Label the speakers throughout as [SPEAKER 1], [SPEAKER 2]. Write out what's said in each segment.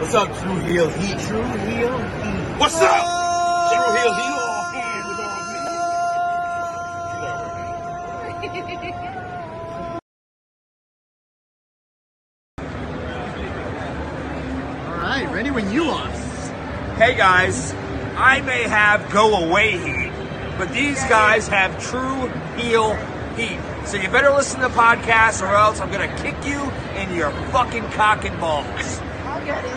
[SPEAKER 1] What's up, Tru Heel Heat? Tru Heel Heat.
[SPEAKER 2] What's up?
[SPEAKER 1] Tru Heel Heat. All hands on me.
[SPEAKER 3] All right, ready when you are.
[SPEAKER 2] Hey guys, I may have go away heat, but these guys have Tru Heel Heat. So you better listen to the podcast or else I'm gonna kick you in your fucking cock and balls.
[SPEAKER 4] I'll get it.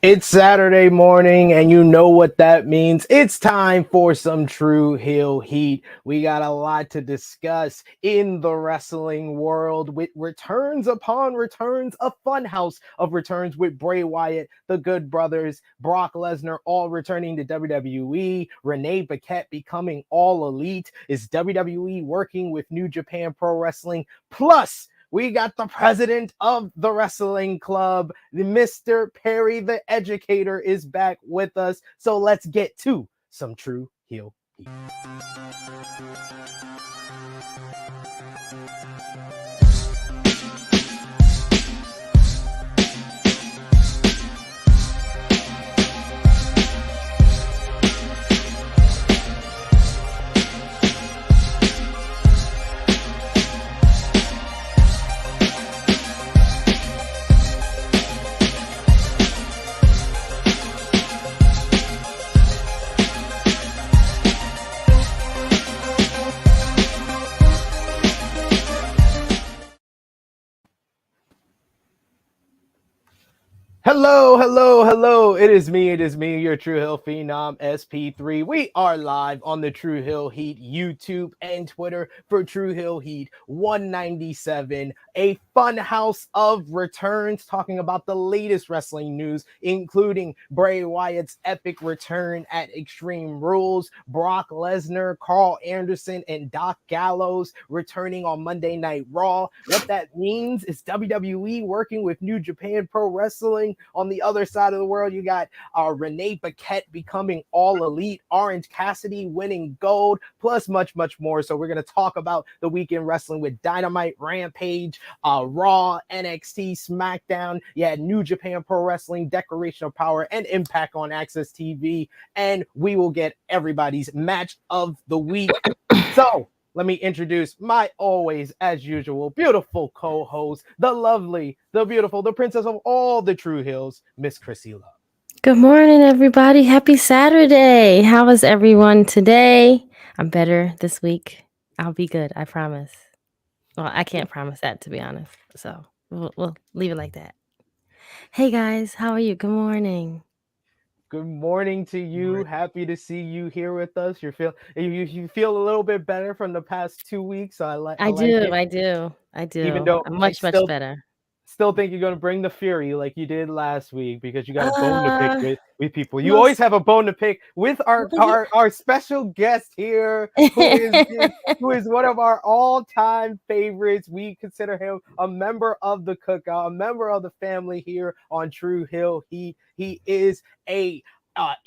[SPEAKER 3] It's Saturday morning, and you know what that means. It's time for some Tru Heel Heat. We got a lot to discuss in the wrestling world with returns upon returns, a funhouse of returns with Bray Wyatt, the Good Brothers, Brock Lesnar, all returning to WWE, Renee Paquette becoming all elite. Is WWE working with New Japan Pro Wrestling? Plus, we got the president of the wrestling club, Mr. Perry, the educator, is back with us. So let's get to some Tru Heel Heat. Hello. It is me, your Tru Heel Phenom, SP3. We are live on the Tru Heel Heat YouTube and Twitter for Tru Heel Heat 197, a fun house of returns talking about the latest wrestling news, including Bray Wyatt's epic return at Extreme Rules, Brock Lesnar, Carl Anderson, and Doc Gallows returning on Monday Night Raw. What that means is WWE working with New Japan Pro Wrestling. On the other side of the world, you got Renee Paquette becoming all elite, Orange Cassidy winning gold, plus much more. So we're going to talk about the weekend wrestling with Dynamite, Rampage, Raw, NXT, Smackdown. Yeah, New Japan Pro Wrestling, Declaration of Power, and Impact on AXS TV. And we will get everybody's match of the week. So let me introduce my always, as usual, beautiful co-host, the lovely, the beautiful, the princess of all the Tru Heels, Miss Krssi Luv.
[SPEAKER 5] Good morning, everybody. Happy Saturday. How is everyone today? I'm better this week. I'll be good, I promise. Well, I can't promise that, to be honest. So we'll leave it like that. Hey, guys. How are you? Good morning.
[SPEAKER 3] Good morning to you. Happy to see you here with us. You feel a little bit better from the past 2 weeks. I
[SPEAKER 5] do.
[SPEAKER 3] Even though
[SPEAKER 5] I'm much better.
[SPEAKER 3] Still think you're going to bring the fury like you did last week because you got a bone to pick with people. You always have a bone to pick with our special guest here, who is one of our all-time favorites. We consider him a member of the cookout, a member of the family here on Tru Heel Heat. He is a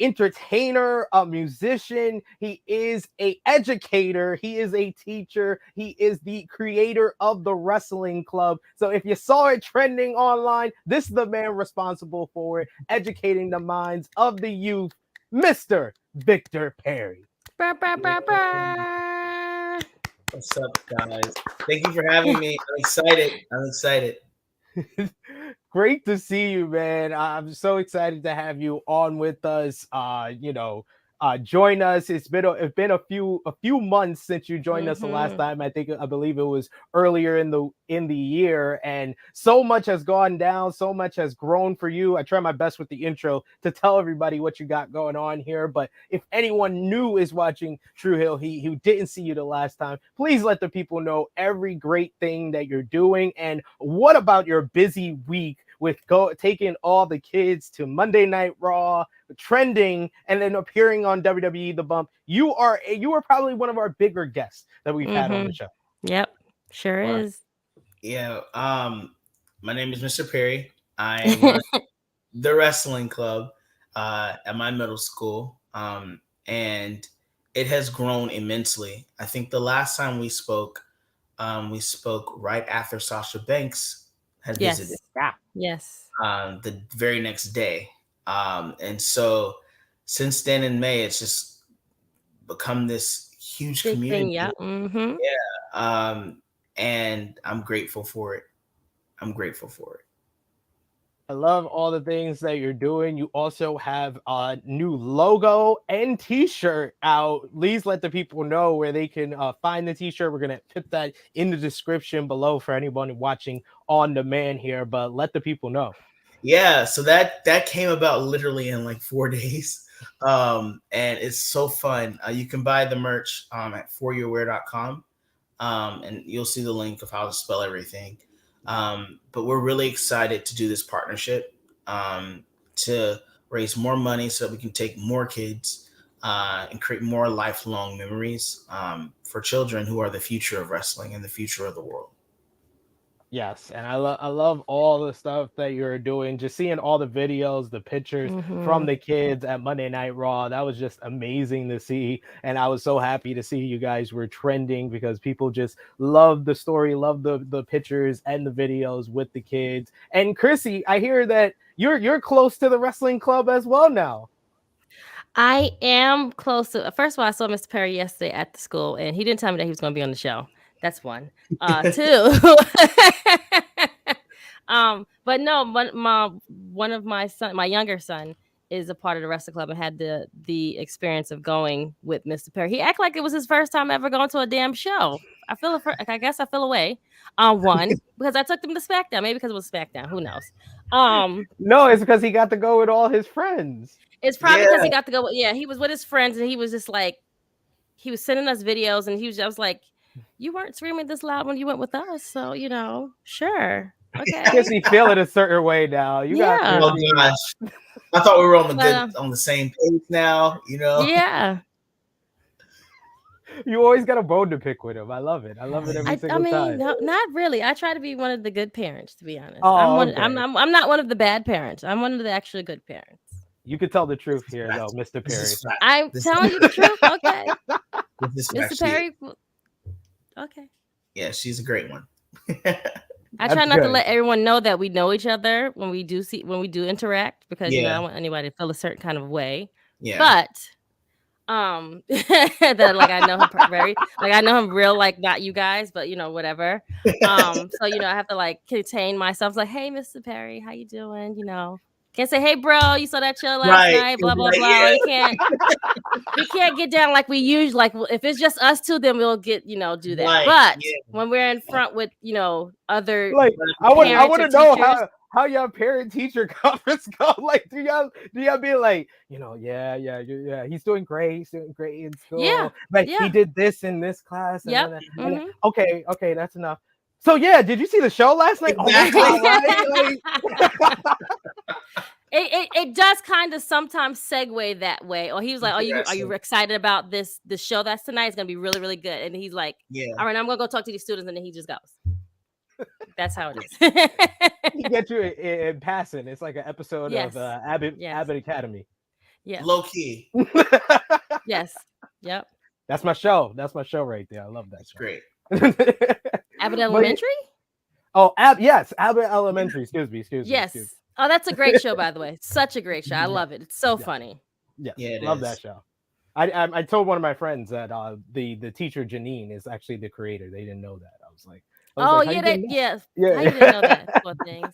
[SPEAKER 3] entertainer, a musician. He is a educator. He is a teacher. He is the creator of the wrestling club. So if you saw it trending online, this is the man responsible for it, educating the minds of the youth, Mr. Victor Perry.
[SPEAKER 4] What's up, guys? Thank you for having me. I'm excited.
[SPEAKER 3] Great to see you, man. I'm so excited to have you on with us. Join us. It's been a few months since you joined us the last time. I believe it was earlier in the year, and so much has gone down, so much has grown for you. I try my best with the intro to tell everybody what you got going on here, but if anyone new is watching Tru Heel Heat who didn't see you the last time, please let the people know every great thing that you're doing. And what about your busy week with taking all the kids to Monday Night Raw, trending, and then appearing on WWE The Bump. You are probably one of our bigger guests that we've had on the show.
[SPEAKER 5] Yep, sure is.
[SPEAKER 4] Yeah. My name is Mr. Perry. I run the wrestling club at my middle school, and it has grown immensely. I think the last time we spoke right after Sasha Banks had visited.
[SPEAKER 5] Yes.
[SPEAKER 4] The very next day. And so since then in May, it's just become this huge
[SPEAKER 5] Big
[SPEAKER 4] community.
[SPEAKER 5] thing, yeah. Mm-hmm.
[SPEAKER 4] Yeah. And I'm grateful for it.
[SPEAKER 3] I love all the things that you're doing. You also have a new logo and t-shirt out. Please let the people know where they can find the t-shirt. We're going to put that in the description below for anyone watching on demand here, but let the people know.
[SPEAKER 4] Yeah, so that came about literally in like 4 days. And it's so fun. You can buy the merch at foryourwear.com. And you'll see the link of how to spell everything. But we're really excited to do this partnership to raise more money so that we can take more kids and create more lifelong memories for children who are the future of wrestling and the future of the world.
[SPEAKER 3] Yes, and I love all the stuff that you're doing. Just seeing all the videos, the pictures from the kids at Monday Night Raw, that was just amazing to see. And I was so happy to see you guys were trending because people just love the story, love the pictures and the videos with the kids. And Krissy, I hear that you're close to the wrestling club as well now.
[SPEAKER 5] I am close to. First of all, I saw Mr. Perry yesterday at the school, and he didn't tell me that he was going to be on the show. That's one. Two. But no, one of my younger son is a part of the wrestling club and had the experience of going with Mr. Perry. He acted like it was his first time ever going to a damn show. I guess I feel away. One, because I took them to Smackdown. Maybe because it was Smackdown. Who knows?
[SPEAKER 3] No, it's because he got to go with all his friends.
[SPEAKER 5] It's probably because he got to go. Yeah, he was with his friends, and he was just like, he was sending us videos, and I was like, you weren't screaming this loud when you went with us, so sure, okay.
[SPEAKER 3] Because he feel it a certain way now.
[SPEAKER 4] Oh gosh, I thought we were on the same page now.
[SPEAKER 5] Yeah.
[SPEAKER 3] You always got a bone to pick with him. I love it. Every single time.
[SPEAKER 5] No, not really. I try to be one of the good parents, to be honest.
[SPEAKER 3] Oh,
[SPEAKER 5] I'm not one of the bad parents. I'm one of the actually good parents.
[SPEAKER 3] You can tell the truth here, though, Mr. Perry.
[SPEAKER 5] I'm telling you the truth. Okay, Mr. Perry. Okay.
[SPEAKER 4] Yeah, she's a great one.
[SPEAKER 5] I try not to let everyone know that we know each other when we do interact because I don't want anybody to feel a certain kind of way. Yeah. But that like I know him very like I know him real like not you guys, but whatever. So I have to like contain myself. Like, hey, Mr. Perry, how you doing? Can't say, hey, bro, you saw that show last night, blah, blah, blah. Yeah. We can't get down like we usually, like, if it's just us two, then we'll get, do that.
[SPEAKER 4] Right.
[SPEAKER 5] But when we're in front with, other
[SPEAKER 3] like, I want to know how y'all parent-teacher conference go. Like, do y'all be like, yeah, he's doing great in school.
[SPEAKER 5] Yeah.
[SPEAKER 3] But he did this in this class. And
[SPEAKER 5] yep.
[SPEAKER 3] And okay, that's enough. So yeah, did you see the show last night?
[SPEAKER 4] Exactly.
[SPEAKER 5] It does kind of sometimes segue that way. Or he was like, are you excited about the show that's tonight? It's gonna be really, really good. And he's like, all right, I'm gonna go talk to these students, and then he just goes. That's how it is.
[SPEAKER 3] He gets you in passing. It's like an episode of Abbott Academy.
[SPEAKER 5] Yeah,
[SPEAKER 4] low key.
[SPEAKER 5] Yes. Yep.
[SPEAKER 3] That's my show. That's my show right there. I love that.
[SPEAKER 4] That's great.
[SPEAKER 5] Abbott Elementary?
[SPEAKER 3] Yes, Abbott Elementary. Excuse me.
[SPEAKER 5] Yes. Oh, that's a great show, by the way. Such a great show. I love it. It's so funny.
[SPEAKER 3] Yeah, love that show. I told one of my friends that the teacher Janine is actually the creator. They didn't know that. I was like,
[SPEAKER 5] how you didn't know that? Poor things.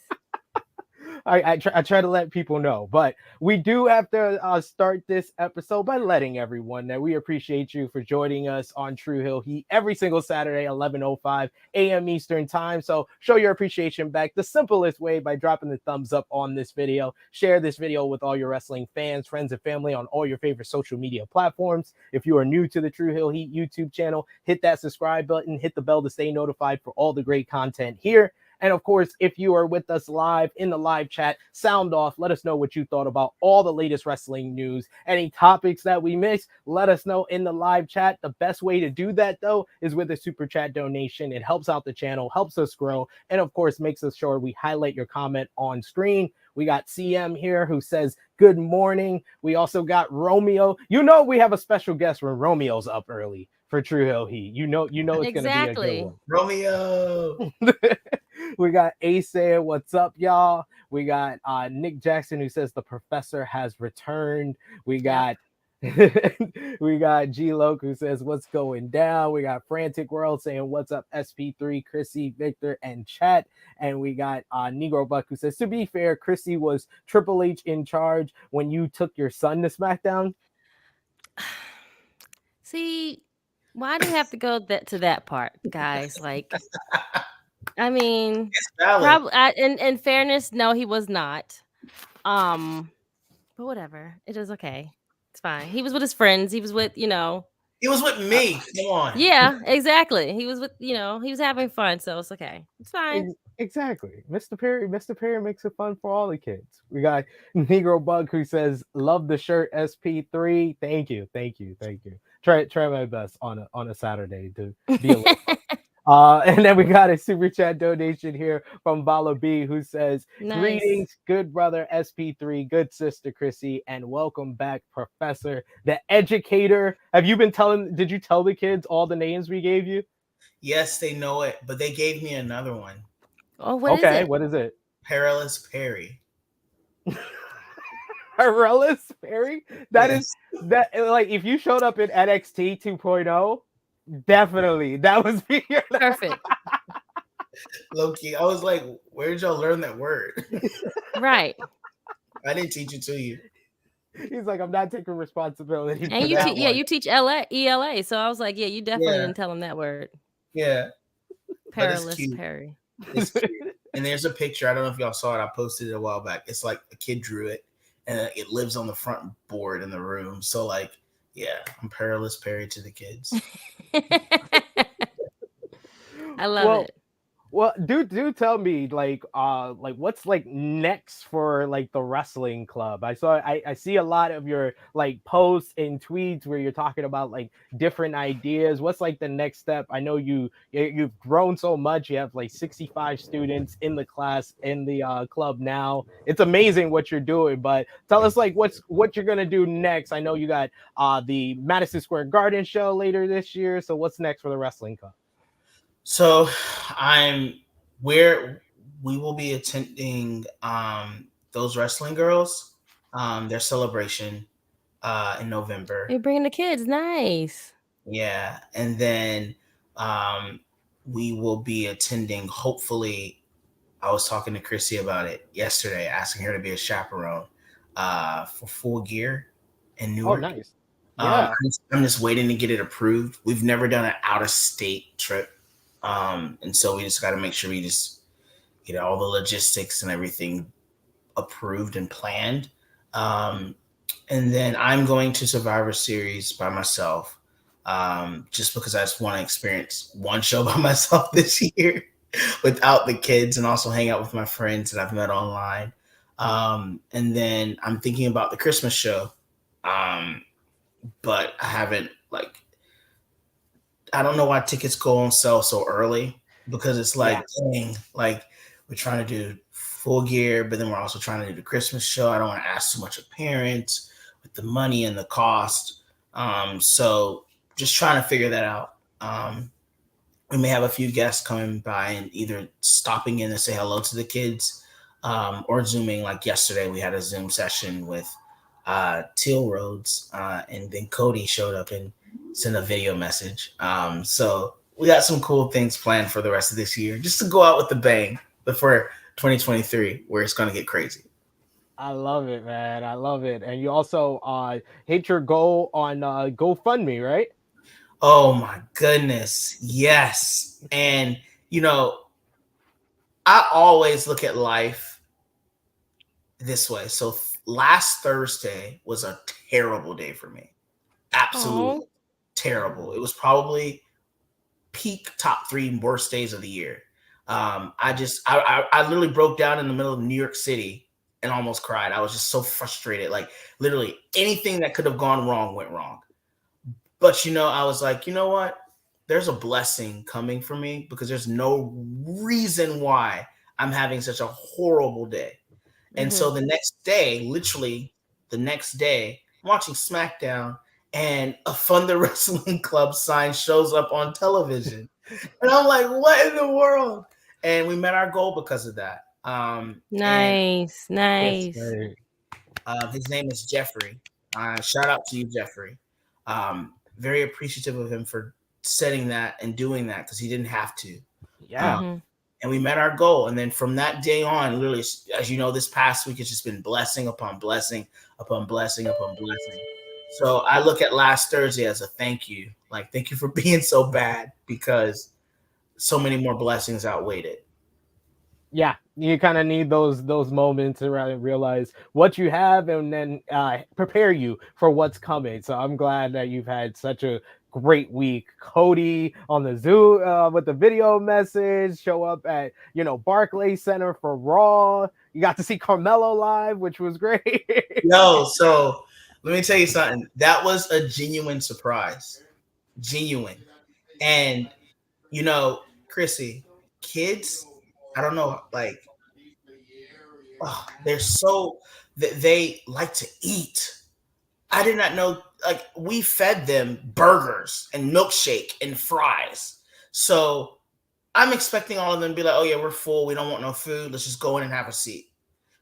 [SPEAKER 3] I try to let people know, but we do have to start this episode by letting everyone know we appreciate you for joining us on Tru Heel Heat every single Saturday, 11:05 a.m. Eastern time. So show your appreciation back the simplest way by dropping the thumbs up on this video. Share this video with all your wrestling fans, friends, and family on all your favorite social media platforms. If you are new to the Tru Heel Heat YouTube channel, hit that subscribe button, hit the bell to stay notified for all the great content here. And of course, if you are with us live in the live chat, sound off. Let us know what you thought about all the latest wrestling news. Any topics that we missed, let us know in the live chat. The best way to do that, though, is with a super chat donation. It helps out the channel, helps us grow, and of course, makes us sure we highlight your comment on screen. We got CM here who says, good morning. We also got Romeo. You know we have a special guest when Romeo's up early for Tru Heel Heat. You know it's going to be a good one.
[SPEAKER 4] Romeo.
[SPEAKER 3] We got Ace saying, what's up, y'all? We got Nick Jackson who says the professor has returned. We got we got G Loke who says what's going down. We got Frantic World saying what's up, SP3, Krissy, Victor, and chat. And we got Negro Buck who says, to be fair, Krissy was Triple H in charge when you took your son to SmackDown.
[SPEAKER 5] See, why do you have to go to that part, guys? Like, I mean,
[SPEAKER 4] It's valid.
[SPEAKER 5] probably in fairness, no, he was not. But whatever, it was okay. It's fine. He was with his friends. He was with,
[SPEAKER 4] He was with me. Come on.
[SPEAKER 5] Yeah, exactly. He was with, he was having fun, so it's okay. It's fine.
[SPEAKER 3] Exactly. Mr. Perry makes it fun for all the kids. We got Negro Bug who says, love the shirt, SP3. Thank you. Try my best on a Saturday to be a little fun. And then we got a super chat donation here from Vala B who says,
[SPEAKER 5] Nice.
[SPEAKER 3] Greetings, good brother SP3, good sister Krissy, and welcome back, Professor, the Educator. Did you tell the kids all the names we gave you?
[SPEAKER 4] Yes, they know it, but they gave me another one.
[SPEAKER 5] Oh, what is it?
[SPEAKER 3] What is it?
[SPEAKER 4] Perilous Perry.
[SPEAKER 3] Perilous Perry? That is like if you showed up in NXT 2.0, definitely that was me.
[SPEAKER 5] Perfect.
[SPEAKER 4] Low-key, I was like, where did y'all learn that word?
[SPEAKER 5] Right.
[SPEAKER 4] I didn't teach it to you.
[SPEAKER 3] He's like, I'm not taking responsibility.
[SPEAKER 5] And you teach ELA. So I was like, yeah, you definitely didn't tell him that word.
[SPEAKER 4] Yeah.
[SPEAKER 5] Perilous Perry.
[SPEAKER 4] It's cute. And there's a picture. I don't know if y'all saw it. I posted it a while back. It's like a kid drew it, and it lives on the front board in the room. So like, yeah, I'm Perilous Perry to the kids.
[SPEAKER 5] I love it.
[SPEAKER 3] Well, do tell me like what's like next for like the wrestling club. I see a lot of your like posts and tweets where you're talking about like different ideas. What's like the next step? I know you've grown so much. You have like 65 students in the class in the club now. It's amazing what you're doing, but tell us like what you're gonna do next. I know you got the Madison Square Garden show later this year. So what's next for the wrestling club?
[SPEAKER 4] So we will be attending those wrestling girls, their celebration in November.
[SPEAKER 5] You're bringing the kids. Nice.
[SPEAKER 4] Yeah. And then we will be attending, hopefully, I was talking to Krissy about it yesterday, asking her to be a chaperone for Full Gear in Newark.
[SPEAKER 3] Oh, nice. Yeah.
[SPEAKER 4] I'm just waiting to get it approved. We've never done an out-of-state trip. And so we just got to make sure we just get all the logistics and everything approved and planned. And then I'm going to Survivor Series by myself, just because I just want to experience one show by myself this year without the kids, and also hang out with my friends that I've met online. And then I'm thinking about the Christmas show, but I haven't I don't know why tickets go on sale so early, because it's like, dang, like we're trying to do Full Gear, but then we're also trying to do the Christmas show. I don't want to ask too much of parents with the money and the cost. So just trying to figure that out. We may have a few guests coming by and either stopping in to say hello to the kids, or Zooming. Like yesterday, we had a Zoom session with Teal Rhodes, and then Cody showed up and sent a video message. So we got some cool things planned for the rest of this year, just to go out with the bang, but for 2023, where it's going to get crazy.
[SPEAKER 3] I love it, man. I love it. And you also hit your goal on GoFundMe, right?
[SPEAKER 4] Oh my goodness. Yes. And, I always look at life this way. So last Thursday was a terrible day for me. Absolutely terrible. It was probably peak top 3 worst days of the year. I literally broke down in the middle of New York City and almost cried. I was just so frustrated. Like literally anything that could have gone wrong went wrong. But I was like, you know what? There's a blessing coming for me because there's no reason why I'm having such a horrible day. And so the next day, literally the next day, I'm watching SmackDown and a Thunder Wrestling Club sign shows up on television. And I'm like, what in the world? And we met our goal because of that.
[SPEAKER 5] Nice.
[SPEAKER 4] His name is Jeffrey. Shout out to you, Jeffrey. Very appreciative of him for setting that and doing that because he didn't have to.
[SPEAKER 3] Yeah.
[SPEAKER 4] And we met our goal. And then from that day on, literally, as you know, this past week, it's just been blessing upon blessing upon blessing upon blessing. So I look at last Thursday as a thank you. Like, thank you for being so bad because so many more blessings outweighed it.
[SPEAKER 3] Yeah, you kind of need those moments to realize what you have and then prepare you for what's coming. So I'm glad that you've had such a great week. Cody on the Zoom with the video message, show up at Barclays Center for Raw. You got to see Carmelo live, which was great.
[SPEAKER 4] So let me tell you something. That was a genuine surprise. Genuine. And Krssi, kids, I don't know, like, they're so they like to eat. I did not know, like, we fed them burgers and milkshake and fries. So I'm expecting all of them to be like, oh yeah, we're full. We don't want no food. Let's just go in and have a seat.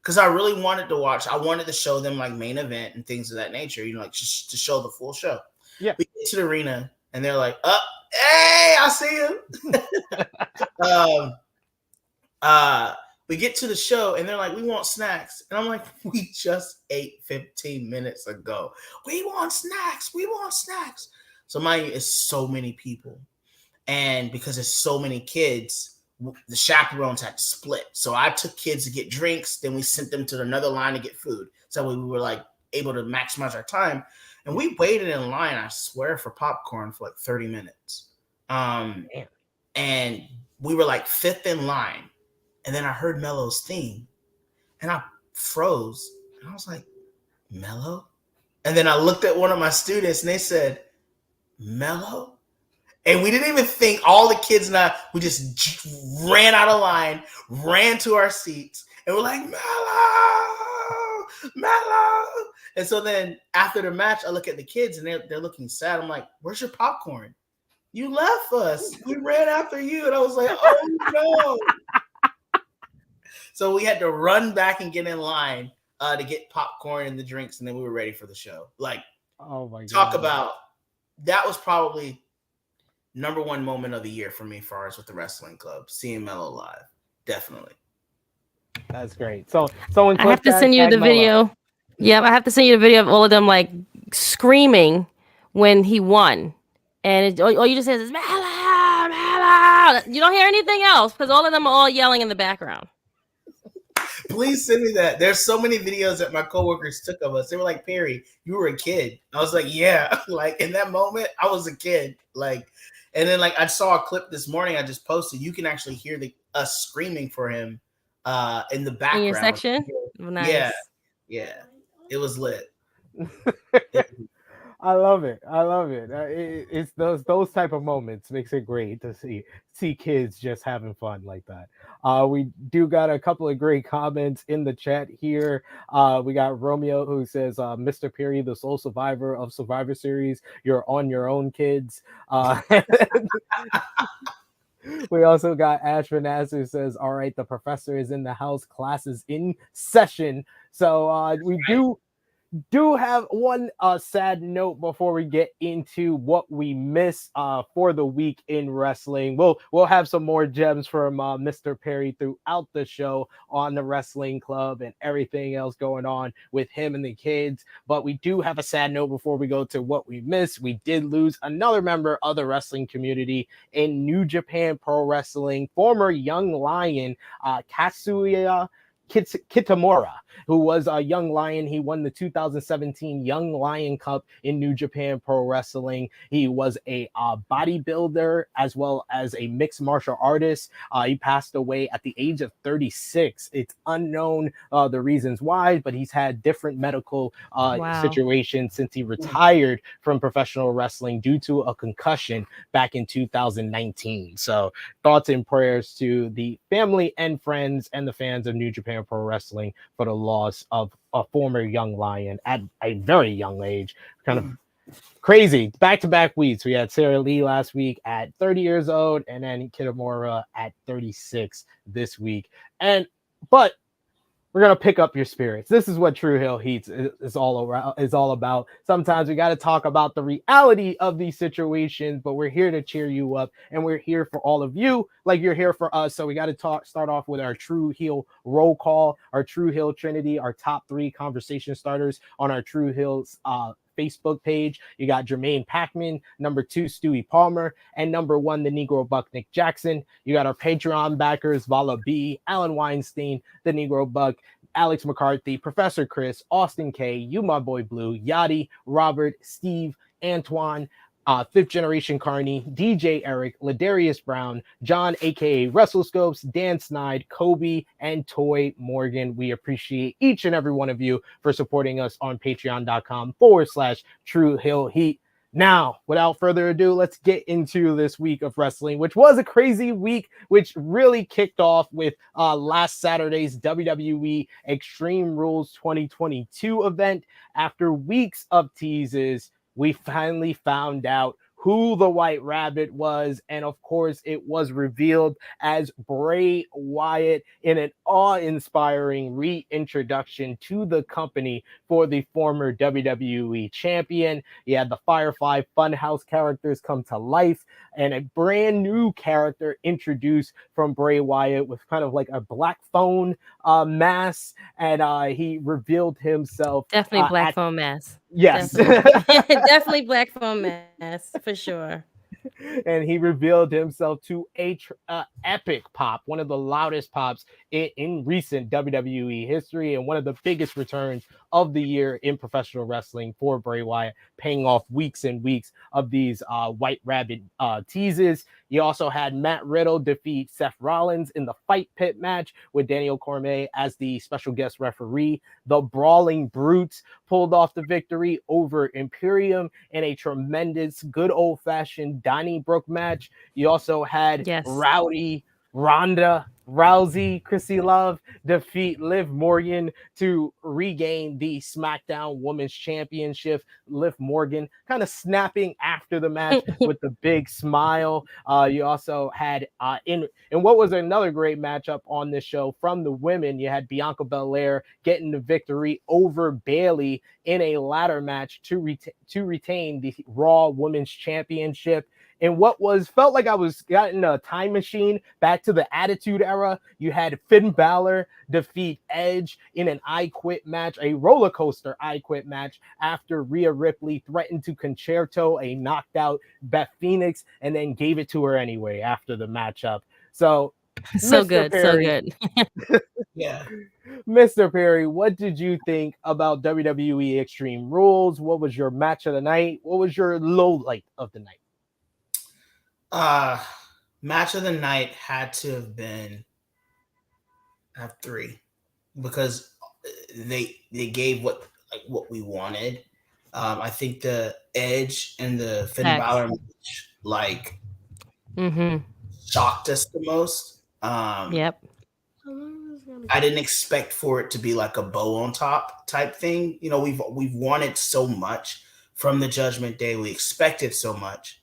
[SPEAKER 4] Because I really wanted to watch. I wanted to show them like main event and things of that nature, like just to show the full show.
[SPEAKER 3] Yeah.
[SPEAKER 4] We get to the arena and they're like, hey, I see you. We get to the show and they're like, we want snacks. And I'm like, we just ate 15 minutes ago. We want snacks. We want snacks. So mind you, it's so many people. And because there's so many kids, the chaperones had to split. So I took kids to get drinks. Then we sent them to another line to get food. So we were like able to maximize our time. And we waited in line, I swear, for popcorn for like 30 minutes. And we were like fifth in line. And then I heard Melo's theme and I froze. And I was like, Melo? And then I looked at one of my students and they said, Melo? And we didn't even think, all the kids and I, we just ran out of line, ran to our seats, and we're like, Melo! Melo! And so then after the match, I look at the kids and they're looking sad. I'm like, where's your popcorn? You left us. We ran after you. And I was like, oh no. So we had to run back and get in line to get popcorn and the drinks, and then we were ready for the show. Like,
[SPEAKER 3] oh my God.
[SPEAKER 4] Talk about, that was probably number one moment of the year for me, as far as with the wrestling club, seeing Melo live. Definitely.
[SPEAKER 3] That's great. So someone,
[SPEAKER 5] I have to send you the video. Yeah, I have to send you the video of all of them like screaming when he won, and all you just hear is Melo, Melo. You don't hear anything else because all of them are all yelling in the background.
[SPEAKER 4] Please send me that. There's so many videos that my coworkers took of us. They were like, Perry, you were a kid. I was like, yeah. Like in that moment, I was a kid. Like, and then like I saw a clip this morning I just posted. You can actually hear us screaming for him in the background.
[SPEAKER 5] In your section? Nice.
[SPEAKER 4] Yeah. It was lit.
[SPEAKER 3] I love it. It's those type of moments makes it great to see kids just having fun like that. We do got a couple of great comments in the chat here. We got Romeo who says, Mr. Perry, the sole survivor of Survivor Series, you're on your own, kids. We also got Ash Vanaz who says, all right, the professor is in the house, class is in session. So we do have one sad note before we get into what we miss for the week in wrestling. We'll have some more gems from Mr. Perry throughout the show on the wrestling club and everything else going on with him and the kids. But we do have a sad note before we go to what we miss. We did lose another member of the wrestling community in New Japan Pro Wrestling, former Young Lion, Katsuya Kitamura. who was a young lion. He won the 2017 Young Lion Cup in New Japan Pro Wrestling. He was a bodybuilder as well as a mixed martial artist. He passed away at the age of 36. It's unknown the reasons why, but he's had different medical situations since he retired from professional wrestling due to a concussion back in 2019. So thoughts and prayers to the family and friends and the fans of New Japan Pro Wrestling for the loss of a former young lion at a very young age. Kind of crazy. Back-to-back weeks. We had Sarah Lee last week at 30 years old, and then Kitamura at 36 this week. But we're gonna pick up your spirits. This is what Tru Heel Heat is all about. Sometimes we got to talk about the reality of these situations, but we're here to cheer you up, and we're here for all of you, like you're here for us. So we got to start off with our Tru Heel roll call, our Tru Heel Trinity, our top 3 conversation starters on our Tru Heel's Facebook page. You got Jermaine Packman, number 2, Stewie Palmer, and number 1, the Negro Buck, Nick Jackson. You got our Patreon backers, Vala B, Alan Weinstein, the Negro Buck, Alex McCarthy, Professor Chris, Austin K, You My Boy Blue, Yachty, Robert, Steve, Antoine, 5th Generation Carney, DJ Eric, Ladarius Brown, John, aka WrestleScopes, Dan Snide, Kobe, and Toy Morgan. We appreciate each and every one of you for supporting us on patreon.com/Tru Heel Heat. Now, without further ado, let's get into this week of wrestling, which was a crazy week, which really kicked off with last Saturday's WWE Extreme Rules 2022 event. After weeks of teases, we finally found out who the White Rabbit was, and of course it was revealed as Bray Wyatt in an awe-inspiring reintroduction to the company for the former WWE champion. You had the Firefly Funhouse characters come to life, and a brand new character introduced from Bray Wyatt with kind of like a black phone mask, and he revealed himself.
[SPEAKER 5] Definitely black phone mask.
[SPEAKER 3] Yes.
[SPEAKER 5] Definitely black phone mask for sure.
[SPEAKER 3] And he revealed himself to a epic pop, one of the loudest pops in recent WWE history, and one of the biggest returns of the year in professional wrestling for Bray Wyatt, paying off weeks and weeks of these White Rabbit teases. You also had Matt Riddle defeat Seth Rollins in the Fight Pit match with Daniel Cormier as the special guest referee. The Brawling Brutes pulled off the victory over Imperium in a tremendous, good old-fashioned Donnybrook match. You also had Rowdy Ronda Rousey, Krssi Luv defeat Liv Morgan to regain the SmackDown Women's Championship. Liv Morgan kind of snapping after the match with the big smile. You also had in what was another great matchup on this show from the women, you had Bianca Belair getting the victory over Bayley in a ladder match to retain the Raw Women's Championship. And what felt like I was getting a time machine back to the Attitude Era. You had Finn Balor defeat Edge in an I Quit match, a roller coaster I Quit match, after Rhea Ripley threatened to concerto a knocked out Beth Phoenix and then gave it to her anyway after the matchup. So
[SPEAKER 5] good.
[SPEAKER 4] Yeah.
[SPEAKER 3] Mr. Perry, what did you think about WWE Extreme Rules? What was your match of the night? What was your low light of the night?
[SPEAKER 4] Match of the night had to have been have 3 because they gave what we wanted. I think the Edge and the Finn Balor match shocked us the most.
[SPEAKER 5] Yep.
[SPEAKER 4] I didn't expect for it to be like a bow on top type thing. You know, we've wanted so much from the Judgment Day. We expected so much.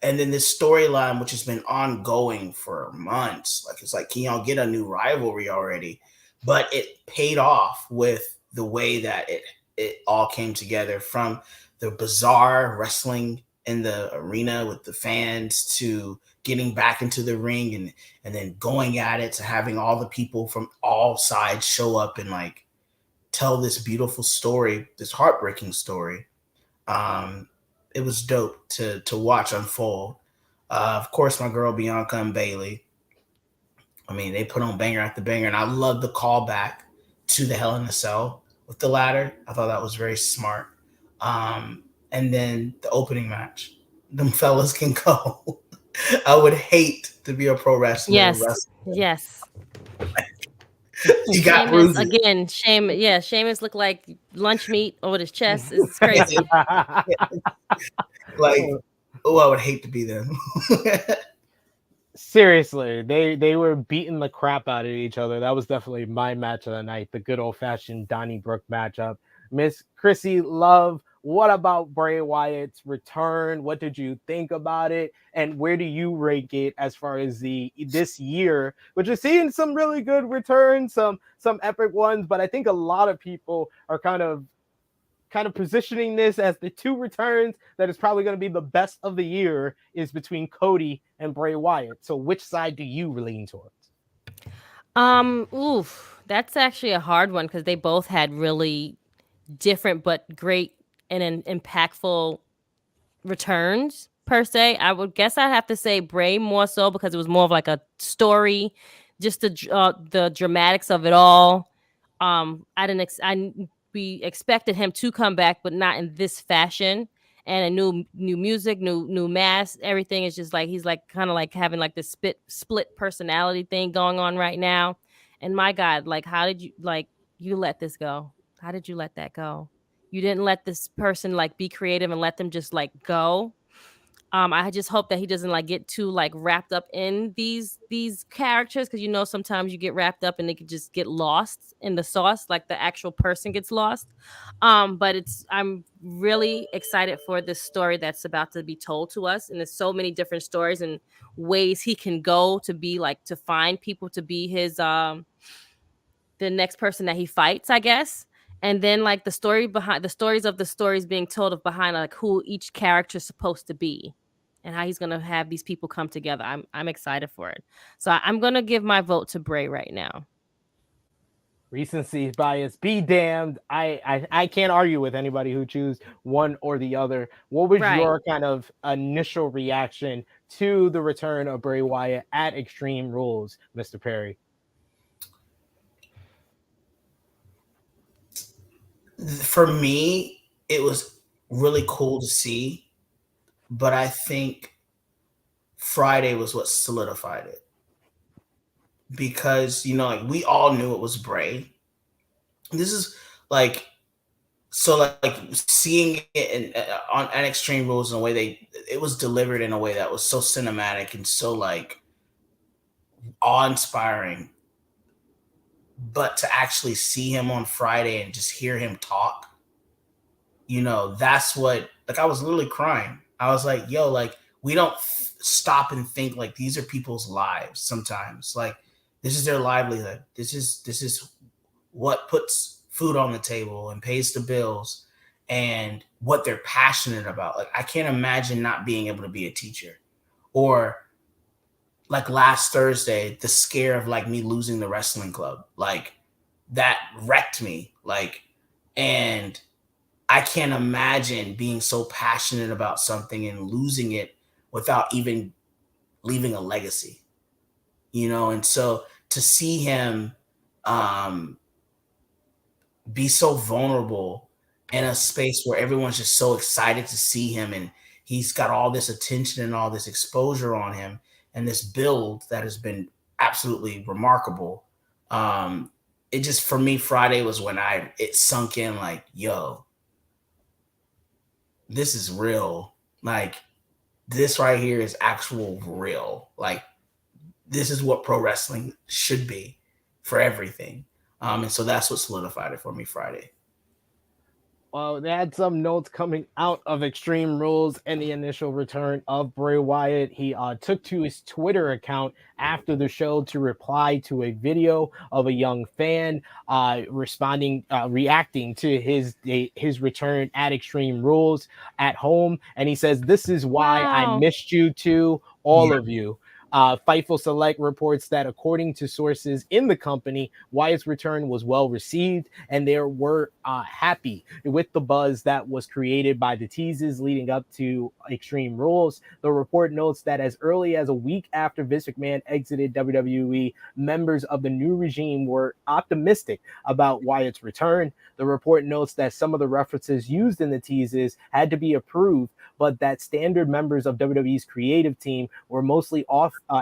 [SPEAKER 4] And then this storyline, which has been ongoing for months, it's like, can y'all get a new rivalry already? But it paid off with the way that it all came together, from the bizarre wrestling in the arena with the fans to getting back into the ring and then going at it, to having all the people from all sides show up and like tell this beautiful story, this heartbreaking story. It was dope to watch unfold. Of course, my girl Bianca and Bayley. I mean, they put on banger after banger, and I love the callback to the Hell in a Cell with the ladder. I thought that was very smart. And then the opening match, them fellas can go. I would hate to be a pro wrestler.
[SPEAKER 5] Yes. Yes.
[SPEAKER 4] You got
[SPEAKER 5] Sheamus,
[SPEAKER 4] bruises.
[SPEAKER 5] again, Sheamus looked like lunch meat over his chest. It's crazy.
[SPEAKER 4] Like, oh, I would hate to be them.
[SPEAKER 3] Seriously, they were beating the crap out of each other. That was definitely my match of the night, the good old-fashioned Donnybrook matchup. Miss Krssi Luv, what about Bray Wyatt's return? What did you think about it? And where do you rank it as far as this year, which is seeing some really good returns, some epic ones, but I think a lot of people are kind of positioning this as the two returns that is probably going to be the best of the year is between Cody and Bray Wyatt. So which side do you lean towards?
[SPEAKER 5] That's actually a hard one because they both had really different but great and impactful returns per se. I would guess I'd have to say Bray more so because it was more of like a story, just the dramatics of it all. We expected him to come back, but not in this fashion. And a new music, new mask, everything is just like he's like kind of like having like this split personality thing going on right now. And my God, like how did you let this go? How did you let that go? You didn't let this person like be creative and let them just like go. I just hope that he doesn't like get too like wrapped up in these characters because sometimes you get wrapped up and they could just get lost in the sauce, like the actual person gets lost. But I'm really excited for this story that's about to be told to us, and there's so many different stories and ways he can go to be like to find people to be his the next person that he fights, I guess. And then like the stories of the stories being told of behind like who each character is supposed to be and how he's going to have these people come together. I'm excited for it. So I'm going to give my vote to Bray right now.
[SPEAKER 3] Recency bias be damned. I can't argue with anybody who choose one or the other. What was your kind of initial reaction to the return of Bray Wyatt at Extreme Rules, Mr. Perry?
[SPEAKER 4] For me, it was really cool to see, but I think Friday was what solidified it. Because, like we all knew it was Bray. This is like, so like seeing it on Extreme Rules in a way it was delivered in a way that was so cinematic and so like awe-inspiring. But to actually see him on Friday and just hear him talk, that's what, like, I was literally crying. I was like, yo, like, we don't stop and think like these are people's lives sometimes. Like, this is their livelihood. This is what puts food on the table and pays the bills and what they're passionate about. Like, I can't imagine not being able to be a teacher, or like last Thursday, the scare of like me losing the wrestling club, like that wrecked me. Like, and I can't imagine being so passionate about something and losing it without even leaving a legacy, And so to see him be so vulnerable in a space where everyone's just so excited to see him, and he's got all this attention and all this exposure on him, and this build that has been absolutely remarkable. It just, for me, Friday was when it sunk in like, yo, this is real. Like, this right here is actual real. Like, this is what pro wrestling should be for everything. And so that's what solidified it for me Friday.
[SPEAKER 3] Well, they had some notes coming out of Extreme Rules and the initial return of Bray Wyatt. He took to his Twitter account after the show to reply to a video of a young fan reacting to his return at Extreme Rules at home. And he says, "This is why I missed you too, all of you." Fightful Select reports that according to sources in the company, Wyatt's return was well received, and they were happy with the buzz that was created by the teases leading up to Extreme Rules. The report notes that as early as a week after Vince McMahon exited WWE, members of the new regime were optimistic about Wyatt's return. The report notes that some of the references used in the teases had to be approved, but that standard members of WWE's creative team were mostly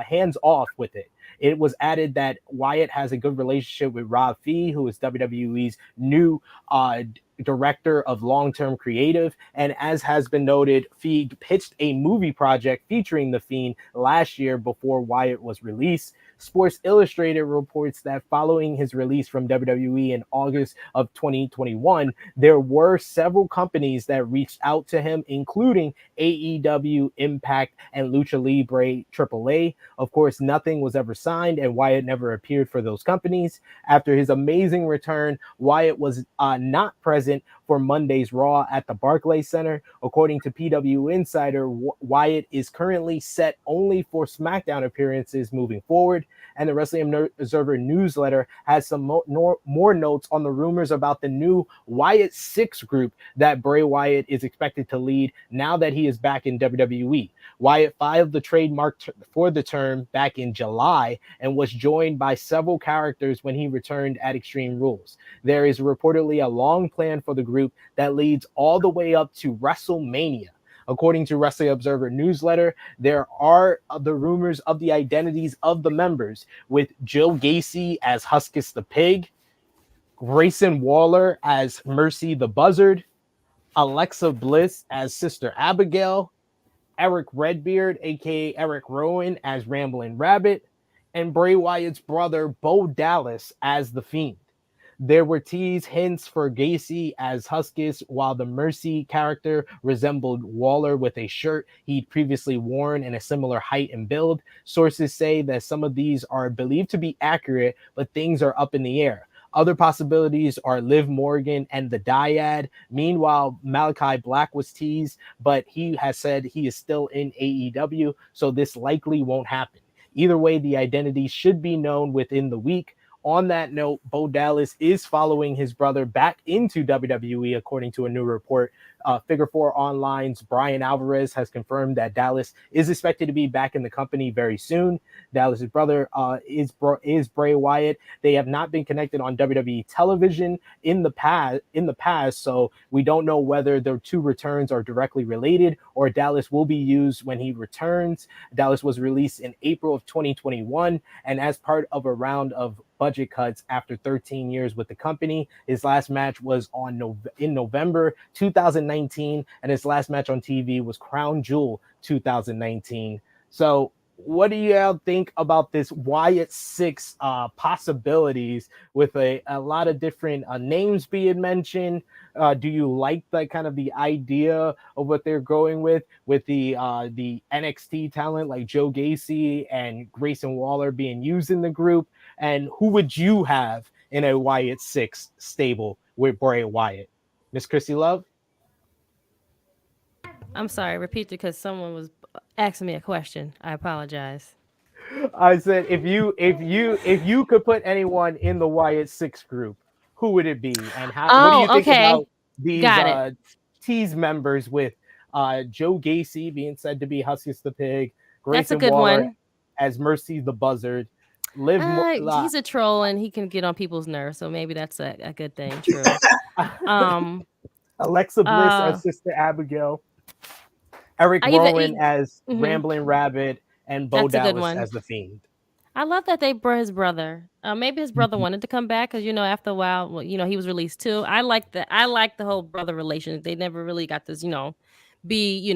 [SPEAKER 3] hands off with it. It was added that Wyatt has a good relationship with Rob Fee, who is WWE's new director of long-term creative. And as has been noted, Fee pitched a movie project featuring The Fiend last year before Wyatt was released. Sports Illustrated reports that following his release from WWE in August of 2021, there were several companies that reached out to him, including AEW, Impact, and Lucha Libre AAA. Of course, nothing was ever signed, and Wyatt never appeared for those companies. After his amazing return, Wyatt was not present for Monday's Raw at the Barclays Center. According to PW Insider, Wyatt is currently set only for SmackDown appearances moving forward. And the Wrestling Observer newsletter has some more notes on the rumors about the new Wyatt 6 group that Bray Wyatt is expected to lead now that he is back in WWE. Wyatt filed the trademark for the term back in July and was joined by several characters when he returned at Extreme Rules. There is reportedly a long plan for the group that leads all the way up to WrestleMania. According to Wrestling Observer newsletter, there are the rumors of the identities of the members, with Joe Gacy as Huskus the Pig, Grayson Waller as Mercy the Buzzard, Alexa Bliss as Sister Abigail, Eric Redbeard, aka Eric Rowan, as Ramblin' Rabbit, and Bray Wyatt's brother Bo Dallas as The Fiend. There were teased hints for Gacy as Huskus, while the Mercy character resembled Waller with a shirt he'd previously worn and a similar height and build. Sources say that some of these are believed to be accurate, but things are up in the air. Other possibilities are Liv Morgan and the Dyad. Meanwhile, Malachi Black was teased, but he has said he is still in AEW, so this likely won't happen. Either way, the identity should be known within the week. On that note, Bo Dallas is following his brother back into WWE, according to a new report. Figure 4 Online's Brian Alvarez has confirmed that Dallas is expected to be back in the company very soon. Dallas's brother is Bray Wyatt. They have not been connected on WWE television in the past, so we don't know whether their two returns are directly related or Dallas will be used when he returns. Dallas was released in April of 2021, and as part of a round of budget cuts after 13 years with the company. His last match was in November 2019, and his last match on TV was Crown Jewel 2019. So what do you think about this Wyatt 6 possibilities with a lot of different names being mentioned? Do you like the kind of the idea of what they're going with the NXT talent like Joe Gacy and Grayson Waller being used in the group? And who would you have in a Wyatt 6 stable with Bray Wyatt? Miss Krssi Luv?
[SPEAKER 5] I'm sorry, repeat it because someone was asking me a question. I apologize.
[SPEAKER 3] I said if you could put anyone in the Wyatt 6 group, who would it be? And what do you think about these tease members with Joe Gacy being said to be Huskus the Pig, Grayson Waller
[SPEAKER 5] one.
[SPEAKER 3] as Mercy the Buzzard,
[SPEAKER 5] he's a troll and he can get on people's nerves, so maybe that's a good thing. True.
[SPEAKER 3] Alexa Bliss as Sister Abigail, Eric Rowan as Ramblin' Rabbit, and Bo Dallas as The Fiend.
[SPEAKER 5] I love that they brought his brother. Maybe his brother wanted to come back because after a while, he was released too. I like the whole brother relation. They never really got this, be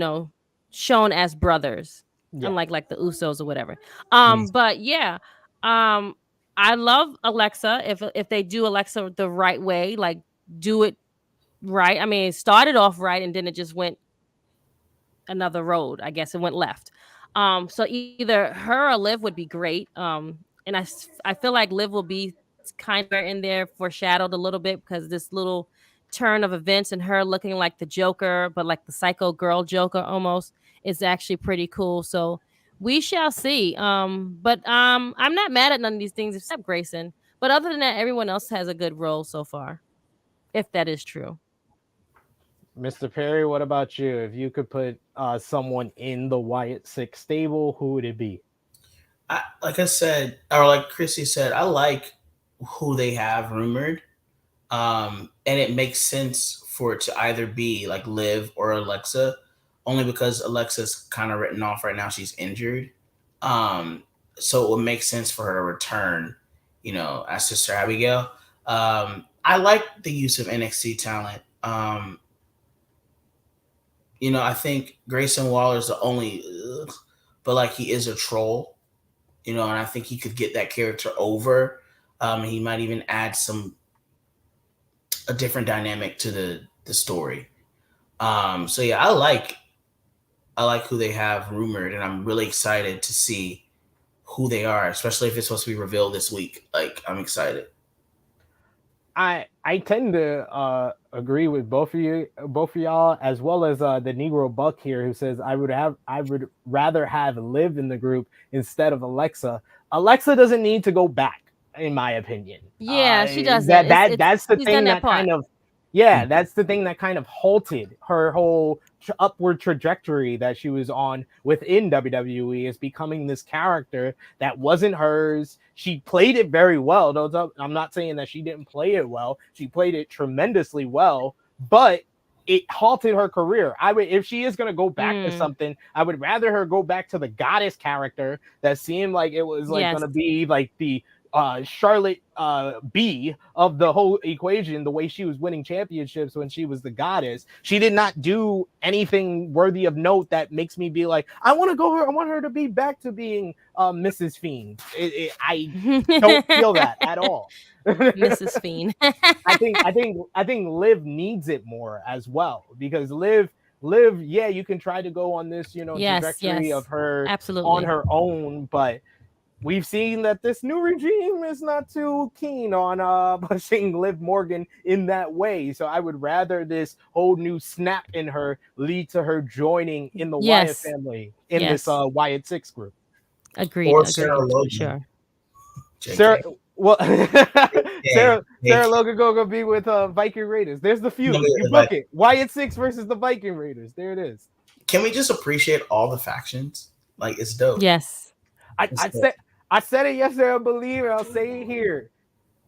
[SPEAKER 5] shown as brothers, unlike like the Usos or whatever. But yeah. I love Alexa. If they do Alexa the right way, like do it right. I mean, it started off right and then it just went another road. I guess it went left. So either her or Liv would be great. And I feel like Liv will be kind of in there foreshadowed a little bit because this little turn of events and her looking like the Joker, but like the psycho girl Joker almost is actually pretty cool. So We shall see. But I'm not mad at none of these things except Grayson. But other than that, everyone else has a good role so far, if that is true.
[SPEAKER 3] Mr. Perry, what about you? If you could put someone in the Wyatt Six stable, who would it be?
[SPEAKER 4] Like I said, or like Krissy said, I like who they have rumored. And it makes sense for it to either be like Liv or Alexa, only because Alexa's kind of written off right now. She's injured. So it would make sense for her to return, as Sister Abigail. I like the use of NXT talent. I think Grayson Waller's the only, but like he is a troll, and I think he could get that character over. He might even add a different dynamic to the story. So yeah, I like who they have rumored, and I'm really excited to see who they are, especially if it's supposed to be revealed this week. Like, I'm excited.
[SPEAKER 3] I tend to agree with both of y'all, as well as the Negro Buck here, who says I would rather have Liv in the group instead of Alexa. Alexa doesn't need to go back, in my opinion.
[SPEAKER 5] Yeah, she doesn't.
[SPEAKER 3] That's the thing that kind of, that's the thing that kind of halted her whole upward trajectory that she was on within WWE, is becoming this character that wasn't hers. She played it very well. Though I'm not saying that she didn't play it well. She played it tremendously well, but it halted her career. If she is going to go back to something, I would rather her go back to the goddess character that seemed like it was like going to be like the Charlotte B of the whole equation, the way she was winning championships when she was the goddess. She did not do anything worthy of note that makes me be like, I want her to be back to being Mrs. Fiend. I don't feel that at all.
[SPEAKER 5] Mrs. Fiend.
[SPEAKER 3] I think Liv needs it more as well, because Liv, you can try to go on this, trajectory of her on her own, but we've seen that this new regime is not too keen on pushing Liv Morgan in that way. So I would rather this whole new snap in her lead to her joining in the Wyatt family in this Wyatt Six group.
[SPEAKER 5] Agreed.
[SPEAKER 4] Or Sarah Logan.
[SPEAKER 5] Sure.
[SPEAKER 3] Sarah Logan go be with Viking Raiders. There's the feud. You book it. Wyatt Six versus the Viking Raiders. There it is.
[SPEAKER 4] Can we just appreciate all the factions? Like, it's dope.
[SPEAKER 5] Yes.
[SPEAKER 3] I said it yesterday, I believe, and I'll say it here.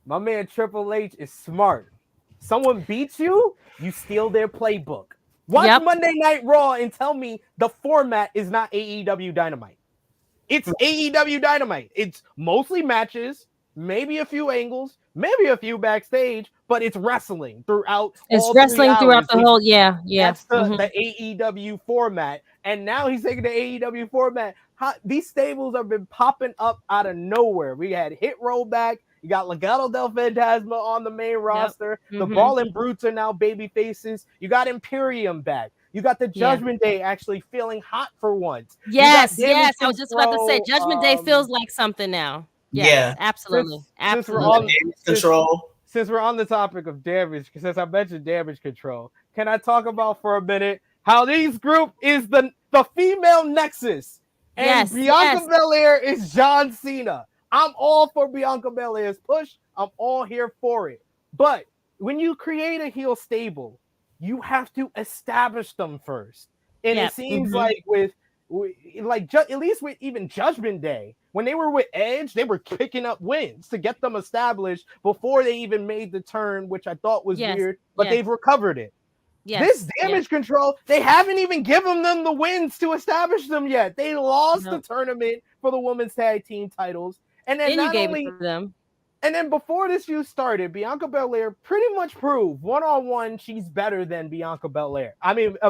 [SPEAKER 3] My man Triple H is smart. Someone beats you, you steal their playbook. Watch Monday Night Raw and tell me the format is not AEW Dynamite. It's AEW Dynamite. It's mostly matches, maybe a few angles, maybe a few backstage, but it's wrestling throughout.
[SPEAKER 5] It's wrestling throughout the whole,
[SPEAKER 3] That's the AEW format. And now he's taking the AEW format. These stables have been popping up out of nowhere. We had Hit Roll back. You got Legado del Fantasma on the main roster. The Brawling Brutes are now baby faces. You got Imperium back. You got the Judgment Day actually feeling hot for once.
[SPEAKER 5] Yes. I was just about to say, Judgment Day feels like something now. Yes, absolutely.
[SPEAKER 3] Since we're on the topic of damage, since I mentioned damage control, can I talk about for a minute how this group is the female nexus? And Bianca Belair is John Cena. I'm all for Bianca Belair's push. I'm all here for it. But when you create a heel stable, you have to establish them first. And it seems like at least with even Judgment Day, when they were with Edge, they were picking up wins to get them established before they even made the turn, which I thought was weird, but they've recovered it. This damage control, they haven't even given them the wins to establish them yet. They lost the tournament for the women's tag team titles. And then
[SPEAKER 5] you gave it to them.
[SPEAKER 3] And then before this feud started, Bianca Belair pretty much proved one-on-one she's better than Bianca Belair.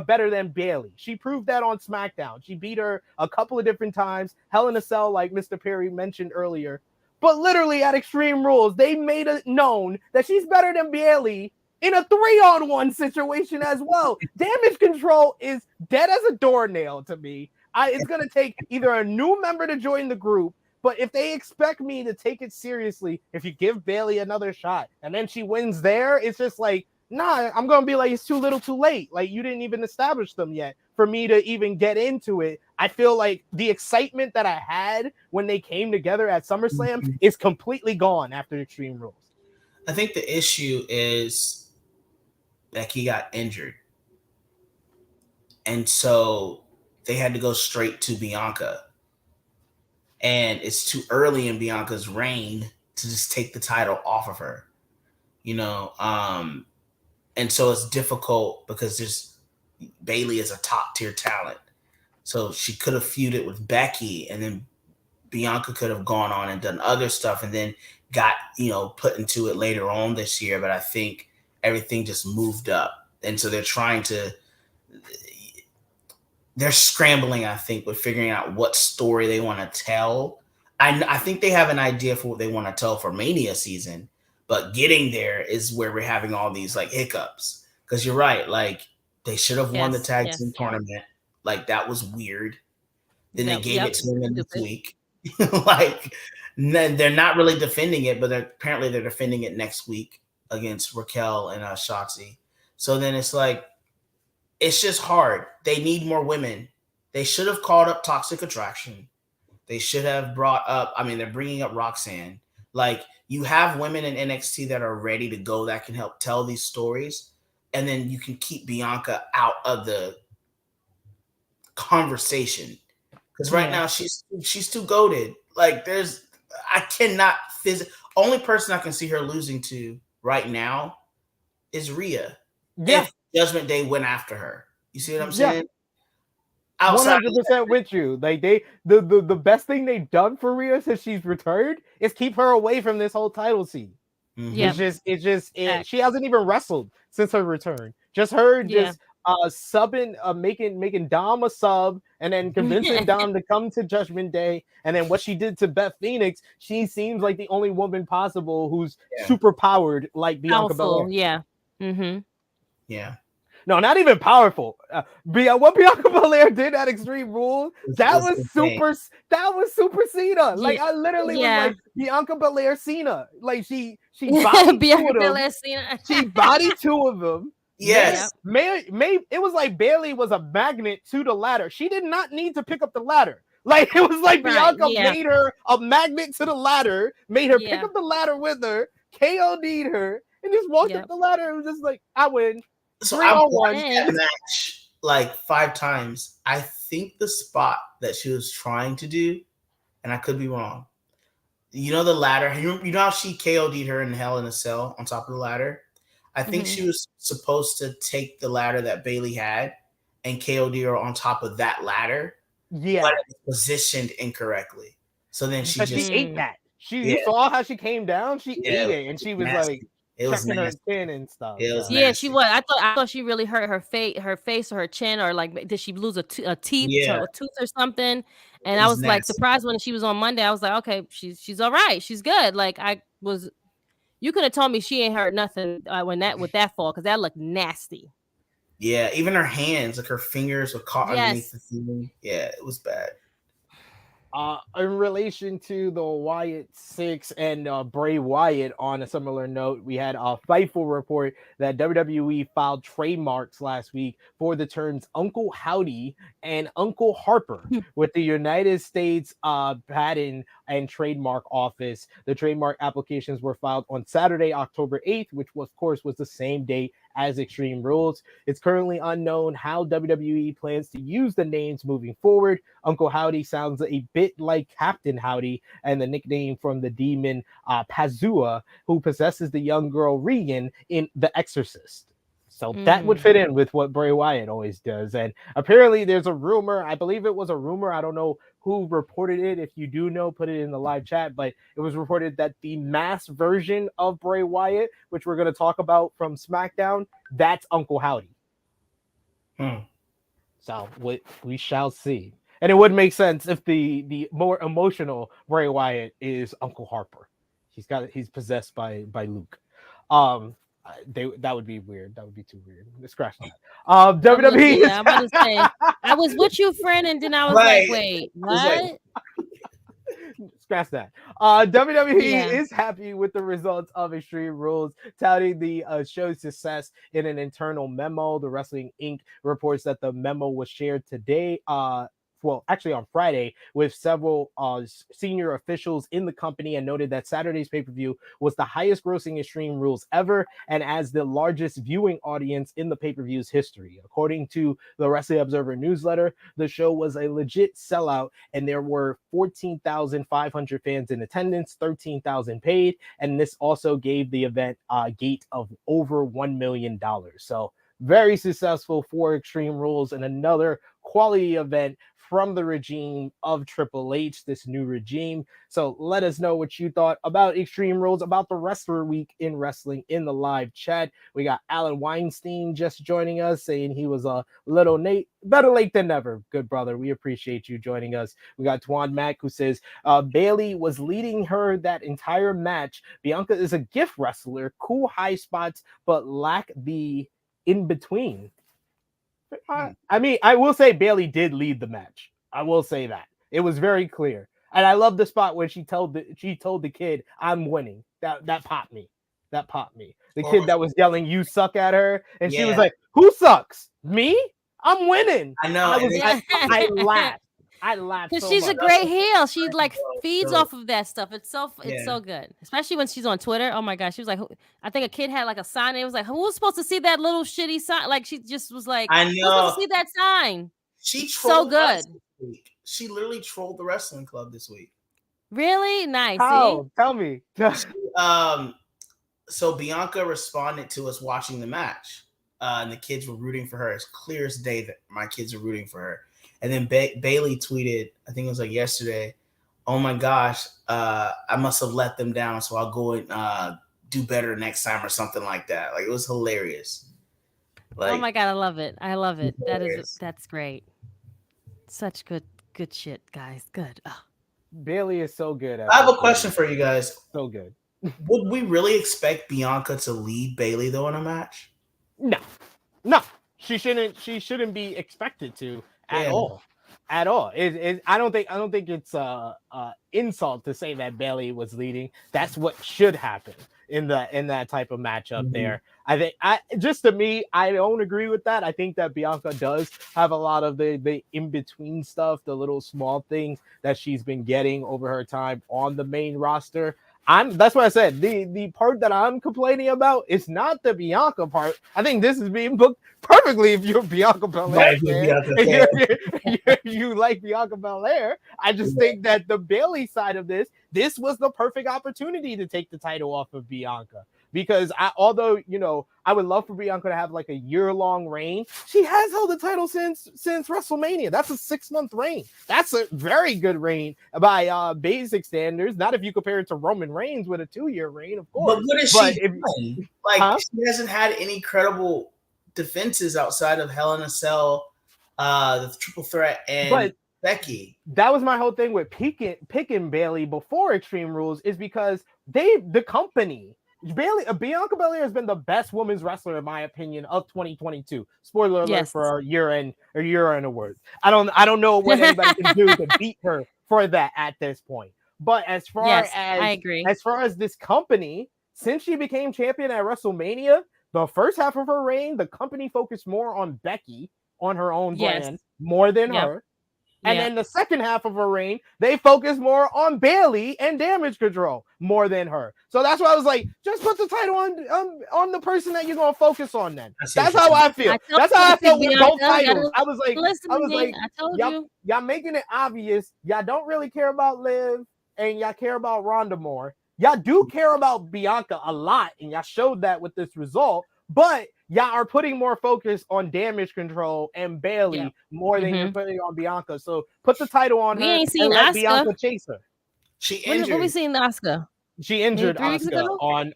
[SPEAKER 3] Better than Bayley. She proved that on SmackDown. She beat her a couple of different times. Hell in a Cell, like Mr. Perry mentioned earlier. But literally at Extreme Rules, they made it known that she's better than Bayley in a 3-on-1 situation as well. Damage control is dead as a doornail to me. It's going to take either a new member to join the group, but if they expect me to take it seriously, if you give Bayley another shot and then she wins there, it's just like, nah, I'm going to be like, it's too little too late. Like, you didn't even establish them yet for me to even get into it I feel like the excitement that I had when they came together at SummerSlam
[SPEAKER 4] Mhm.
[SPEAKER 3] is completely gone after Extreme Rules.
[SPEAKER 4] I think the issue is Becky got injured. And so they had to go straight to Bianca. And it's too early in Bianca's reign to just take the title off of her. And so it's difficult because there's Bayley is a top tier talent. So she could have feuded with Becky, and then Bianca could have gone on and done other stuff and then got, put into it later on this year. But I think everything just moved up. And so they're scrambling, I think, with figuring out what story they want to tell. I think they have an idea for what they want to tell for Mania season, but getting there is where we're having all these like hiccups. Because you're right, like they should have won the tag team tournament. Like that was weird. Then they gave it to them this week. Like they're not really defending it, but apparently they're defending it next week against Raquel and Shotzi. So then it's like, it's just hard. They need more women. They should have called up Toxic Attraction. They should have brought up, they're bringing up Roxanne. Like, you have women in NXT that are ready to go that can help tell these stories. And then you can keep Bianca out of the conversation. Because right now she's too goated. Like, only person I can see her losing to right now is Rhea.
[SPEAKER 3] Yeah.
[SPEAKER 4] If Judgment Day went after her. You see what I'm saying?
[SPEAKER 3] 100% with you. Like the best thing they've done for Rhea since she's returned is keep her away from this whole title scene.
[SPEAKER 4] Mm-hmm.
[SPEAKER 3] She hasn't even wrestled since her return. Just her subbing, making Dom a sub, and then convincing Dom to come to Judgment Day. And then what she did to Beth Phoenix, she seems like the only woman possible who's super powered like Bianca Belair.
[SPEAKER 5] Yeah. Mm-hmm.
[SPEAKER 4] Yeah.
[SPEAKER 3] No, not even powerful. What Bianca Belair did at Extreme Rules, that was super Cena. Like I literally was like Bianca Belair Cena. Like she bodied
[SPEAKER 5] Bianca Belair Cena.
[SPEAKER 3] She bodied two of them.
[SPEAKER 4] Yes.
[SPEAKER 3] It was like Bayley was a magnet to the ladder. She did not need to pick up the ladder. Like it was like Bianca made her a magnet to the ladder, made her pick up the ladder with her, KO'd her, and just walked up the ladder. It was just like, I win.
[SPEAKER 4] So I watched that match like 5 times. I think the spot that she was trying to do, and I could be wrong. You know the ladder. You know how she KO'd her in Hell in a Cell on top of the ladder. I think she was supposed to take the ladder that Bayley had and KO'd her on top of that ladder.
[SPEAKER 3] Yeah,
[SPEAKER 4] but it was positioned incorrectly. So then she
[SPEAKER 3] ate that. You saw how she came down. She ate it, and she was
[SPEAKER 4] nasty.
[SPEAKER 3] Like.
[SPEAKER 4] It was
[SPEAKER 3] checking her chin and stuff.
[SPEAKER 5] She was. I thought she really hurt her face or her chin, or like did she lose a tooth or something? And I was nasty. Like surprised when she was on Monday. I was like, okay, she's all right, she's good. Like you could have told me she ain't hurt nothing with that fall because that looked nasty.
[SPEAKER 4] Yeah, even her hands, like her fingers were caught underneath the ceiling. Yeah, it was bad.
[SPEAKER 3] In relation to the Wyatt 6 and Bray Wyatt, on a similar note, we had a Fightful report that WWE filed trademarks last week for the terms Uncle Howdy and Uncle Harper with the United States Patent and Trademark Office. The trademark applications were filed on Saturday, October 8th, which was, of course, was the same date as Extreme Rules. It's currently unknown how WWE plans to use the names moving forward. Uncle Howdy sounds a bit like Captain Howdy, and the nickname from the demon Pazua, who possesses the young girl Regan in The Exorcist. So that would fit in with what Bray Wyatt always does. And apparently there's a rumor, I believe it was a rumor, I don't know who reported it. If you do know, put it in the live chat, but it was reported that the masked version of Bray Wyatt, which we're going to talk about from SmackDown, that's Uncle Howdy. So we shall see. And it would make sense if the more emotional Bray Wyatt is Uncle Harper. He's possessed by Luke. That would be weird. That would be too weird. Scratch that. WWE.
[SPEAKER 5] I'm about to say, I was with you, friend, and then I was like, wait, what?
[SPEAKER 3] Scratch that. WWE is happy with the results of Extreme Rules, touting the show's success in an internal memo. The Wrestling Inc. reports that the memo was shared today. well, actually on Friday with several senior officials in the company and noted that Saturday's pay-per-view was the highest grossing Extreme Rules ever and as the largest viewing audience in the pay-per-view's history. According to the Wrestling Observer newsletter, the show was a legit sellout and there were 14,500 fans in attendance, 13,000 paid, and this also gave the event a gate of over $1 million. So very successful for Extreme Rules and another quality event from the regime of Triple H, this new regime. So let us know what you thought about Extreme Rules, about the Wrestler Week in wrestling in the live chat. We got Alan Weinstein just joining us, saying he was a little better late than never. Good brother, we appreciate you joining us. We got Twan Mack who says Bayley was leading her that entire match. Bianca is a gift wrestler, cool high spots, but lack the in between. I mean, I will say Bayley did lead the match. I will say that. It was very clear. And I love the spot where she told the kid, I'm winning. That popped me. That popped me. The kid that was yelling, you suck at her. And she was like, who sucks? Me? I'm winning.
[SPEAKER 4] I know.
[SPEAKER 3] I laughed. I laughed
[SPEAKER 5] because
[SPEAKER 3] so
[SPEAKER 5] she's
[SPEAKER 3] much.
[SPEAKER 5] a great heel. She like feeds off of that stuff. It's so good, especially when she's on Twitter. Oh my gosh, she was like, I think a kid had like a sign. And it was like, who was supposed to see that little shitty sign? Like she just was like,
[SPEAKER 4] I know.
[SPEAKER 5] Who's supposed to see that sign?
[SPEAKER 4] She
[SPEAKER 5] so good.
[SPEAKER 4] She literally trolled the wrestling club this week.
[SPEAKER 5] Really nice.
[SPEAKER 3] How? Tell me.
[SPEAKER 4] So Bianca responded to us watching the match, and the kids were rooting for her. It's clear as day that my kids are rooting for her. And then Bayley tweeted, I think it was like yesterday, oh my gosh, I must have let them down, so I'll go and do better next time or something like that. Like, it was hilarious. Like,
[SPEAKER 5] oh my God, I love it. I love it. That's great. Such good shit, guys. Good. Oh.
[SPEAKER 3] Bayley is so good.
[SPEAKER 4] I have a question for you guys.
[SPEAKER 3] So good.
[SPEAKER 4] Would we really expect Bianca to lead Bayley though in a match?
[SPEAKER 3] No. She shouldn't be expected to. At all. I don't think it's insult to say that Bayley was leading. That's what should happen in that type of matchup there. I think I don't agree with that. I think that Bianca does have a lot of the in-between stuff, the little small things that she's been getting over her time on the main roster. That's what I said. The part that I'm complaining about is not the Bianca part. I think this is being booked perfectly if you're Bianca Belair. You like Bianca Belair. I just think that the Bayley side of this was the perfect opportunity to take the title off of Bianca. Because although I would love for Bianca to have like a year-long reign, she has held the title since WrestleMania. That's a 6-month reign. That's a very good reign by basic standards. Not if you compare it to Roman Reigns with a 2-year reign, of course.
[SPEAKER 4] But what is she doing? Like, she hasn't had any credible defenses outside of Hell in a Cell, the Triple Threat, and Becky.
[SPEAKER 3] That was my whole thing with picking Bayley before Extreme Rules, is because the company. Bianca Belair has been the best women's wrestler in my opinion of 2022. Spoiler alert for our year-end awards. I don't know what anybody can do to beat her for that at this point. But as far as
[SPEAKER 5] I agree.
[SPEAKER 3] As far as this company, since she became champion at WrestleMania, the first half of her reign, the company focused more on Becky on her own brand more than her. And then the second half of her reign, they focus more on Bayley and Damage Control more than her. So that's why I was like, just put the title on the person that you're gonna focus on. Then that's how I feel. That's how I felt with both titles. I was like,
[SPEAKER 5] I told you.
[SPEAKER 3] Y'all making it obvious. Y'all don't really care about Liv and y'all care about Ronda more. Y'all do care about Bianca a lot, and y'all showed that with this result. But y'all are putting more focus on Damage Control and Bayley more than you're putting on Bianca. So put the title on her
[SPEAKER 5] ain't seen
[SPEAKER 3] and let
[SPEAKER 5] Asuka.
[SPEAKER 3] Bianca chase her.
[SPEAKER 4] She injured.
[SPEAKER 5] When we seen Asuka?
[SPEAKER 3] She injured Asuka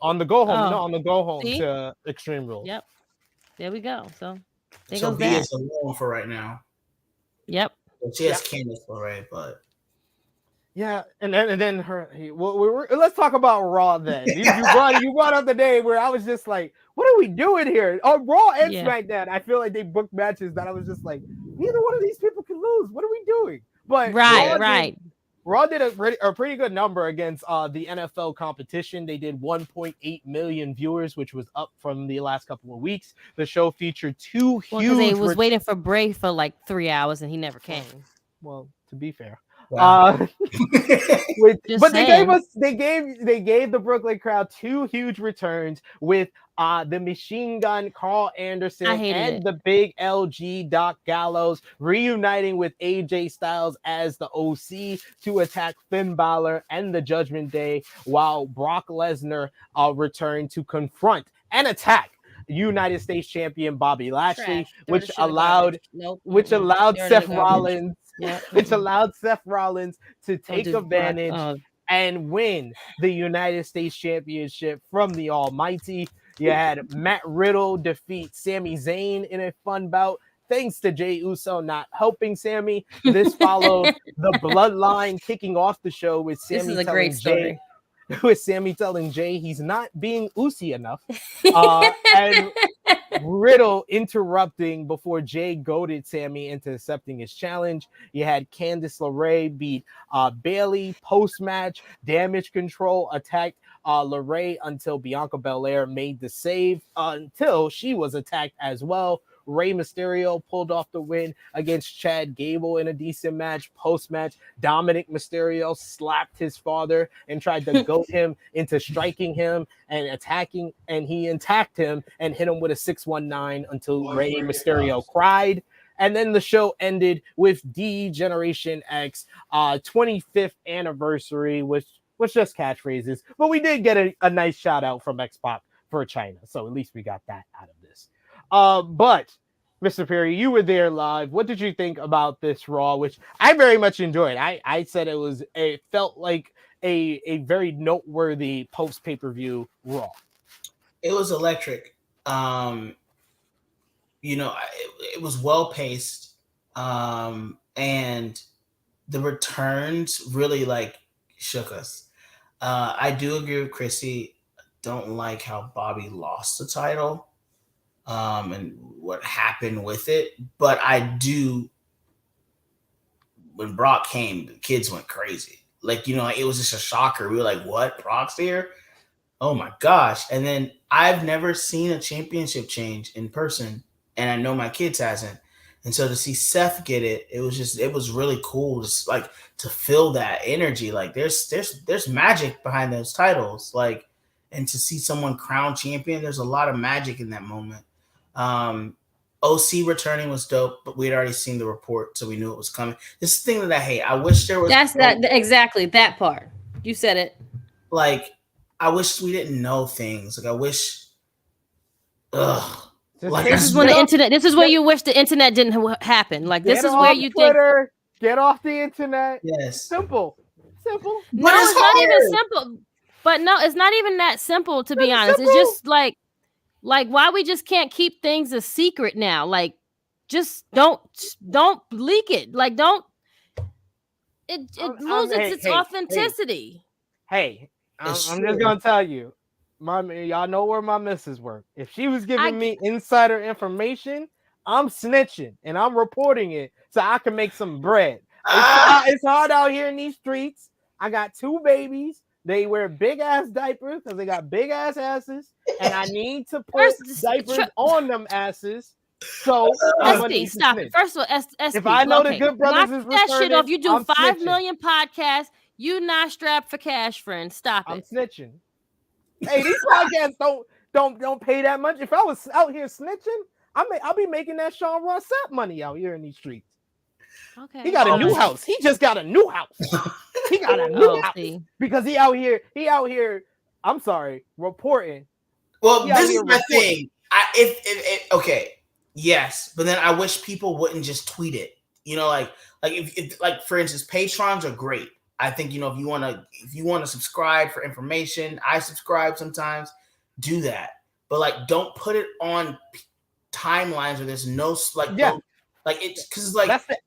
[SPEAKER 3] on the go home. No, on the go home to Extreme Rules.
[SPEAKER 5] Yep. There we go. So
[SPEAKER 4] B is alone for right now.
[SPEAKER 5] Yep.
[SPEAKER 4] Well, she has Candace already, but.
[SPEAKER 3] Yeah, and then let's talk about Raw then. You brought up the day where I was just like, what are we doing here? On Raw and SmackDown, I feel like they booked matches that I was just like, neither one of these people can lose. What are we doing? But Raw did a pretty good number against the NFL competition. They did 1.8 million viewers, which was up from the last couple of weeks. The show featured two huge.
[SPEAKER 5] They was waiting for Bray for like 3 hours and he never came.
[SPEAKER 3] Well, to be fair.
[SPEAKER 4] Wow.
[SPEAKER 5] Just
[SPEAKER 3] But
[SPEAKER 5] saying.
[SPEAKER 3] they gave the Brooklyn crowd 2 huge returns with the Machine Gun Carl Anderson
[SPEAKER 5] hated
[SPEAKER 3] and
[SPEAKER 5] it.
[SPEAKER 3] the Big LG Doc Gallows reuniting with AJ Styles as the OC to attack Finn Balor and the Judgment Day, while Brock Lesnar returned to confront and attack United States champion Bobby Lashley,
[SPEAKER 5] Trash. Throw the
[SPEAKER 3] which
[SPEAKER 5] shit in the
[SPEAKER 3] allowed
[SPEAKER 5] garbage. Nope.
[SPEAKER 3] which allowed
[SPEAKER 5] Throw it in
[SPEAKER 3] Seth
[SPEAKER 5] the garbage.
[SPEAKER 3] Rollins,
[SPEAKER 5] Yep.
[SPEAKER 3] which allowed Seth Rollins to take
[SPEAKER 5] just
[SPEAKER 3] advantage
[SPEAKER 5] Brock-
[SPEAKER 3] and win the United States Championship from the Almighty. You had Matt Riddle defeat Sami Zayn in a fun bout, thanks to Jey Uso not helping Sami. This followed the Bloodline kicking off the show with
[SPEAKER 5] This
[SPEAKER 3] Sami
[SPEAKER 5] is a
[SPEAKER 3] telling
[SPEAKER 5] great story.
[SPEAKER 3] Jey he's not being Uso enough. And Riddle interrupting before Jay goaded Sami into accepting his challenge. You had Candice LeRae beat Bayley post-match. Damage Control attacked LeRae until Bianca Belair made the save until she was attacked as well. Rey Mysterio pulled off the win against Chad Gable in a decent match. Post-match, Dominic Mysterio slapped his father and tried to goad him into striking him and attacking, and he attacked him and hit him with a 619 until Rey Mysterio cried. And then the show ended with D-Generation X 25th anniversary, which was just catchphrases. But we did get a nice shout out from X-Pac for China. So at least we got that out of this. But Mr. Perry, you were there live. What did you think about this Raw, which I very much enjoyed? I said it felt like a very noteworthy post pay-per-view Raw.
[SPEAKER 4] It was electric. It was well paced, and the returns really shook us. I do agree with Krissy. Don't like how Bobby lost the title. And what happened with it. But I do, when Brock came, the kids went crazy. It was just a shocker. We were like, what? Brock's here? Oh my gosh. And then I've never seen a championship change in person, and I know my kids hasn't. And so to see Seth get it, it was really cool to feel that energy. There's magic behind those titles. And to see someone crown champion, there's a lot of magic in that moment. OC returning was dope, but we had already seen the report, so we knew it was coming. This is the thing that I hate. I wish there was
[SPEAKER 5] exactly that part. You said it.
[SPEAKER 4] I wish we didn't know things. I wish.
[SPEAKER 5] This is when the internet. This is where you wish the internet didn't happen. This is where you
[SPEAKER 3] Twitter, get off the internet.
[SPEAKER 4] Yes,
[SPEAKER 3] simple.
[SPEAKER 4] But
[SPEAKER 5] no, it's not even simple. But no, it's not even that simple. To be honest, it's just like why we just can't keep things a secret now. Just don't leak it. It loses its authenticity.
[SPEAKER 3] I'm just gonna tell you, y'all know where my missus work. If she was giving me insider information, I'm snitching and I'm reporting it so I can make some bread. It's hard out here in these streets. I got 2 babies. They wear big ass diapers because they got big ass asses, and I need to put diapers on them asses. So
[SPEAKER 5] stop it. First of all,
[SPEAKER 3] if I know the Good Brothers is
[SPEAKER 5] that shit off. You do
[SPEAKER 3] I'm
[SPEAKER 5] 5
[SPEAKER 3] snitching.
[SPEAKER 5] million podcasts. You not strapped for cash, friend. Stop it.
[SPEAKER 3] I'm snitching. Hey, these podcasts don't pay that much. If I was out here snitching, I'll be making that Sean Ross Sapp money out here in these streets.
[SPEAKER 5] Okay.
[SPEAKER 3] He got a new house. He just got a new house. He got a new house because he out here. I'm sorry, reporting.
[SPEAKER 4] Well, this is my thing. Okay, yes, but then I wish people wouldn't just tweet it. If for instance, patrons are great. I think if you want to subscribe for information, I subscribe sometimes. Do that, but don't put it on timelines where there's no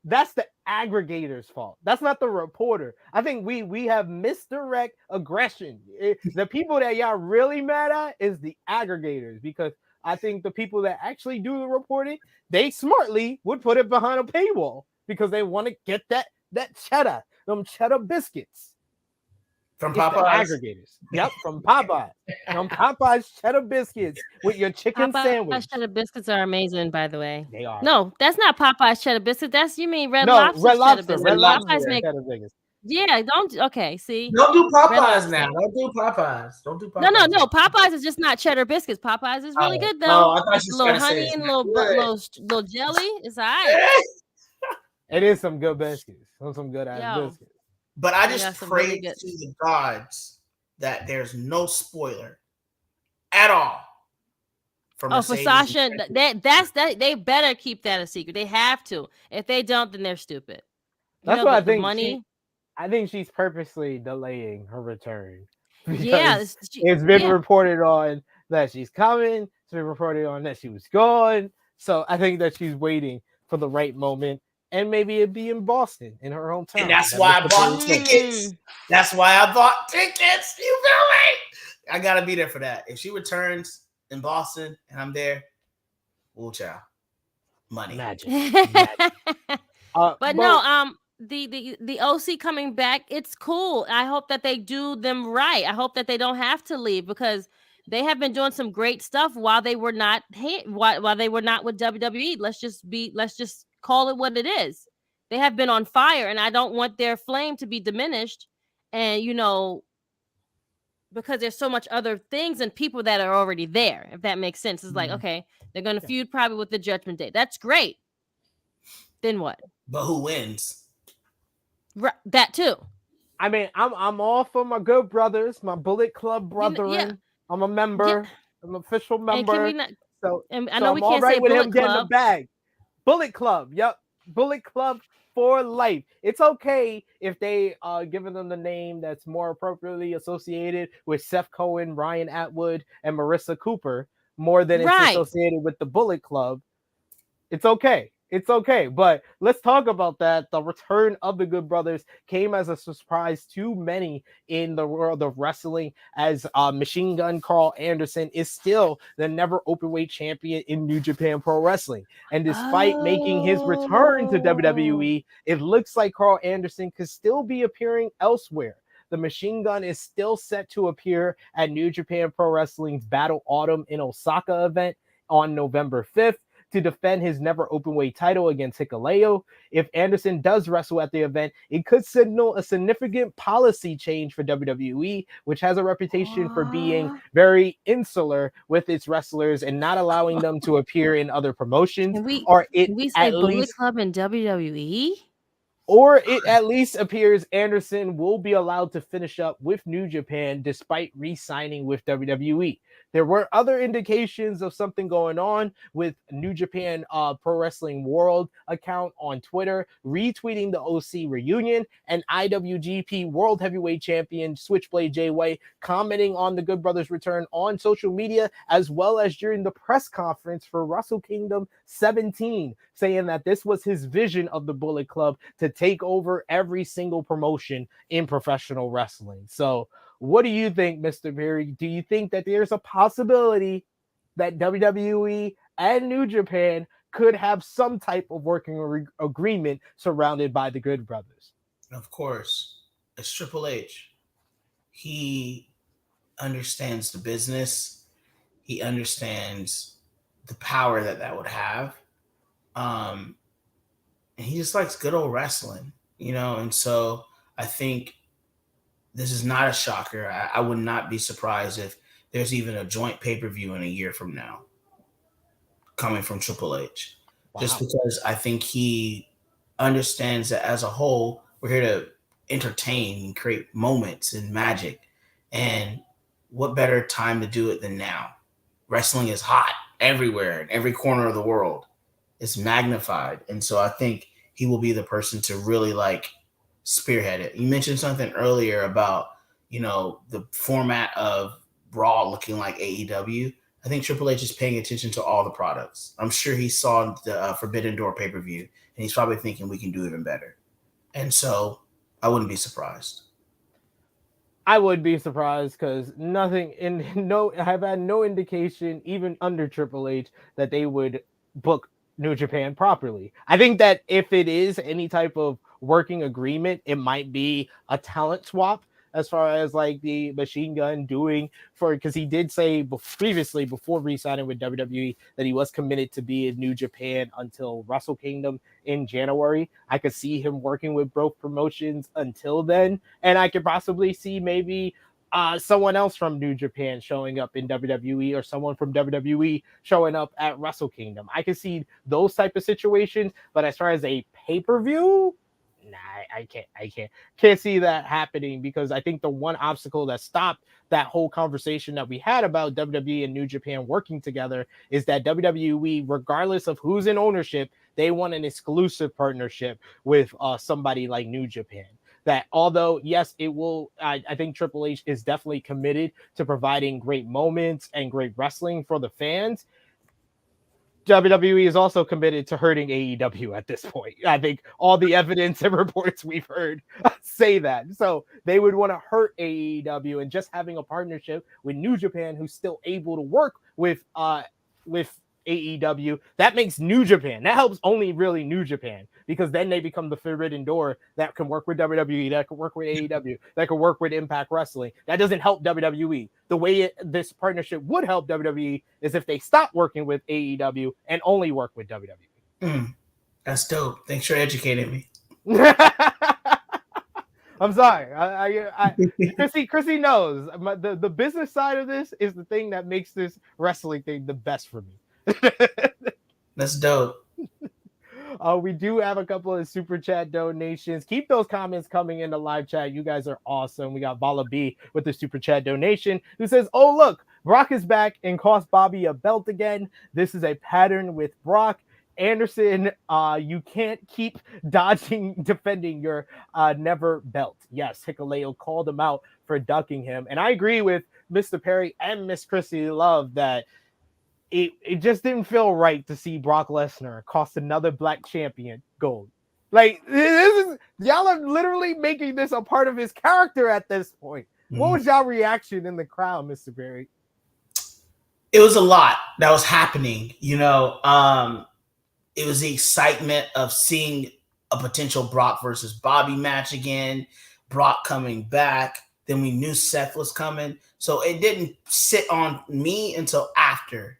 [SPEAKER 3] that's the aggregator's fault. That's not the reporter. I think we have misdirect aggression. The people that y'all really mad at is the aggregators, because I think the people that actually do the reporting, they smartly would put it behind a paywall because they want to get that cheddar, them cheddar biscuits.
[SPEAKER 4] From
[SPEAKER 3] It's the
[SPEAKER 4] Popeyes.
[SPEAKER 3] aggregators. Yep, from Popeyes. From Popeyes cheddar biscuits with your chicken
[SPEAKER 5] Popeyes
[SPEAKER 3] sandwich.
[SPEAKER 5] cheddar biscuits are amazing, by the way.
[SPEAKER 3] They are.
[SPEAKER 5] No, that's not Popeyes cheddar biscuits. That's you mean Red
[SPEAKER 3] No,
[SPEAKER 5] Lobster's
[SPEAKER 3] Red
[SPEAKER 5] cheddar
[SPEAKER 3] Lobster.
[SPEAKER 5] biscuits.
[SPEAKER 3] Red Lobster
[SPEAKER 5] Popeyes make
[SPEAKER 3] cheddar biscuits.
[SPEAKER 5] yeah. Don't okay. See,
[SPEAKER 4] Don't do
[SPEAKER 5] Red
[SPEAKER 4] Popeyes now.
[SPEAKER 5] Lobster.
[SPEAKER 4] Don't do Popeyes. Don't do Popeyes.
[SPEAKER 5] No. Popeyes is just not cheddar biscuits. Popeyes is really good though.
[SPEAKER 4] I thought
[SPEAKER 5] With
[SPEAKER 4] you
[SPEAKER 5] a
[SPEAKER 4] were
[SPEAKER 5] little
[SPEAKER 4] trying to say
[SPEAKER 5] honey
[SPEAKER 4] it's
[SPEAKER 5] and
[SPEAKER 4] not
[SPEAKER 5] little jelly. It's alright.
[SPEAKER 3] It is some good biscuits. Some good ass
[SPEAKER 5] Yo.
[SPEAKER 3] biscuits.
[SPEAKER 4] But I
[SPEAKER 5] They
[SPEAKER 4] just
[SPEAKER 5] got some
[SPEAKER 4] pray
[SPEAKER 5] really good-
[SPEAKER 4] to the gods that there's no spoiler at all. For Mercedes
[SPEAKER 5] Sasha,
[SPEAKER 4] and
[SPEAKER 5] that's they better keep that a secret. They have to. If they don't, then they're stupid.
[SPEAKER 3] That's what I
[SPEAKER 5] the
[SPEAKER 3] think.
[SPEAKER 5] Money.
[SPEAKER 3] I think she's purposely delaying her return.
[SPEAKER 5] Yeah,
[SPEAKER 3] Because it's been reported on that she's coming. It's been reported on that she was gone. So I think that she's waiting for the right moment. And maybe it'd be in Boston, in her hometown.
[SPEAKER 4] And that's why I bought tickets. That's why I bought tickets. You feel me? I gotta be there for that. If she returns in Boston and I'm there, woo child. Money.
[SPEAKER 3] Magic.
[SPEAKER 5] But no, the OC coming back, it's cool. I hope that they do them right. I hope that they don't have to leave because they have been doing some great stuff while they were not while they were not with WWE. Let's just call it what it is. They have been on fire, and I don't want their flame to be diminished. And because there's so much other things and people that are already there, if that makes sense. It's like, okay, they're going to feud probably with the Judgment Day. That's great. Then what?
[SPEAKER 4] But who wins?
[SPEAKER 5] That too.
[SPEAKER 3] I mean, I'm all for my good brothers, my Bullet Club brethren.
[SPEAKER 5] Yeah.
[SPEAKER 3] I'm a member. I'm an official member.
[SPEAKER 5] And I know we
[SPEAKER 3] I'm
[SPEAKER 5] can't
[SPEAKER 3] all right
[SPEAKER 5] say
[SPEAKER 3] with
[SPEAKER 5] Bullet
[SPEAKER 3] him getting the
[SPEAKER 5] Club.
[SPEAKER 3] bag. Bullet Club. Yep. Bullet Club for life. It's okay if they giving them the name that's more appropriately associated with Seth Cohen, Ryan Atwood, and Marissa Cooper more than it's associated with the Bullet Club. It's okay. It's okay, but let's talk about that. The return of the Good Brothers came as a surprise to many in the world of wrestling, as Machine Gun Carl Anderson is still the never openweight champion in New Japan Pro Wrestling. And despite making his return to WWE, it looks like Carl Anderson could still be appearing elsewhere. The Machine Gun is still set to appear at New Japan Pro Wrestling's Battle Autumn in Osaka event on November 5th. To defend his never openweight title against Hikuleo. If Anderson does wrestle at the event, it could signal a significant policy change for WWE, which has a reputation for being very insular with its wrestlers and not allowing them to appear in other promotions.
[SPEAKER 5] Can we say
[SPEAKER 3] at
[SPEAKER 5] Bullet
[SPEAKER 3] least
[SPEAKER 5] Club in WWE?
[SPEAKER 3] Or it at least appears Anderson will be allowed to finish up with New Japan despite re-signing with WWE. There were other indications of something going on with New Japan Pro Wrestling World account on Twitter, retweeting the OC reunion, and IWGP World Heavyweight Champion Switchblade Jay White commenting on the Good Brothers return on social media, as well as during the press conference for Wrestle Kingdom 17, saying that this was his vision of the Bullet Club to take over every single promotion in professional wrestling. So what do you think, Mr. Perry? Do you think that there's a possibility that WWE and New Japan could have some type of working agreement surrounded by the Good Brothers?
[SPEAKER 4] Of course. It's Triple H. He understands the business. He understands the power that would have. And he just likes good old wrestling, and so I think this is not a shocker. I would not be surprised if there's even a joint pay-per-view in a year from now coming from Triple H. Wow. Just because I think he understands that as a whole, we're here to entertain and create moments and magic. And what better time to do it than now? Wrestling is hot everywhere, in every corner of the world. It's magnified. And so I think he will be the person to really spearhead it. You mentioned something earlier about, the format of Raw looking like AEW. I think Triple H is paying attention to all the products. I'm sure he saw the Forbidden Door pay-per-view, and he's probably thinking we can do even better. And so I wouldn't be surprised.
[SPEAKER 3] I would be surprised because I have had no indication, even under Triple H, that they would book New Japan properly. I think that if it is any type of working agreement, it might be a talent swap as far as like the Machine Gun doing for, because he did say previously before re-signing with WWE that he was committed to be in New Japan until Wrestle Kingdom in January. I could see him working with both promotions until then, and I could possibly see maybe someone else from New Japan showing up in WWE, or someone from WWE showing up at Wrestle Kingdom. I can see those type of situations, but as far as a pay-per-view, nah, I can't see that happening, because I think the one obstacle that stopped that whole conversation that we had about WWE and New Japan working together is that WWE, regardless of who's in ownership, they want an exclusive partnership with somebody like New Japan. That although, yes, it will, I think Triple H is definitely committed to providing great moments and great wrestling for the fans. WWE is also committed to hurting AEW at this point. I think all the evidence and reports we've heard say that. So they would want to hurt AEW, and just having a partnership with New Japan, who's still able to work with AEW, that makes New Japan, that helps only really New Japan, because then they become the forbidden door that can work with WWE, that can work with AEW, that can work with Impact Wrestling. That doesn't help WWE. The way this partnership would help WWE is if they stop working with AEW and only work with WWE.
[SPEAKER 4] That's dope. Thanks for educating me.
[SPEAKER 3] I'm sorry. Krssi knows. The business side of this is the thing that makes this wrestling thing the best for me.
[SPEAKER 4] That's dope.
[SPEAKER 3] We do have a couple of super chat donations. Keep those comments coming in the live chat. You guys are awesome. We got Vala B with the super chat donation, who says, "Oh look, Brock is back and cost Bobby a belt again. This is a pattern with Brock. Anderson, you can't keep defending your never belt." Yes, Hikuleo called him out for ducking him, and I agree with Mr. Perry and Miss Krssi Luv that it just didn't feel right to see Brock Lesnar cost another black champion gold. Like, y'all are literally making this a part of his character at this point. What was y'all reaction in the crowd, Mr. Perry?
[SPEAKER 4] It was a lot that was happening, you know. It was the excitement of seeing a potential Brock versus Bobby match again, Brock coming back. Then we knew Seth was coming. So it didn't sit on me until after.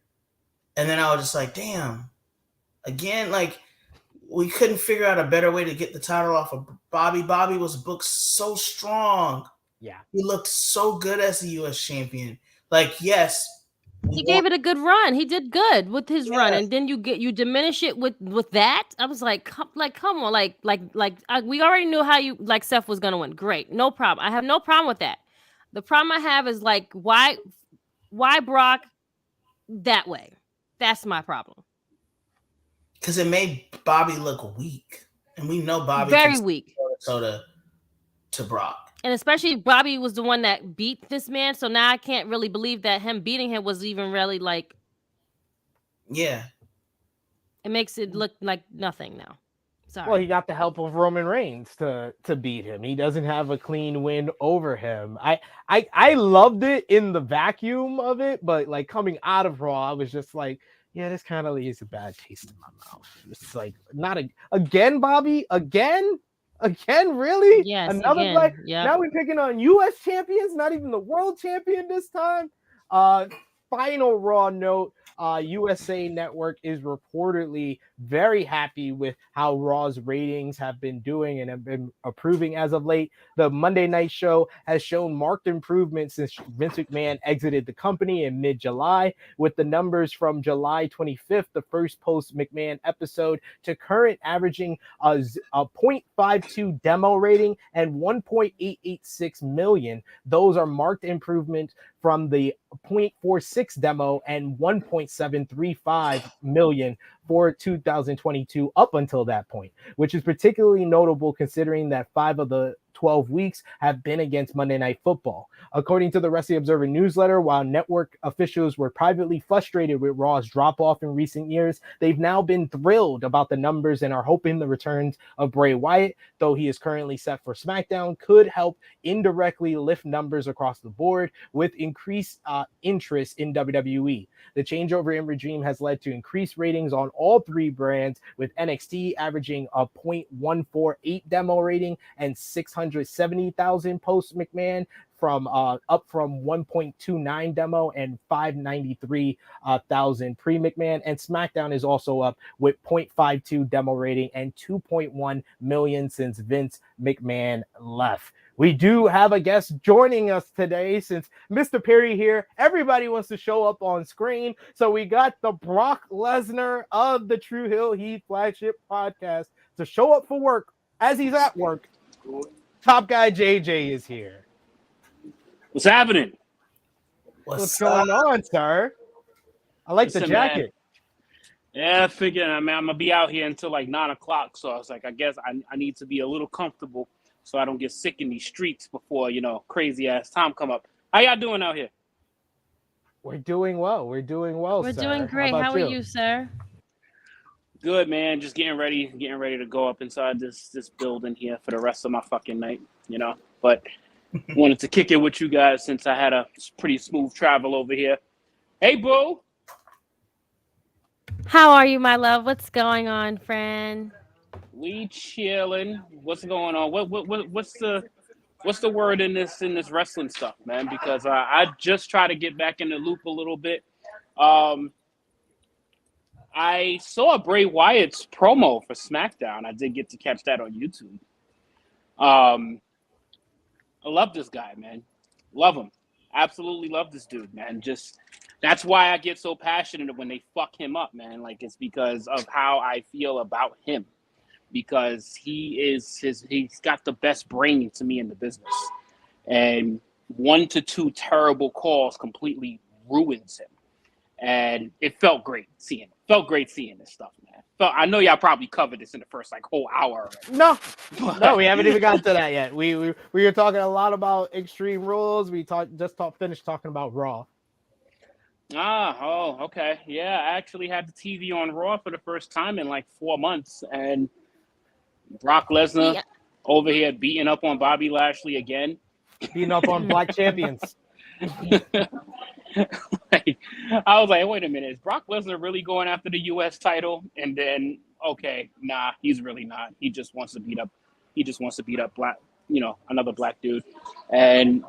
[SPEAKER 4] And then I was just like, damn, again, like, we couldn't figure out a better way to get the title off of Bobby. Bobby was booked so strong.
[SPEAKER 3] Yeah.
[SPEAKER 4] He looked so good as the U.S. champion. Like, yes.
[SPEAKER 5] He gave it a good run. He did good with his run, and then you diminish it with that. I was like, come on, we already knew how you like Seth was gonna win. Great, no problem. I have no problem with that. The problem I have is like why Brock that way. That's my problem.
[SPEAKER 4] Because it made Bobby look weak, and we know Bobby
[SPEAKER 5] very weak.
[SPEAKER 4] To Brock.
[SPEAKER 5] And especially Bobby was the one that beat this man. So now I can't really believe that him beating him was even really like.
[SPEAKER 4] Yeah.
[SPEAKER 5] It makes it look like nothing now. Sorry.
[SPEAKER 3] Well, he got the help of Roman Reigns to beat him. He doesn't have a clean win over him. I loved it in the vacuum of it, but like coming out of Raw, I was just like, yeah, this kind of leaves a bad taste in my mouth. It's like, not again, Bobby, again, really?
[SPEAKER 5] Yes,
[SPEAKER 3] another
[SPEAKER 5] again.
[SPEAKER 3] black.
[SPEAKER 5] Yep.
[SPEAKER 3] Now we're picking on U.S. champions, not even the world champion this time. Final Raw note. USA Network is reportedly very happy with how Raw's ratings have been doing and have been approving as of late. The Monday night show has shown marked improvement since Vince McMahon exited the company in mid-July, with the numbers from July 25th, the first post-McMahon episode, to current averaging a 0.52 demo rating and 1.886 million. Those are marked improvements from the 0.46 demo and 1.735 million for 2022 up until that point, which is particularly notable considering that 5 of the 12 weeks have been against Monday Night Football. According to the Wrestling Observer newsletter, while network officials were privately frustrated with Raw's drop-off in recent years, they've now been thrilled about the numbers and are hoping the returns of Bray Wyatt, though he is currently set for SmackDown, could help indirectly lift numbers across the board with increased interest in WWE. The changeover in regime has led to increased ratings on all 3 brands, with NXT averaging a 0.148 demo rating and 600 470,000 post McMahon, from up from 1.29 demo and 593,000 pre McMahon. And SmackDown is also up with 0.52 demo rating and 2.1 million since Vince McMahon left. We do have a guest joining us today. Since Mr. Perry here, everybody wants to show up on screen. So we got the Brock Lesnar of the Tru Heel Heat flagship podcast to show up for work as he's at work. Top guy JJ is here.
[SPEAKER 6] What's happening?
[SPEAKER 3] What's going on, sir? I like the jacket.
[SPEAKER 6] Man. Yeah, I figured, I'm gonna be out here until like 9 o'clock. So I was like, I guess I need to be a little comfortable so I don't get sick in these streets before, crazy ass time come up. How y'all doing out here?
[SPEAKER 3] We're doing well. We're doing well.
[SPEAKER 5] We're
[SPEAKER 3] sir.
[SPEAKER 5] doing great. How are you, sir?
[SPEAKER 6] Good, man. Just getting ready to go up inside this building here for the rest of my fucking night, But wanted to kick it with you guys since I had a pretty smooth travel over here. Hey, boo.
[SPEAKER 5] How are you, my love? What's going on, friend?
[SPEAKER 6] We chilling. What's going on? What's the word in this wrestling stuff, man? Because I just try to get back in the loop a little bit. I saw Bray Wyatt's promo for SmackDown. I did get to catch that on YouTube. I love this guy, man. Love him. Absolutely love this dude, man. Just that's why I get so passionate when they fuck him up, man. Like, it's because of how I feel about him. Because he's got the best brain to me in the business. And 1 to 2 terrible calls completely ruins him. And it felt great seeing it. Felt great seeing this stuff, man. I know y'all probably covered this in the first whole hour already.
[SPEAKER 3] No, we haven't even gotten to that yet. We were talking a lot about Extreme Rules. We finished talking about Raw.
[SPEAKER 6] Okay. Yeah, I actually had the TV on Raw for the first time in like 4 months, and Brock Lesnar over here beating up on Bobby Lashley again.
[SPEAKER 3] Beating up on black champions.
[SPEAKER 6] I was like, wait a minute, is Brock Lesnar really going after the U.S. title? And then, okay, nah, he's really not. He just wants to beat up black, another black dude. And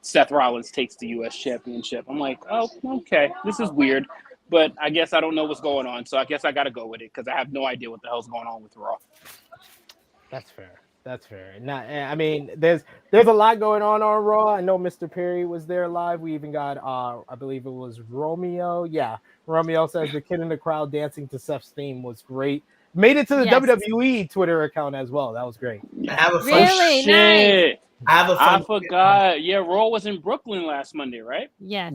[SPEAKER 6] Seth Rollins takes the U.S. championship. I'm like, oh, okay, this is weird, but I guess I don't know what's going on, so I guess I got to go with it because I have no idea what the hell's going on with Raw.
[SPEAKER 3] That's fair. I mean, there's a lot going on Raw. I know Mr. Perry was there live. We even got, I believe it was Romeo. Yeah, Romeo says the kid in the crowd dancing to Seth's theme was great. Made it to the WWE Twitter account as well. That was great.
[SPEAKER 5] Really nice.
[SPEAKER 6] I forgot. Yeah, Raw was in Brooklyn last Monday, right?
[SPEAKER 5] Yes.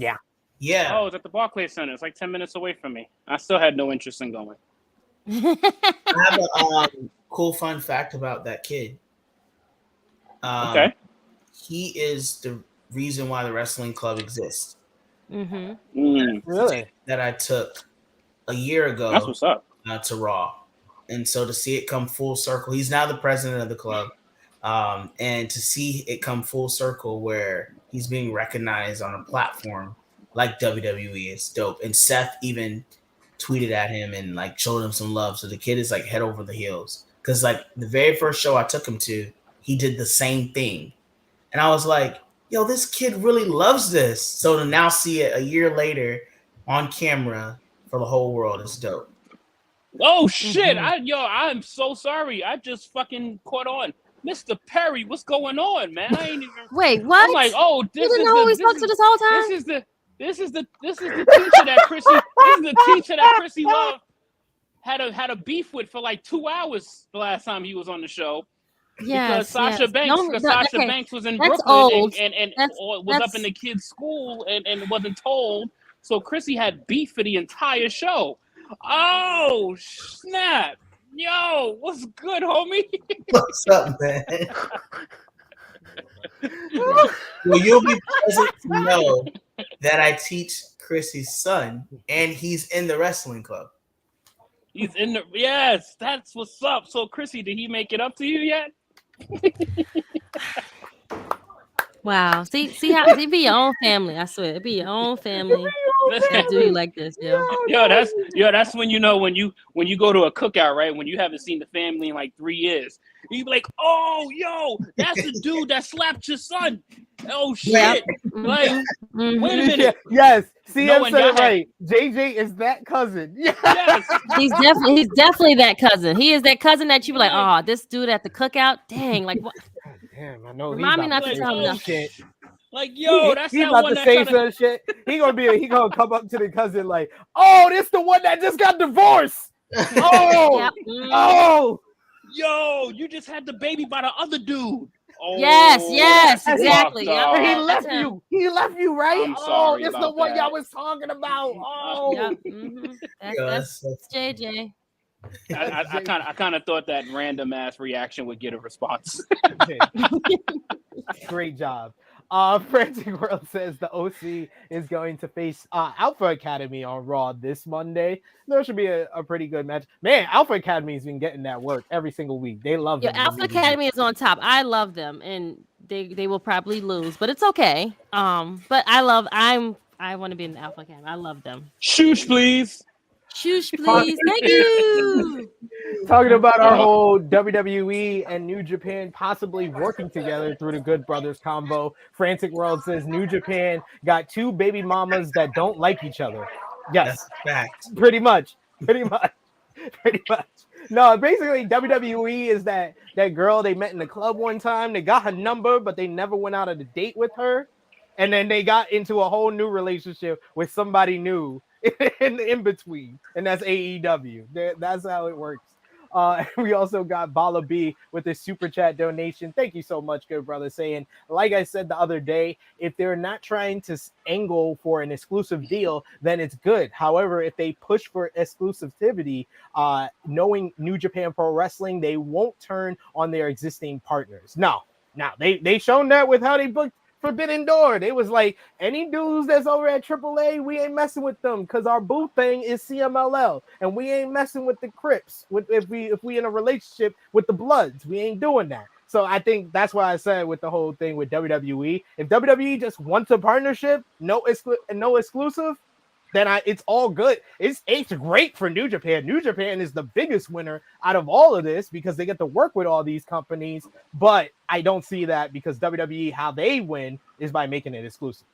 [SPEAKER 3] Yeah.
[SPEAKER 6] Oh, it's at the Barclays Center. It's like 10 minutes away from me. I still had no interest in going.
[SPEAKER 4] I have a cool fun fact about that kid.
[SPEAKER 6] Okay.
[SPEAKER 4] He is the reason why the wrestling club exists.
[SPEAKER 3] Really?
[SPEAKER 4] That I took a year ago.
[SPEAKER 6] That's what's up.
[SPEAKER 4] To Raw. And so to see it come full circle, he's now the president of the club. And to see it come full circle where he's being recognized on a platform like WWE is dope. And Seth even tweeted at him and like showed him some love. So the kid is like head over the heels. Because like the very first show I took him to, he did the same thing. And I was like, yo, this kid really loves this. So to now see it a year later on camera for the whole world is dope.
[SPEAKER 6] Oh, shit. I'm so sorry. I just fucking caught on. Mr. Perry, what's going on, man? I ain't even...
[SPEAKER 5] Wait, what?
[SPEAKER 6] I'm like, oh, this
[SPEAKER 5] you didn't know who we spoke to this whole time?
[SPEAKER 6] This is the teacher that Krssi Luv had a beef with for like 2 hours the last time he was on the show. Because Sasha Banks was in Brooklyn and was up in the kids' school and wasn't told. So Krissy had beef for the entire show. Oh, snap. Yo, what's good, homie?
[SPEAKER 4] What's up, man? Well, you'll be pleasant to know that I teach Krissy's son, and he's in the wrestling club.
[SPEAKER 6] He's in the... Yes, that's what's up. So, Krissy, did he make it up to you yet?
[SPEAKER 5] Wow. See how it be your own family. I swear, it be your own family that do you like this, yo.
[SPEAKER 6] That's when you know when you go to a cookout, right? When you haven't seen the family in like 3 years, you be like, "Oh, yo, that's the dude that slapped your son." Oh shit! Like, wait a minute.
[SPEAKER 3] Yes, CM
[SPEAKER 6] Knowing
[SPEAKER 3] said
[SPEAKER 6] y'all
[SPEAKER 3] it right. JJ is that cousin.
[SPEAKER 6] Yes.
[SPEAKER 5] He's definitely that cousin. He is that cousin that you be like, oh, this dude at the cookout. Dang, like what?
[SPEAKER 3] Damn, I know.
[SPEAKER 5] Remind me not to tell him
[SPEAKER 6] oh,
[SPEAKER 5] nothing.
[SPEAKER 3] Shit.
[SPEAKER 6] Like, yo, that's
[SPEAKER 3] He
[SPEAKER 6] that
[SPEAKER 3] about
[SPEAKER 6] one
[SPEAKER 3] to
[SPEAKER 6] that
[SPEAKER 3] say
[SPEAKER 6] tried to.
[SPEAKER 3] some shit. He gonna come up to the cousin like, oh, this the one that just got divorced. Oh,
[SPEAKER 5] Yep.
[SPEAKER 3] oh,
[SPEAKER 6] Yo, you just had the baby by the other dude. Oh,
[SPEAKER 5] Yes,
[SPEAKER 6] that's
[SPEAKER 5] exactly.
[SPEAKER 6] fucked
[SPEAKER 5] Yep.
[SPEAKER 6] up.
[SPEAKER 3] he
[SPEAKER 5] That's
[SPEAKER 3] left
[SPEAKER 5] him.
[SPEAKER 3] you. He left you, right?
[SPEAKER 6] I'm
[SPEAKER 3] Oh,
[SPEAKER 6] sorry
[SPEAKER 3] this the
[SPEAKER 6] about
[SPEAKER 3] one
[SPEAKER 6] that.
[SPEAKER 3] y'all was talking about. Oh,
[SPEAKER 5] Yep. Mm-hmm. That's JJ.
[SPEAKER 6] I kind of thought that random ass reaction would get a response.
[SPEAKER 3] Great job. Frantic World says the OC is going to face Alpha Academy on Raw this Monday. There should be a pretty good match. Man, Alpha Academy has been getting that work every single week. They love
[SPEAKER 5] Your
[SPEAKER 3] them.
[SPEAKER 5] Alpha Academy is on top. I love them, and they will probably lose, but it's okay. But I want to be in the Alpha Academy. I love them.
[SPEAKER 6] Shoosh, please.
[SPEAKER 5] Shoosh, please. Thank you.
[SPEAKER 3] Talking about our whole WWE and New Japan possibly working together through the Good Brothers combo. Frantic World says New Japan got 2 baby mamas that don't like each other. Yes,
[SPEAKER 4] That's fact.
[SPEAKER 3] pretty much. No, basically WWE is that girl they met in the club one time. They got her number, but they never went out on a date with her. And then they got into a whole new relationship with somebody new in between. And that's AEW. That's how it works. We also got Bala B with a super chat donation. Thank you so much, good brother, saying, like I said the other day, if they're not trying to angle for an exclusive deal, then it's good. However, if they push for exclusivity, knowing New Japan Pro Wrestling, they won't turn on their existing partners. Now they shown that with how they booked Forbidden Door. They was like, any dudes that's over at AAA, we ain't messing with them because our boo thing is CMLL, and we ain't messing with the Crips. If we in a relationship with the Bloods, we ain't doing that. So I think that's why I said with the whole thing with WWE, if WWE just wants a partnership, no exclusive, then it's all good. It's great for New Japan. New Japan is the biggest winner out of all of this because they get to work with all these companies. But I don't see that because WWE, how they win is by making it exclusive.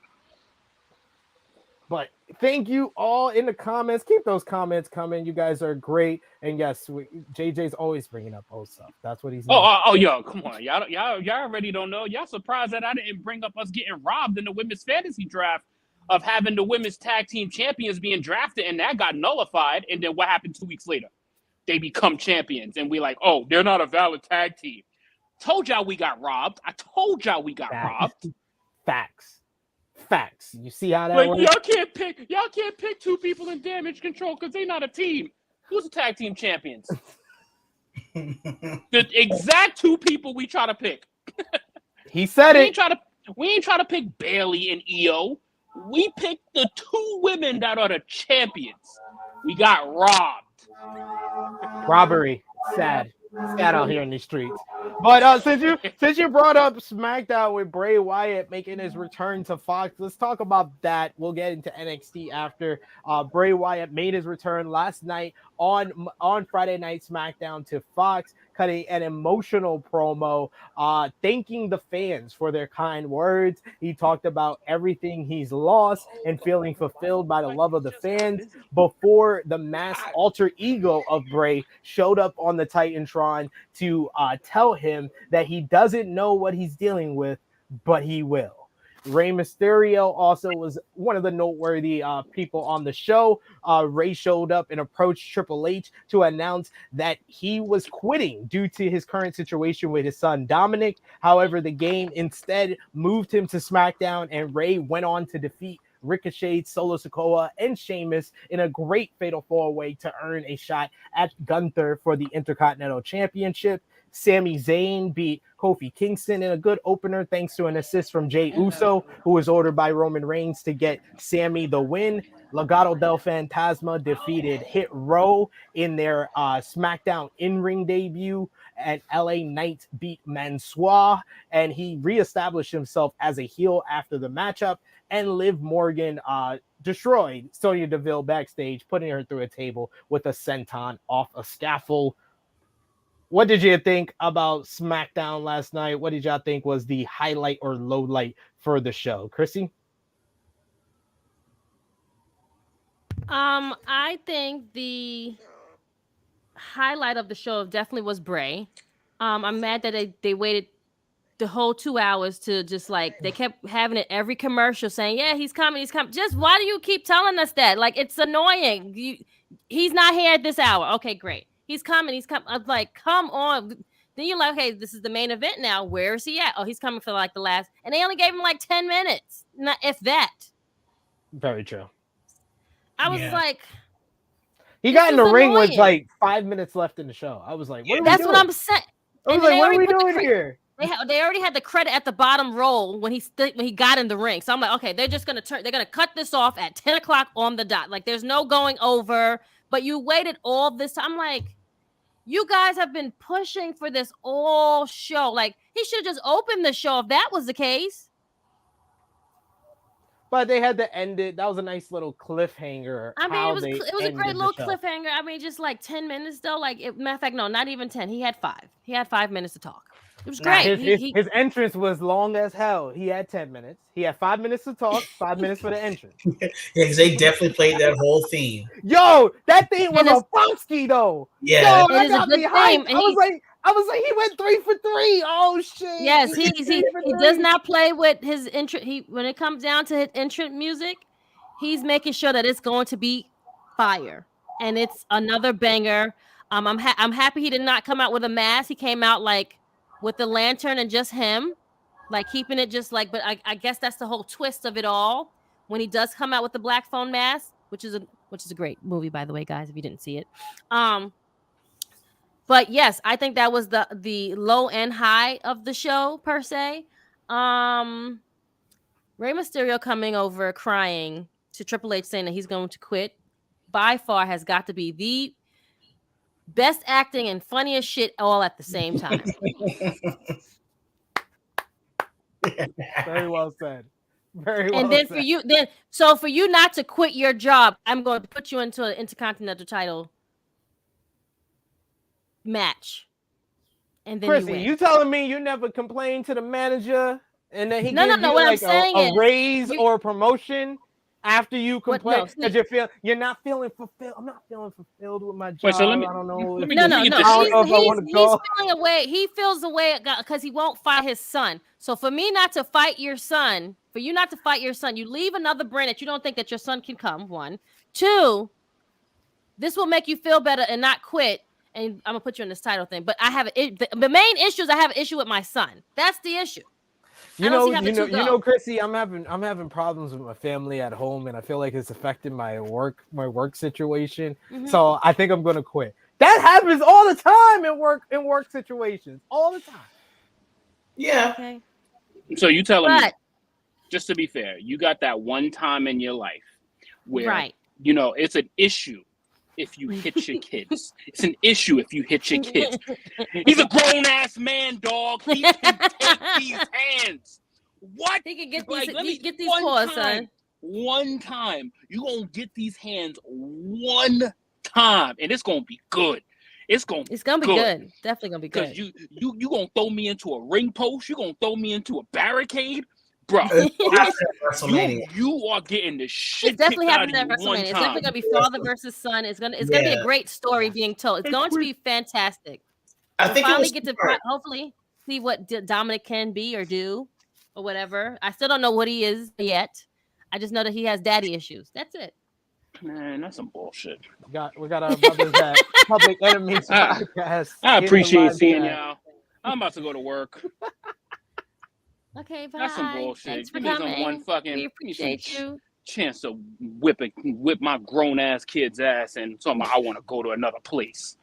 [SPEAKER 3] But thank you all in the comments. Keep those comments coming. You guys are great. And yes, JJ's always bringing up old stuff. That's what he's doing.
[SPEAKER 6] Yo, come on. Y'all already don't know. Y'all surprised that I didn't bring up us getting robbed in the women's fantasy draft of having the women's tag team champions being drafted, and that got nullified. And then what happened 2 weeks later? They become champions, and we're like, oh, they're not a valid tag team. Told y'all we got robbed. I told y'all we got robbed.
[SPEAKER 3] Facts. You see how that
[SPEAKER 6] like
[SPEAKER 3] works?
[SPEAKER 6] Y'all can't pick 2 people in Damage Control because they're not a team. Who's the tag team champions? The exact 2 people we try to pick.
[SPEAKER 3] He said
[SPEAKER 6] We ain't try to pick Bailey and EO. We picked the 2 women that are the champions. We got robbed.
[SPEAKER 3] Robbery. Sad out here in the streets. But since you brought up SmackDown with Bray Wyatt making his return to Fox, let's talk about that. We'll get into NXT after. Bray Wyatt made his return last night on Friday Night SmackDown to Fox, cutting an emotional promo, thanking the fans for their kind words. He talked about everything he's lost and feeling fulfilled by the love of the fans before the masked alter ego of Bray showed up on the Titantron to tell him that he doesn't know what he's dealing with, but he will. Rey Mysterio also was one of the noteworthy people on the show. Rey showed up and approached Triple H to announce that he was quitting due to his current situation with his son Dominic. However, the game instead moved him to SmackDown, and Rey went on to defeat Ricochet, Solo Sikoa, and Sheamus in a great fatal 4-way to earn a shot at Gunther for the Intercontinental Championship. Sami Zayn beat Kofi Kingston in a good opener thanks to an assist from Jey Uso, who was ordered by Roman Reigns to get Sami the win. Legado del Fantasma defeated Hit Row in their SmackDown in-ring debut, and LA Knight beat Mansoor, and he reestablished himself as a heel after the matchup. And Liv Morgan destroyed Sonya Deville backstage, putting her through a table with a senton off a scaffold. What did you think about SmackDown last night? What did y'all think was the highlight or low light for the show? Krissy?
[SPEAKER 5] I think the highlight of the show definitely was Bray. I'm mad that they waited the whole 2 hours to just like, they kept having it every commercial saying, yeah, he's coming. Just why do you keep telling us that? Like, it's annoying. He's not here at this hour. Okay, great. He's coming. I'm like, come on. Then you're like, okay, this is the main event now. Where is he at? Oh, he's coming for like the last, and they only gave him like 10 minutes. Not if that.
[SPEAKER 3] Very true.
[SPEAKER 5] I was like,
[SPEAKER 3] he got in the ring with like 5 minutes left in the show. I was like,
[SPEAKER 5] that's what I'm saying.
[SPEAKER 3] I was like, what are we doing here?
[SPEAKER 5] They already had the credit at the bottom roll when he got in the ring. So I'm like, okay, they're just gonna cut this off at 10 o'clock on the dot. Like, there's no going over. But you waited all this time. I'm like, you guys have been pushing for this all show. Like, he should have just opened the show if that was the case.
[SPEAKER 3] But they had to end it. That was a nice little cliffhanger.
[SPEAKER 5] I mean, it was a great little cliffhanger. I mean, just like 10 minutes though. Like, matter of fact, no, not even 10. He had 5. He had 5 minutes to talk. It was great.
[SPEAKER 3] His entrance was long as hell. He had 10 minutes. He had 5 minutes to talk, 5 minutes for the entrance.
[SPEAKER 4] Yeah, because they definitely played that whole theme.
[SPEAKER 3] Yo, that thing was a funky though.
[SPEAKER 4] Yeah,
[SPEAKER 3] yo, that got me hyped. I was like, he went 3 for 3. Oh shit.
[SPEAKER 5] Yes, he does not play with his intro. When it comes down to his entrance music, he's making sure that it's going to be fire, and it's another banger. I'm happy he did not come out with a mask. He came out like with the lantern and just him, like keeping it just like. But I guess that's the whole twist of it all. When he does come out with the black phone mask, which is a great movie, by the way, guys, if you didn't see it. But yes, I think that was the low and high of the show per se. Rey Mysterio coming over crying to Triple H saying that he's going to quit by far has got to be the best acting and funniest shit all at the same time.
[SPEAKER 3] Very well said. Very well.
[SPEAKER 5] And then
[SPEAKER 3] said.
[SPEAKER 5] for you not to quit your job, I'm going to put you into an Intercontinental title match. And then
[SPEAKER 3] Krssi, you telling me you never complained to the manager and then he
[SPEAKER 5] no,
[SPEAKER 3] gave you
[SPEAKER 5] what
[SPEAKER 3] like
[SPEAKER 5] I'm saying
[SPEAKER 3] a
[SPEAKER 5] is,
[SPEAKER 3] raise or a promotion after you complain because you're not feeling fulfilled. I'm not feeling fulfilled with my job.
[SPEAKER 6] Wait, so
[SPEAKER 3] I don't know.
[SPEAKER 5] He's feeling away. He feels the way because he won't fight his son. So for me not to fight your son, you leave another brand that you don't think that your son can come. 1, 2, this will make you feel better and not quit. And I'm gonna put you in this title thing, but I have the main issue is I have an issue with my son. That's the issue.
[SPEAKER 3] You know, Krssi, I'm having problems with my family at home, and I feel like it's affecting my work situation. Mm-hmm. So I think I'm gonna quit. That happens all the time in work situations, all the time.
[SPEAKER 4] Yeah.
[SPEAKER 5] Okay.
[SPEAKER 6] So you telling me, just to be fair, you got that one time in your life where it's an issue if you hit your kids. It's an issue if you hit your kids. He's a grown-ass man, dog. He can take these hands. What?
[SPEAKER 5] He can get these paws, son.
[SPEAKER 6] One time. You're going to get these hands one time, and it's going to be good. It's going to be good.
[SPEAKER 5] Definitely going to be good.
[SPEAKER 6] Because you going to throw me into a ring post. You're going to throw me into a barricade. Bro, you are getting the shit.
[SPEAKER 5] It's definitely happening at WrestleMania. It's definitely gonna be father versus son. It's gonna be a great story being told. It's going to be fantastic.
[SPEAKER 4] I think
[SPEAKER 5] finally get to hopefully see what Dominic can be or do or whatever. I still don't know what he is yet. I just know that he has daddy issues. That's it.
[SPEAKER 6] Man, that's some bullshit.
[SPEAKER 3] We got our brothers at Public Enemies podcast.
[SPEAKER 6] I appreciate seeing y'all. I'm about to go to work.
[SPEAKER 5] Okay, bye.
[SPEAKER 6] That's some bullshit.
[SPEAKER 5] Thanks for
[SPEAKER 6] Give me
[SPEAKER 5] coming.
[SPEAKER 6] some one fucking
[SPEAKER 5] we appreciate you.
[SPEAKER 6] Chance to whip my grown ass kid's ass and talking about I want to go to another place.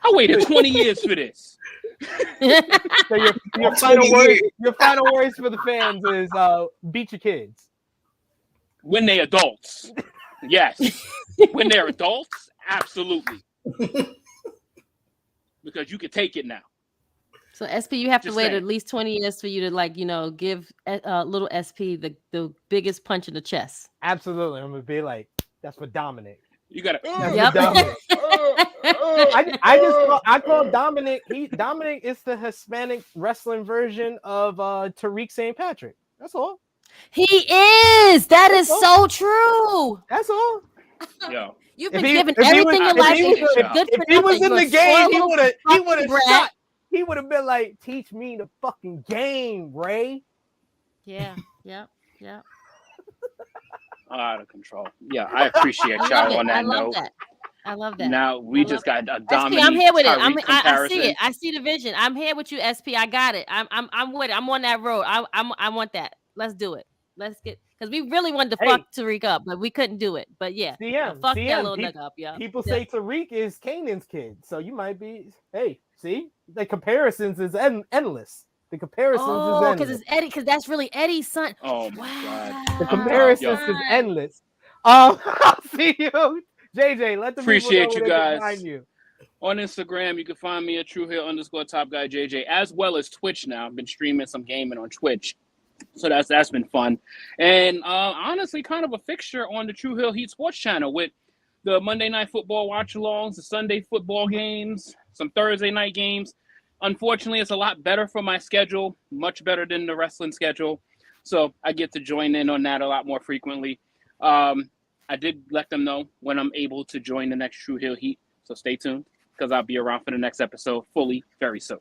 [SPEAKER 6] I waited 20 years for this.
[SPEAKER 3] So your final words for the fans is beat your kids.
[SPEAKER 6] When they're adults. Yes. When they're adults, absolutely. Because you can take it now.
[SPEAKER 5] So SP, you have to
[SPEAKER 6] Just
[SPEAKER 5] wait
[SPEAKER 6] saying.
[SPEAKER 5] at least 20 years for you to give little SP the biggest punch in the chest.
[SPEAKER 3] Absolutely. I'm gonna be like, that's for Dominic.
[SPEAKER 6] You gotta.
[SPEAKER 5] Yep.
[SPEAKER 3] Dominic. I call Dominic. Dominic is the Hispanic wrestling version of Tariq St. Patrick. That's all.
[SPEAKER 5] He is. That is
[SPEAKER 3] all.
[SPEAKER 5] so true.
[SPEAKER 3] That's all.
[SPEAKER 6] Yo.
[SPEAKER 5] You've been given everything in life.
[SPEAKER 3] If he was in the game, he would have shot. He would have been like, teach me the fucking game, Ray.
[SPEAKER 5] Yeah. Yep.
[SPEAKER 6] Out of control. Yeah, I appreciate y'all on that note.
[SPEAKER 5] I love that.
[SPEAKER 6] Now we just got a
[SPEAKER 5] SP,
[SPEAKER 6] dominant.
[SPEAKER 5] I'm here with it.
[SPEAKER 6] Tyreek
[SPEAKER 5] I see it. I see the vision. I'm here with you, SP. I got it. I'm with it. I'm on that road. I want that. Let's do it. Let's get, because we really wanted to fuck Tariq up, but we couldn't do it. But yeah, fuck that little nigga up, yeah.
[SPEAKER 3] People say Tariq is Kanan's kid, so you might be. Hey, see, the comparisons is endless. The comparisons is endless.
[SPEAKER 5] Because it's Eddie. Because that's really Eddie's son.
[SPEAKER 6] Oh my god.
[SPEAKER 3] The comparisons is endless. I'll see you, JJ. Let the
[SPEAKER 6] appreciate
[SPEAKER 3] people know
[SPEAKER 6] you
[SPEAKER 3] where they
[SPEAKER 6] guys.
[SPEAKER 3] can find you.
[SPEAKER 6] On Instagram, you can find me at Tru Heel _Top Guy JJ, as well as Twitch. Now I've been streaming some gaming on Twitch. So that's been fun. And honestly, kind of a fixture on the Tru Heel Heat Sports channel with the Monday Night Football watch-alongs, the Sunday football games, some Thursday night games. Unfortunately, it's a lot better for my schedule, much better than the wrestling schedule. So I get to join in on that a lot more frequently. I did let them know when I'm able to join the next Tru Heel Heat. So stay tuned, because I'll be around for the next episode fully very soon.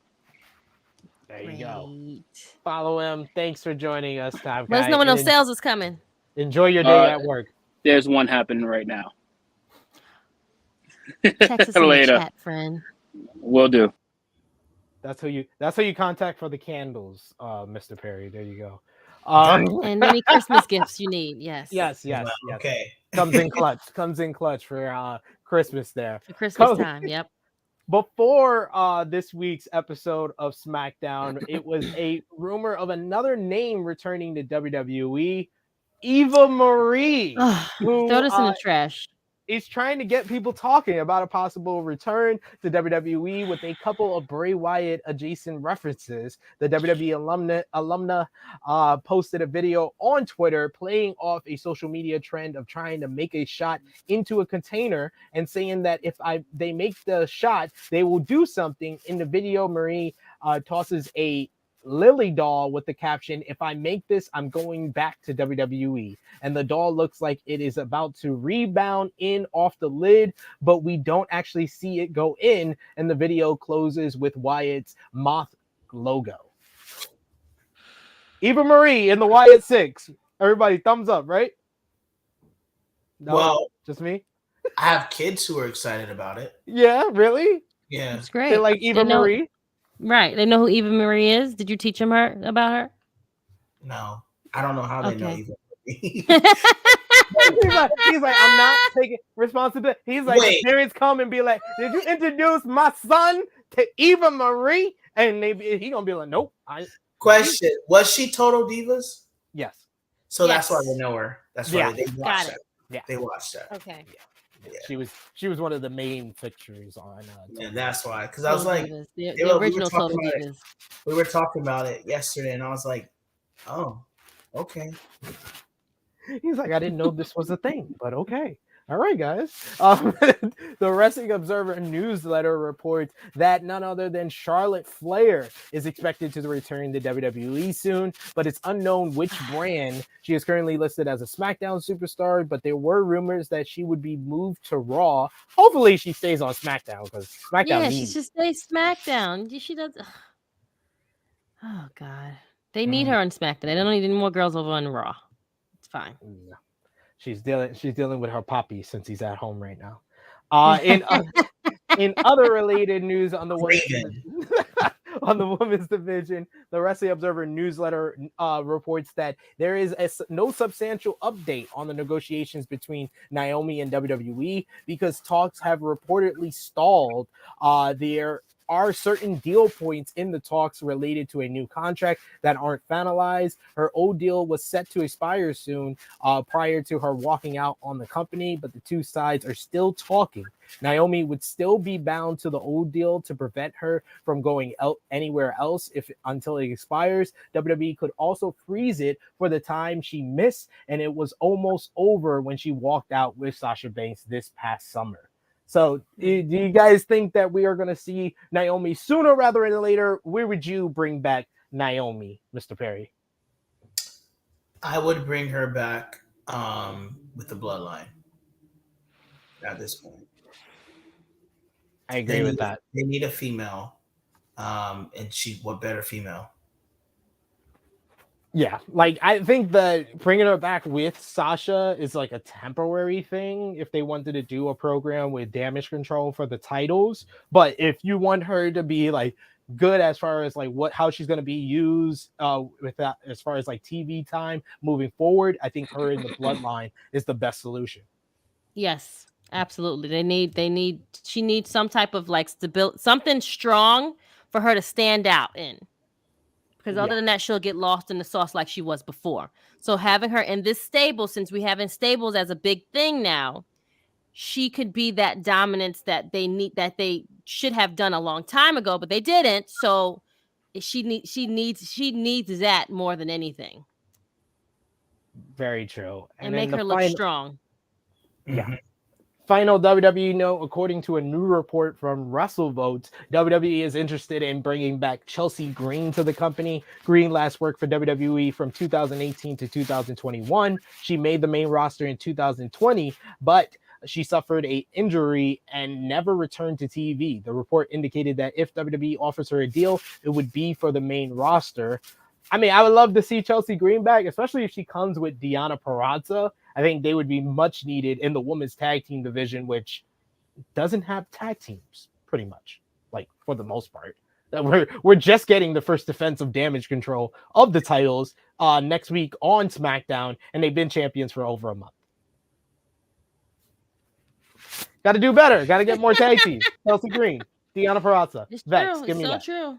[SPEAKER 3] There you go. Follow him. Thanks for joining us, Top Guy.
[SPEAKER 5] Let us know when those sales is coming.
[SPEAKER 3] Enjoy your day at work.
[SPEAKER 6] There's one happening right now.
[SPEAKER 5] Text us in the chat, friend.
[SPEAKER 6] Will do.
[SPEAKER 3] That's who you contact for the candles, Mr. Perry. There you go.
[SPEAKER 5] And any Christmas gifts you need. Yes.
[SPEAKER 4] Okay.
[SPEAKER 3] Comes in clutch for Christmas there.
[SPEAKER 5] For Christmas time. Yep.
[SPEAKER 3] Before this week's episode of SmackDown, it was a rumor of another name returning to WWE, Eva Marie.
[SPEAKER 5] Throw this in the trash.
[SPEAKER 3] Is trying to get people talking about a possible return to WWE with a couple of Bray Wyatt adjacent references. The WWE alumna posted a video on Twitter playing off a social media trend of trying to make a shot into a container and saying that if they make the shot, they will do something. In the video, Marie tosses a Lily doll with the caption, "If I make this, I'm going back to WWE." And the doll looks like it is about to rebound in off the lid, but we don't actually see it go in. And the video closes with Wyatt's moth logo. Eva Marie in the Wyatt 6. Everybody, thumbs up, right? No,
[SPEAKER 4] well,
[SPEAKER 3] just me.
[SPEAKER 4] I have kids who are excited about it.
[SPEAKER 3] Yeah, really?
[SPEAKER 4] Yeah,
[SPEAKER 5] it's great.
[SPEAKER 3] They like Eva Marie.
[SPEAKER 5] Right. They know who Eva Marie is. Did you teach them about her?
[SPEAKER 4] No. I don't know how they know Eva Marie.
[SPEAKER 3] he's like, I'm not taking responsibility. He's like, the parents come and be like, did you introduce my son to Eva Marie? And he gonna be like, nope.
[SPEAKER 4] Question: was she Total Divas?
[SPEAKER 3] Yes.
[SPEAKER 4] So that's why they know her. That's why they watched that.
[SPEAKER 3] Yeah,
[SPEAKER 4] they watched that.
[SPEAKER 5] Okay.
[SPEAKER 3] Yeah. She was one of the main fixtures on.
[SPEAKER 4] Yeah, that's why. Because I was like,
[SPEAKER 5] the original Total Divas.
[SPEAKER 4] We were talking about it yesterday, and I was like, oh, okay.
[SPEAKER 3] He's like, I didn't know this was a thing, but okay. All right, guys. The Wrestling Observer newsletter reports that none other than Charlotte Flair is expected to return to WWE soon, but it's unknown which brand. She is currently listed as a SmackDown superstar, but there were rumors that she would be moved to Raw. Hopefully, she stays on SmackDown because SmackDown.
[SPEAKER 5] Yeah, she should stay SmackDown. She does. Oh God, they need her on SmackDown. They don't need any more girls over on Raw. It's fine.
[SPEAKER 3] No. She's dealing with her poppy since he's at home right now. In other related news on the on the women's division, the Wrestling Observer newsletter reports that there is no substantial update on the negotiations between Naomi and WWE because talks have reportedly stalled. There are certain deal points in the talks related to a new contract that aren't finalized. Her old deal was set to expire soon prior to her walking out on the company, but the two sides are still talking. Naomi would still be bound to the old deal to prevent her from going out anywhere else until it expires. WWE could also freeze it for the time she missed, and it was almost over when she walked out with Sasha Banks this past summer. So do you guys think that we are going to see Naomi sooner rather than later? Where would you bring back Naomi, Mr. Perry?
[SPEAKER 4] I would bring her back with the bloodline at this point.
[SPEAKER 3] I agree with that.
[SPEAKER 4] They need a female. And what better female?
[SPEAKER 3] Yeah, like I think that bringing her back with Sasha is like a temporary thing if they wanted to do a program with Damage Control for the titles. But if you want her to be like good as far as like how she's going to be used with that as far as like TV time moving forward, I think her in the bloodline is the best solution.
[SPEAKER 5] Yes, absolutely. She needs some type of like stability, something strong for her to stand out in. Because other than that, she'll get lost in the sauce like she was before. So having her in this stable, since we have in stables as a big thing now, she could be that dominance that they should have done a long time ago, but they didn't. So she needs that more than anything.
[SPEAKER 3] Very true.
[SPEAKER 5] And make her look strong.
[SPEAKER 3] Yeah. Mm-hmm. Final WWE note, according to a new report from WrestleVotes, WWE is interested in bringing back Chelsea Green to the company. Green last worked for WWE from 2018 to 2021. She made the main roster in 2020, but she suffered an injury and never returned to TV. The report indicated that if WWE offers her a deal, it would be for the main roster. I mean, I would love to see Chelsea Green back, especially if she comes with Deonna Purrazzo. I think they would be much needed in the women's tag team division, which doesn't have tag teams pretty much, like for the most part. We're just getting the first defensive Damage Control of the titles next week on SmackDown, and they've been champions for over a month. Got to do better. Got to get more tag teams. Chelsea Green, Deonna Purrazzo, Vex. Give me that.
[SPEAKER 5] True.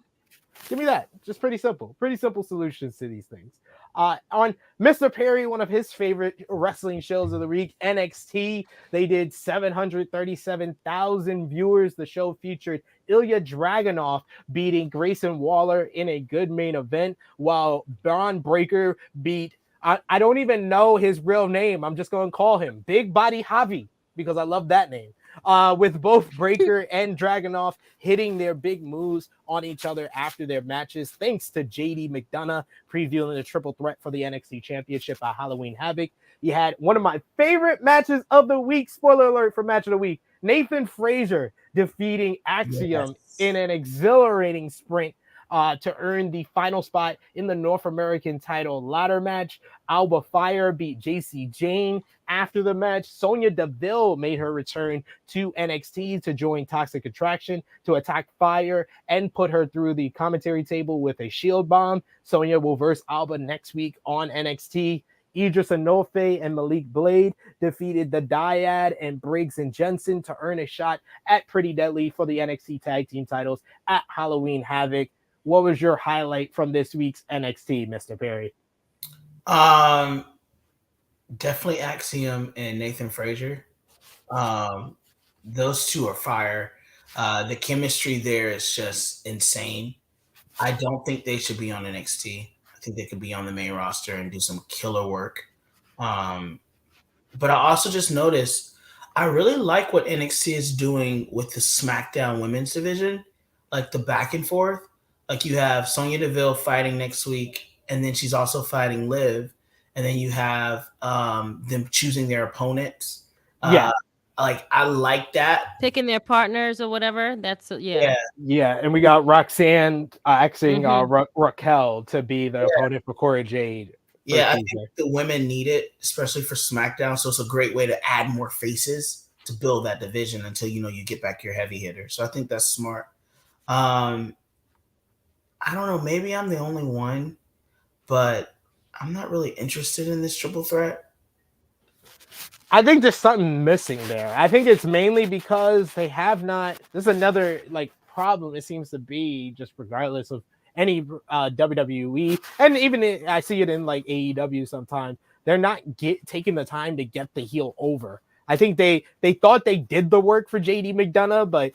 [SPEAKER 3] Give me that. Just pretty simple solutions to these things. On Mr. Perry, one of his favorite wrestling shows of the week, NXT, they did 737,000 viewers. The show featured Ilya Dragunov beating Grayson Waller in a good main event, while Braun Breaker beat, I don't even know his real name. I'm just going to call him Big Body Javi because I love that name. With both Breaker and Dragunov hitting their big moves on each other after their matches, thanks to JD McDonough previewing the triple threat for the NXT Championship at Halloween Havoc. You had one of my favorite matches of the week, spoiler alert for match of the week, Nathan Frazier defeating Axiom in an exhilarating sprint to earn the final spot in the North American title ladder match. Alba Fire beat JC Jane. After the match, Sonya Deville made her return to NXT to join Toxic Attraction to attack Fire and put her through the commentary table with a shield bomb. Sonya will verse Alba next week on NXT. Idris Enofe and Malik Blade defeated the Dyad and Briggs and Jensen to earn a shot at Pretty Deadly for the NXT tag team titles at Halloween Havoc. What was your highlight from this week's NXT, Mr. Perry?
[SPEAKER 4] Definitely Axiom and Nathan Frazier. Those two are fire. The chemistry there is just insane. I don't think they should be on NXT. I think they could be on the main roster and do some killer work. But I also just noticed I really like what NXT is doing with the SmackDown women's division, like the back and forth. Like you have Sonya Deville fighting next week, and then she's also fighting Liv, and then you have them choosing their opponents. Like I like that,
[SPEAKER 5] picking their partners or whatever. That's
[SPEAKER 3] yeah. And we got Roxanne asking Raquel to be the opponent for Cora Jade.
[SPEAKER 4] Yeah, I think the women need it, especially for SmackDown. So it's a great way to add more faces to build that division until you get back your heavy hitter. So I think that's smart. I don't know, maybe I'm the only one, but I'm not really interested in this triple threat.
[SPEAKER 3] I think there's something missing there. I think it's mainly because they have not. This is another like problem. It seems to be just regardless of any WWE, and even I see it in like AEW sometimes. They're not taking the time to get the heel over. I think they thought they did the work for JD McDonough, but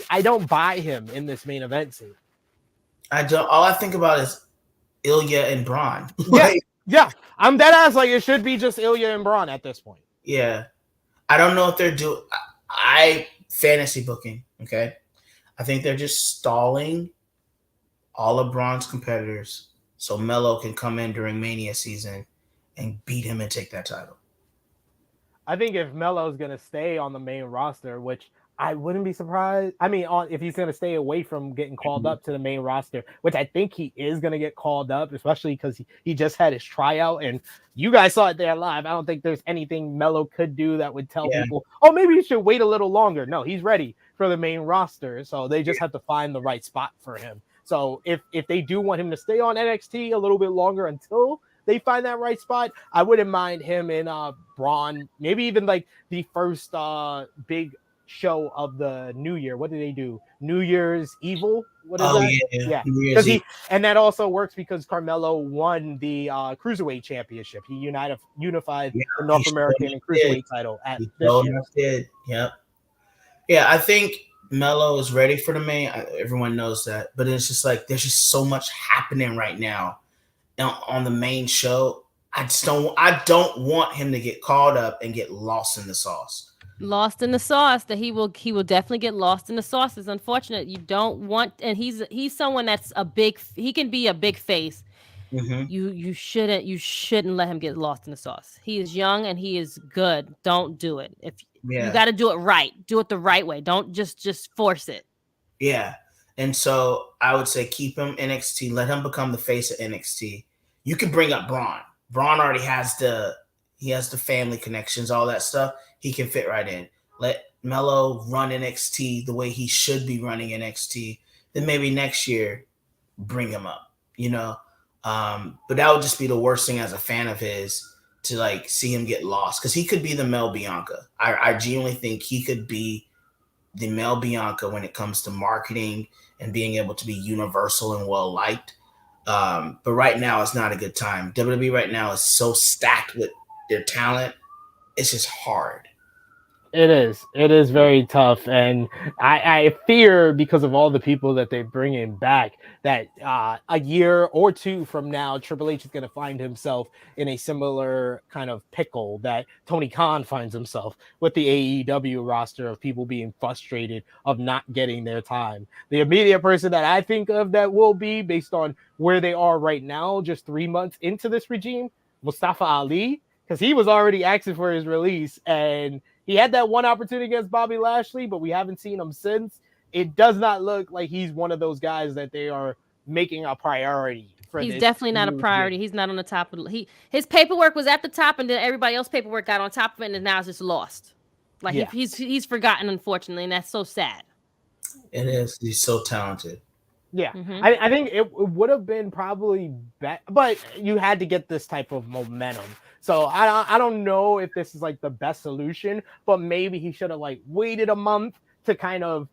[SPEAKER 3] I don't buy him in this main event scene.
[SPEAKER 4] I don't. All I think about is Ilya and Braun.
[SPEAKER 3] Yeah. I'm dead ass. Like it should be just Ilya and Braun at this point.
[SPEAKER 4] Yeah. I don't know if they're doing. I fantasy booking. Okay. I think they're just stalling all of Braun's competitors so Melo can come in during Mania season and beat him and take that title.
[SPEAKER 3] I think if Melo's going to stay on the main roster, which I wouldn't be surprised. I mean, if he's going to stay away from getting called up to the main roster, which I think he is going to get called up, especially because he just had his tryout and you guys saw it there live. I don't think there's anything Melo could do that would tell people, oh, maybe you should wait a little longer. No, he's ready for the main roster. So they just have to find the right spot for him. So if they do want him to stay on NXT a little bit longer until they find that right spot, I wouldn't mind him and Braun, maybe even like the first big show of the new year. What did they do? New Year's Evil? What is that? Yeah. Because and that also works because Carmelo won the Cruiserweight Championship. He unified the North American and Cruiserweight title at this year.
[SPEAKER 4] Yep. Yeah, I think Melo is ready for the main. Everyone knows that. But it's just like there's just so much happening right now on the main show. I don't want him to get called up and get lost in the sauce.
[SPEAKER 5] Lost in the sauce. That he will definitely get lost in the sauce. It's unfortunate. You don't want, and he's someone that's he can be a big face. Mm-hmm. You shouldn't let him get lost in the sauce. He is young and he is good. Don't do it. You got to do it right. Do it the right way. Don't just force it.
[SPEAKER 4] Yeah. And so I would say keep him NXT. Let him become the face of NXT. You can bring up Braun. Braun already has the family connections, all that stuff. He can fit right in. Let Melo run NXT the way he should be running NXT. Then maybe next year, bring him up, But that would just be the worst thing as a fan of his to like see him get lost because he could be the Mel Bianca. I genuinely think he could be the Mel Bianca when it comes to marketing and being able to be universal and well liked. But right now it's not a good time. WWE right now is so stacked with their talent. It's just hard.
[SPEAKER 3] It is very tough. And I fear because of all the people that they bring in back that a year or two from now, Triple H is going to find himself in a similar kind of pickle that Tony Khan finds himself with the AEW roster of people being frustrated of not getting their time. The immediate person that I think of that will be based on where they are right now, just 3 months into this regime, Mustafa Ali, because he was already asking for his release and he had that one opportunity against Bobby Lashley, but we haven't seen him since. It does not look like he's one of those guys that they are making a priority for.
[SPEAKER 5] He's definitely not a priority. He's not on the top of his paperwork was at the top, and then everybody else's paperwork got on top of it, and now it's just lost. Like he's forgotten, unfortunately, and that's so sad.
[SPEAKER 4] It is. He's so talented.
[SPEAKER 3] Yeah, mm-hmm. I think it would have been probably better, but you had to get this type of momentum. So I don't know if this is like the best solution, but maybe he should have like waited a month to kind of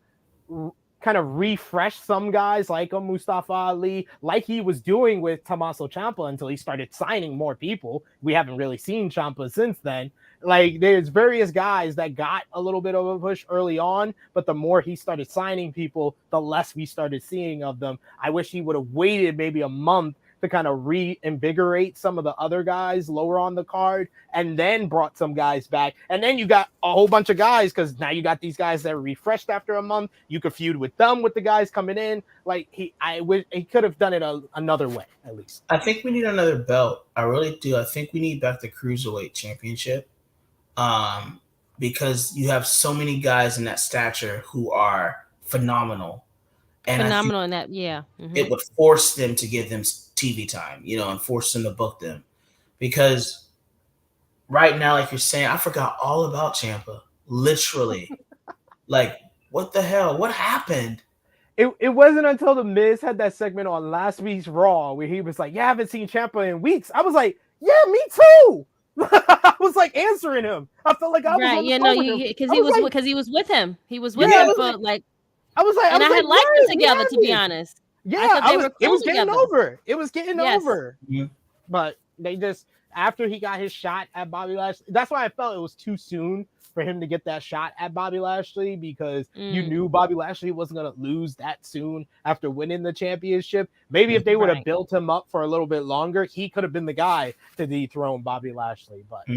[SPEAKER 3] refresh some guys like Mustafa Ali, like he was doing with Tommaso Ciampa until he started signing more people. We haven't really seen Ciampa since then. Like there's various guys that got a little bit of a push early on, but the more he started signing people, the less we started seeing of them. I wish he would have waited maybe a month to kind of reinvigorate some of the other guys lower on the card and then brought some guys back. And then you got a whole bunch of guys because now you got these guys that are refreshed after a month. You could feud with them with the guys coming in. Like I wish he could have done it another way, at least.
[SPEAKER 4] I think we need another belt. I really do. I think we need back the Cruiserweight Championship because you have so many guys in that stature who are phenomenal. And
[SPEAKER 5] phenomenal in that, yeah. Mm-hmm.
[SPEAKER 4] It would force them to give them TV time, and force them to book them. Because right now, like you're saying, I forgot all about Ciampa. Literally. Like, what the hell? What happened?
[SPEAKER 3] it wasn't until the Miz had that segment on last week's Raw where he was like, "Yeah, I haven't seen Ciampa in weeks." I was like, "Yeah, me too." I was like answering him. I felt like I was on the phone with him
[SPEAKER 5] because he was with him. He was with
[SPEAKER 3] Yeah,
[SPEAKER 5] him
[SPEAKER 3] I was
[SPEAKER 5] for
[SPEAKER 3] like-
[SPEAKER 5] like,
[SPEAKER 3] I was like,
[SPEAKER 5] and I had liked them together, to be honest.
[SPEAKER 3] Yeah,
[SPEAKER 5] I thought they were
[SPEAKER 3] it
[SPEAKER 5] cool
[SPEAKER 3] was getting
[SPEAKER 5] together.
[SPEAKER 3] over. It was getting
[SPEAKER 5] Yes.
[SPEAKER 3] over.
[SPEAKER 4] Mhm.
[SPEAKER 3] But they just after he got his shot at Bobby Lashley, that's why I felt it was too soon for him to get that shot at Bobby Lashley because you knew Bobby Lashley wasn't gonna lose that soon after winning the championship. Maybe if they would have
[SPEAKER 5] Right.
[SPEAKER 3] built him up for a little bit longer, he could have been the guy to dethrone Bobby Lashley. But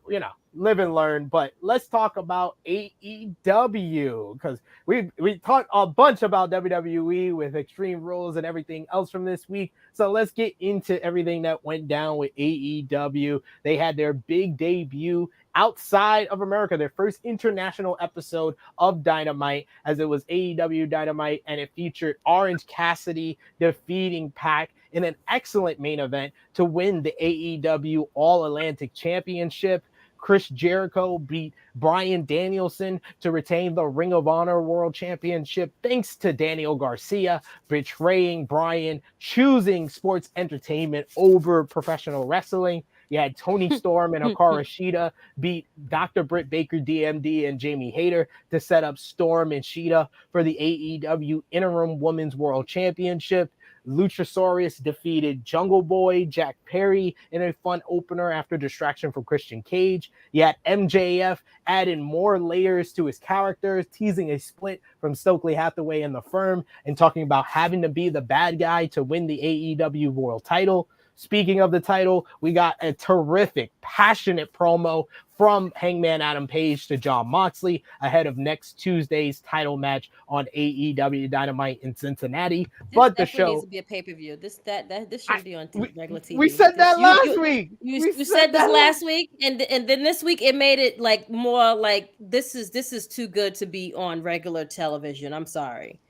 [SPEAKER 3] you know, live and learn. But let's talk about AEW because we talked a bunch about WWE with Extreme Rules and everything else from this week. So let's get into everything that went down with AEW. They had their big debut outside of America, their first international episode of Dynamite, as it was AEW Dynamite, and it featured Orange Cassidy defeating Pac in an excellent main event to win the AEW All-Atlantic Championship. Chris Jericho beat Bryan Danielson to retain the Ring of Honor World Championship thanks to Daniel Garcia betraying Bryan, choosing sports entertainment over professional wrestling. You had Tony Storm and Hikaru Shida beat Dr. Britt Baker, DMD, and Jamie Hayter to set up Storm and Shida for the AEW Interim Women's World Championship. Luchasaurus defeated Jungle Boy, Jack Perry in a fun opener after distraction from Christian Cage. You had MJF adding more layers to his characters, teasing a split from Stokely Hathaway and the Firm, and talking about having to be the bad guy to win the AEW World title. Speaking of the title, we got a terrific, passionate promo from Hangman Adam Page to Jon Moxley ahead of next Tuesday's title match on AEW Dynamite in Cincinnati. But the show
[SPEAKER 5] needs to be a pay-per-view. This shouldn't be on regular TV.
[SPEAKER 3] We said that last week.
[SPEAKER 5] You said this last week, and then this week it made it like more like this is too good to be on regular television. I'm sorry.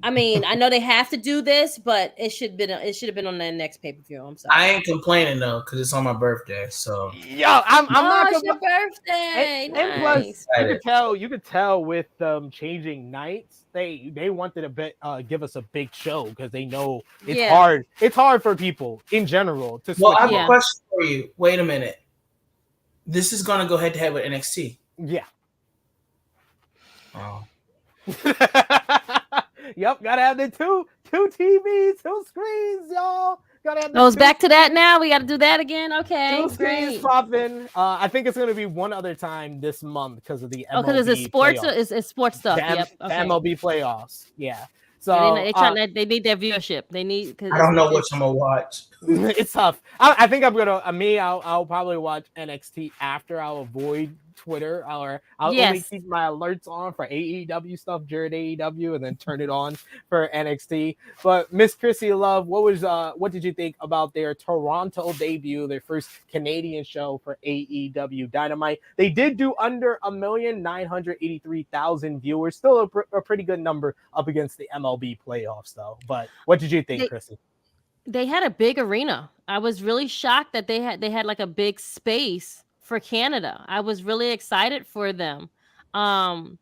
[SPEAKER 5] I mean, I know they have to do this, but it should have been on the next pay-per-view. I'm sorry.
[SPEAKER 4] I ain't complaining though, because it's on my birthday. So
[SPEAKER 3] I'm not
[SPEAKER 5] it's your birthday.
[SPEAKER 3] And plus, you could tell with changing nights, they wanted to give us a big show because they know it's hard. It's hard for people in general to.
[SPEAKER 4] Well, I have a question for you. Wait a minute. This is gonna go head to head with NXT.
[SPEAKER 3] Yeah.
[SPEAKER 4] Oh.
[SPEAKER 3] Yep, gotta have the two TVs, 2 screens, y'all. Gotta have
[SPEAKER 5] it's back to that now. We got to do that again. Okay,
[SPEAKER 3] 2 screens popping. I think it's gonna be one other time this month because of the MLB
[SPEAKER 5] because it's sports.
[SPEAKER 3] Playoffs.
[SPEAKER 5] It's sports stuff.
[SPEAKER 3] The MLB playoffs. Yeah. So
[SPEAKER 5] they need their viewership. They need.
[SPEAKER 4] I don't know which I'm gonna watch.
[SPEAKER 3] It's tough. I think I'm gonna. I'll probably watch NXT after. I'll avoid Twitter, or I'll only keep my alerts on for AEW stuff during AEW, and then turn it on for NXT. But Miss Krssi Luv, what did you think about their Toronto debut, their first Canadian show for AEW Dynamite? They did do under 1,983,000 viewers, still a pretty good number up against the MLB playoffs, though. But what did you think, Krssi?
[SPEAKER 5] They had a big arena. I was really shocked that they had like a big space for Canada. I was really excited for them. And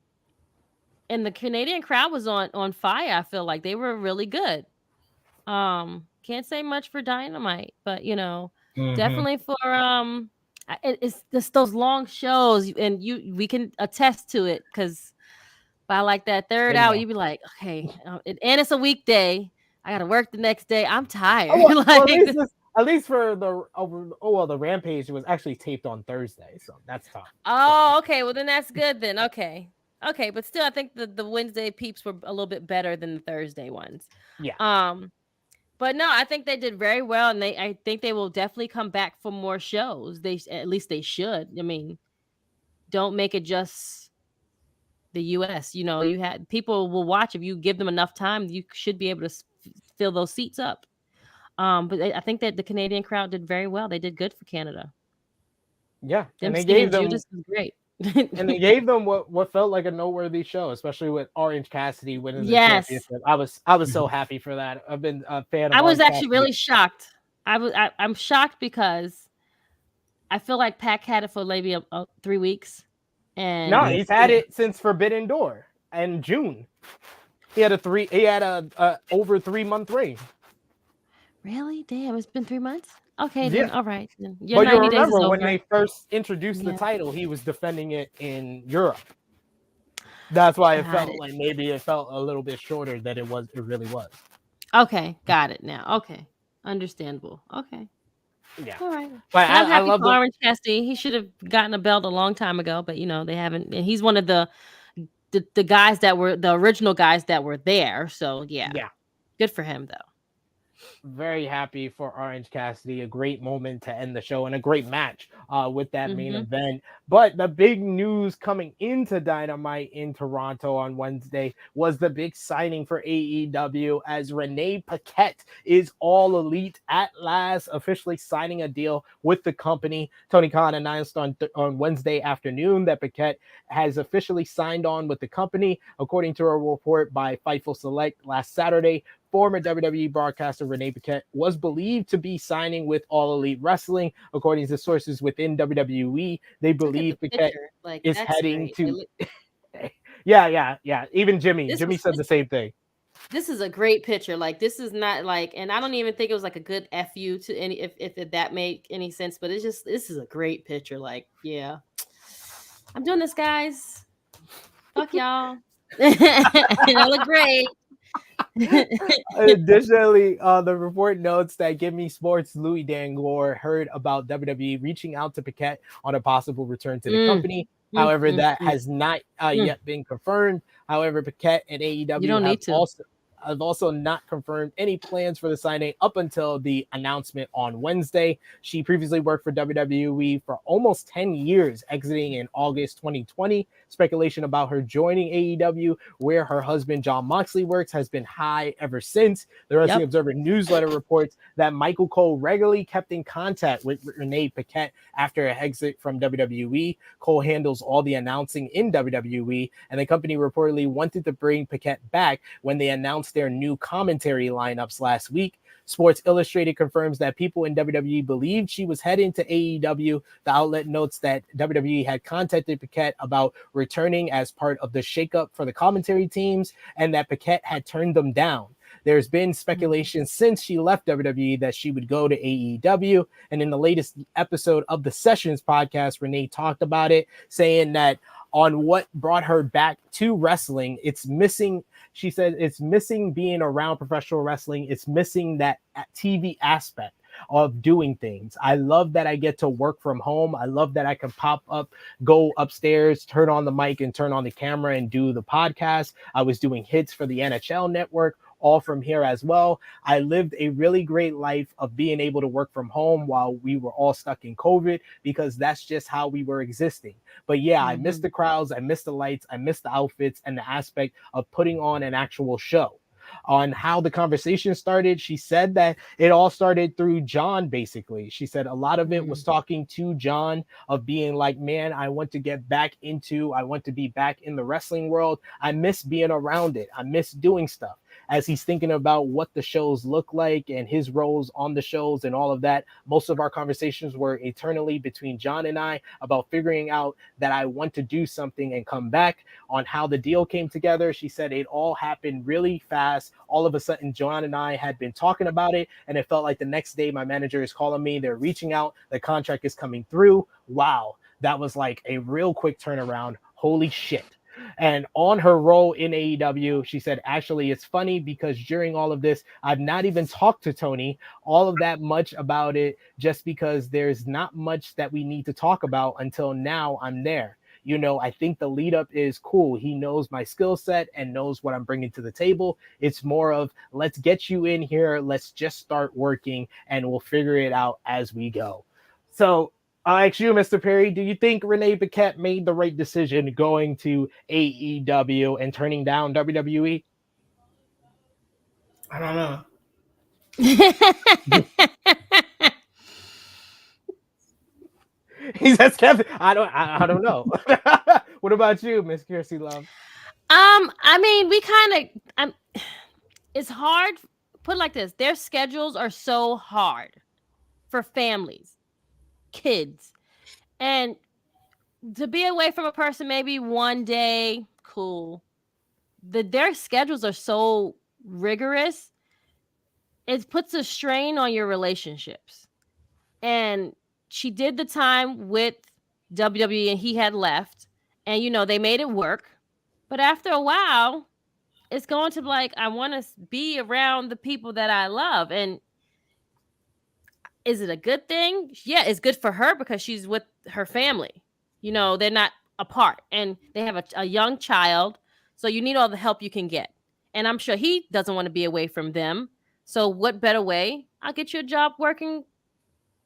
[SPEAKER 5] the Canadian crowd was on fire. I feel like they were really good. Can't say much for Dynamite, but definitely for it's just those long shows, and we can attest to it because by like that third hour, you'd be like, okay, and it's a weekday. I gotta work the next day. I'm tired.
[SPEAKER 3] At least for the Rampage was actually taped on Thursday, so that's tough.
[SPEAKER 5] Oh, okay. Well, then that's good then. Okay, but still, I think the Wednesday peeps were a little bit better than the Thursday ones.
[SPEAKER 3] Yeah.
[SPEAKER 5] But no, I think they did very well, and I think they will definitely come back for more shows. At least they should. I mean, don't make it just the U.S. You had people will watch if you give them enough time. You should be able to fill those seats up. But I think that the Canadian crowd did very well. They did good for Canada.
[SPEAKER 3] Yeah,
[SPEAKER 5] and they gave them Judas was great.
[SPEAKER 3] And they gave them what felt like a noteworthy show, especially with Orange Cassidy winning the championship. I was so happy for that. I've been a fan of
[SPEAKER 5] I was
[SPEAKER 3] Orange
[SPEAKER 5] actually
[SPEAKER 3] Cassidy.
[SPEAKER 5] really shocked. I'm shocked because I feel like Pac had it for maybe 3 weeks. And
[SPEAKER 3] no, he's had it since Forbidden Door in June. He had a over 3 month reign.
[SPEAKER 5] Really? Damn, it's been 3 months? Okay, then.
[SPEAKER 3] Yeah.
[SPEAKER 5] All right. Then. Your
[SPEAKER 3] But you
[SPEAKER 5] 90 days is
[SPEAKER 3] remember when
[SPEAKER 5] over.
[SPEAKER 3] they first introduced the
[SPEAKER 5] Yeah.
[SPEAKER 3] title, he was defending it in Europe. That's why it
[SPEAKER 5] Got
[SPEAKER 3] felt
[SPEAKER 5] it.
[SPEAKER 3] like maybe it felt a little bit shorter than it really was.
[SPEAKER 5] Okay, got it now. Okay. Understandable. Okay.
[SPEAKER 3] Yeah.
[SPEAKER 5] All right.
[SPEAKER 3] But
[SPEAKER 5] And I'm
[SPEAKER 3] I
[SPEAKER 5] happy
[SPEAKER 3] love
[SPEAKER 5] for
[SPEAKER 3] the
[SPEAKER 5] Orange Cassidy. He should have gotten a belt a long time ago, but they haven't. And he's one of the guys that were the original guys that were there. So
[SPEAKER 3] yeah.
[SPEAKER 5] good for him though.
[SPEAKER 3] Very happy for Orange Cassidy. A great moment to end the show and a great match with that main event. But the big news coming into Dynamite in Toronto on Wednesday was the big signing for AEW as Renee Paquette is all elite at last, officially signing a deal with the company. Tony Khan announced on Wednesday afternoon that Paquette has officially signed on with the company, according to a report by Fightful Select last Saturday. Former WWE broadcaster Renee Paquette was believed to be signing with All Elite Wrestling. According to sources within WWE, they believe Paquette is heading to... Yeah. Even Jimmy said the same thing.
[SPEAKER 5] This is a great picture. Like, this is not like, and I don't even think it was like a good FU to any, if that make any sense, but this is a great picture. Like, yeah, I'm doing this, guys. Fuck y'all. Y'all look great.
[SPEAKER 3] Additionally, the report notes that Give Me Sports' Louis Dangor heard about WWE reaching out to Paquette on a possible return to the company. However, that has not yet been confirmed. However, Paquette and AEW have also not confirmed any plans for the signing up until the announcement on Wednesday. She previously worked for WWE for almost 10 years, exiting in August 2020. Speculation about her joining AEW, where her husband Jon Moxley works, has been high ever since. The Wrestling Observer newsletter reports that Michael Cole regularly kept in contact with Renee Paquette after her exit from WWE. Cole handles all the announcing in WWE, and the company reportedly wanted to bring Paquette back when they announced their new commentary lineups last week. Sports Illustrated confirms that people in WWE believed she was heading to AEW. The outlet notes that WWE had contacted Paquette about returning as part of the shakeup for the commentary teams, and that Paquette had turned them down. There's been speculation since she left WWE that she would go to AEW. And in the latest episode of the Sessions podcast, Renee talked about it, saying that on what brought her back to wrestling, it's missing. She said it's missing being around professional wrestling. It's missing that TV aspect of doing things. I love that I get to work from home. I love that I can pop up, go upstairs, turn on the mic and turn on the camera and do the podcast. I was doing hits for the NHL network, all from here as well. I lived a really great life of being able to work from home while we were all stuck in COVID, because that's just how we were existing. But yeah, I miss the crowds, I miss the lights, I miss the outfits, and the aspect of putting on an actual show. On how the conversation started, she said that it all started through John, basically. She said a lot of it was talking to John, of being like, man, I want to be back in the wrestling world. I miss being around it. I miss doing stuff. As he's thinking about what the shows look like and his roles on the shows and all of that, most of our conversations were eternally between John and I about figuring out that I want to do something and come back. On how the deal came together, she said it all happened really fast. All of a sudden, John and I had been talking about it, and it felt like the next day my manager is calling me. They're reaching out. The contract is coming through. Wow, that was like a real quick turnaround. Holy shit. And on her role in AEW, she said, actually, it's funny because during all of this, I've not even talked to Tony all of that much about it, just because there's not much that we need to talk about until now I'm there. You know, I think the lead up is cool. He knows my skill set and knows what I'm bringing to the table. It's more of, let's get you in here. Let's just start working and we'll figure it out as we go. So I ask you, Mr. Perry, do you think Renee Paquette made the right decision going to AEW and turning down WWE?
[SPEAKER 4] I don't know.
[SPEAKER 3] He says, Kevin, I don't know. What about you, Miss Krssi Luv?
[SPEAKER 5] I mean, it's hard. Put it like this: their schedules are so hard for families, kids, and to be away from a person maybe one day, cool. their schedules are so rigorous. It puts a strain on your relationships. And she did the time with WWE and he had left. And, they made it work. But after a while, it's going to be like, I want to be around the people that I love. And is it a good thing? Yeah, it's good for her because she's with her family. They're not apart and they have a young child. So you need all the help you can get. And I'm sure he doesn't want to be away from them. So what better way? I'll get you a job working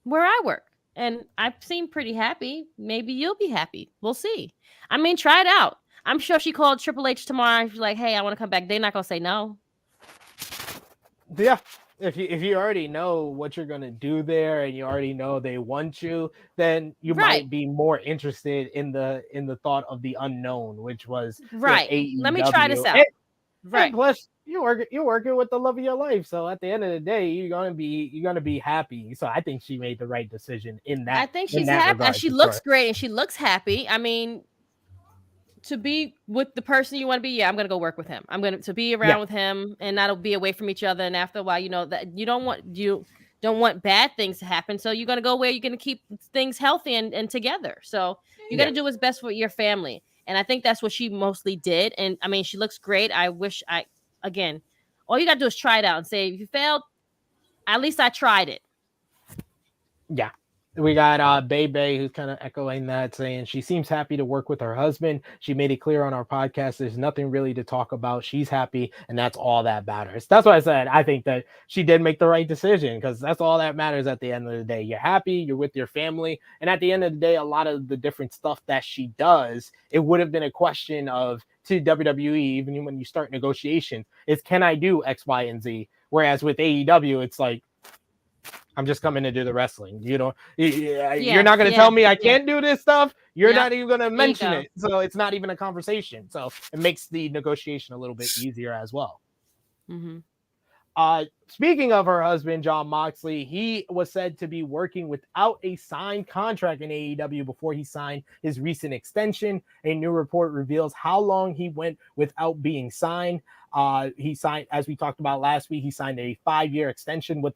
[SPEAKER 5] where I work. And I seem pretty happy. Maybe you'll be happy. We'll see. I mean, try it out. I'm sure if she called Triple H tomorrow and she's like, hey, I want to come back, they're not going to say no.
[SPEAKER 3] Yeah. If you already know what you're gonna do there and you already know they want you, then you might be more interested in the thought of the unknown, which was
[SPEAKER 5] right.
[SPEAKER 3] AEW.
[SPEAKER 5] Let me try this out.
[SPEAKER 3] And plus, you're working with the love of your life, so at the end of the day, you're gonna be happy. So I think she made the right decision in that.
[SPEAKER 5] I think she's happy. And she looks great and she looks happy. I mean, to be with the person you want to be, I'm gonna go work with him. I'm going to be around with him and not be away from each other. And after a while, that you don't want bad things to happen. So you're gonna go where you're gonna keep things healthy and together. So you got to do what's best for your family. And I think that's what she mostly did. And I mean, she looks great. I wish again, all you got to do is try it out and say, if you failed, at least I tried it.
[SPEAKER 3] Yeah. We got Bebe who's kind of echoing that, saying she seems happy to work with her husband. She made it clear on our podcast there's nothing really to talk about. She's happy, and that's all that matters. That's what I said. I think that she did make the right decision because that's all that matters at the end of the day. You're happy, you're with your family, and at the end of the day, a lot of the different stuff that she does, it would have been a question of to WWE, even when you start negotiations, is can I do X, Y, and Z? Whereas with AEW, it's like, I'm just coming to do the wrestling. You're not going to tell me I can't do this stuff. You're not even going to mention it. So it's not even a conversation. So it makes the negotiation a little bit easier as well.
[SPEAKER 5] Mm-hmm.
[SPEAKER 3] Speaking of her husband, Jon Moxley, he was said to be working without a signed contract in AEW before he signed his recent extension. A new report reveals how long he went without being signed. He signed, as we talked about last week, he signed a 5-year extension with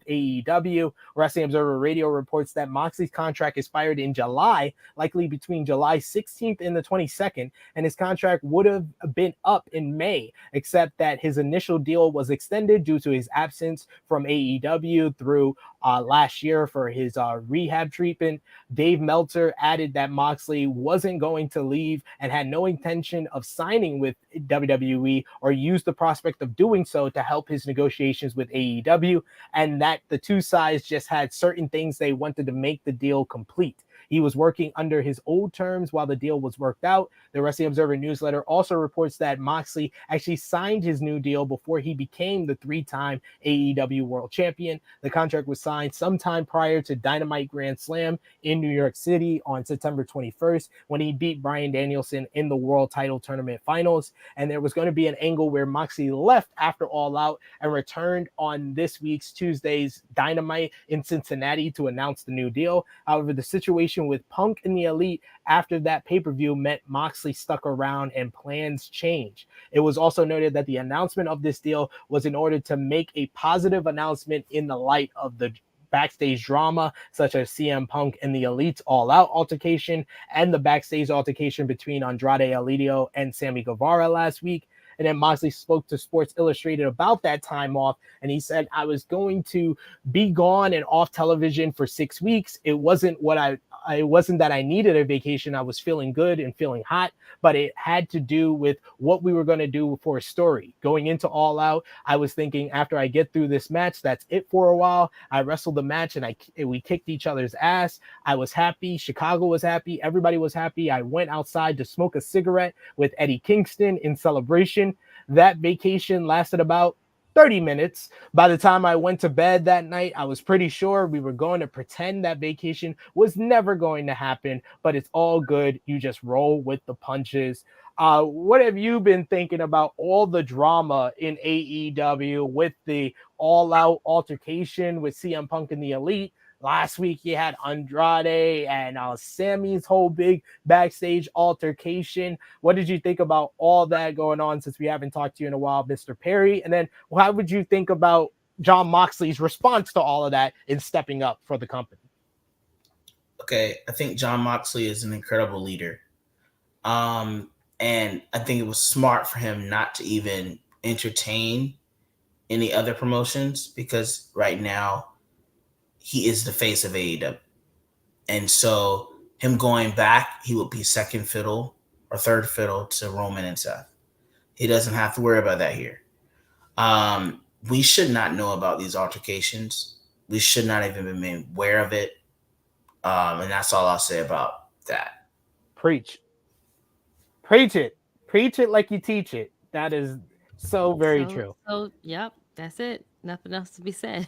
[SPEAKER 3] AEW. Wrestling Observer Radio reports that Moxley's contract expired in July, likely between July 16th and the 22nd, and his contract would have been up in May, except that his initial deal was extended due to his absence from AEW through last year for his rehab treatment. Dave Meltzer added that Moxley wasn't going to leave and had no intention of signing with WWE or use the prospect of doing so to help his negotiations with AEW, and that the two sides just had certain things they wanted to make the deal complete. He was working under his old terms while the deal was worked out. The Wrestling Observer newsletter also reports that Moxley actually signed his new deal before he became the 3-time AEW World Champion. The contract was signed sometime prior to Dynamite Grand Slam in New York City on September 21st when he beat Bryan Danielson in the World Title Tournament Finals. And there was going to be an angle where Moxley left after All Out and returned on this week's Tuesday's Dynamite in Cincinnati to announce the new deal. However, the situation with Punk and the Elite after that pay-per-view meant Moxley stuck around and plans changed. It was also noted that the announcement of this deal was in order to make a positive announcement in the light of the backstage drama, such as CM Punk and the Elite's all-out altercation and the backstage altercation between Andrade El Idolo and Sammy Guevara last week. And then Moxley spoke to Sports Illustrated about that time off, and he said, I was going to be gone and off television for 6 weeks. It wasn't that I needed a vacation. I was feeling good and feeling hot, but it had to do with what we were going to do for a story. Going into All Out, I was thinking after I get through this match, that's it for a while. I wrestled the match and we kicked each other's ass. I was happy. Chicago was happy. Everybody was happy. I went outside to smoke a cigarette with Eddie Kingston in celebration. That vacation lasted about 30 minutes. By the time I went to bed that night, I was pretty sure we were going to pretend that vacation was never going to happen, but it's all good. You just roll with the punches. What have you been thinking about all the drama in AEW with the all-out altercation with CM Punk and the Elite, Last week you had Andrade and Sammy's whole big backstage altercation. What did you think about all that going on, since we haven't talked to you in a while, Mr. Perry? And then how would you think about Jon Moxley's response to all of that in stepping up for the company?
[SPEAKER 4] Okay, I think Jon Moxley is an incredible leader. And I think it was smart for him not to even entertain any other promotions, because right now he is the face of AEW. And so him going back, he would be second fiddle or third fiddle to Roman and Seth. He doesn't have to worry about that here. We should not know about these altercations. We should not even be made aware of it. And that's all I'll say about that.
[SPEAKER 3] Preach. Preach it. Preach it like you teach it. That is so very true.
[SPEAKER 5] So, yep, that's it. Nothing else to be said.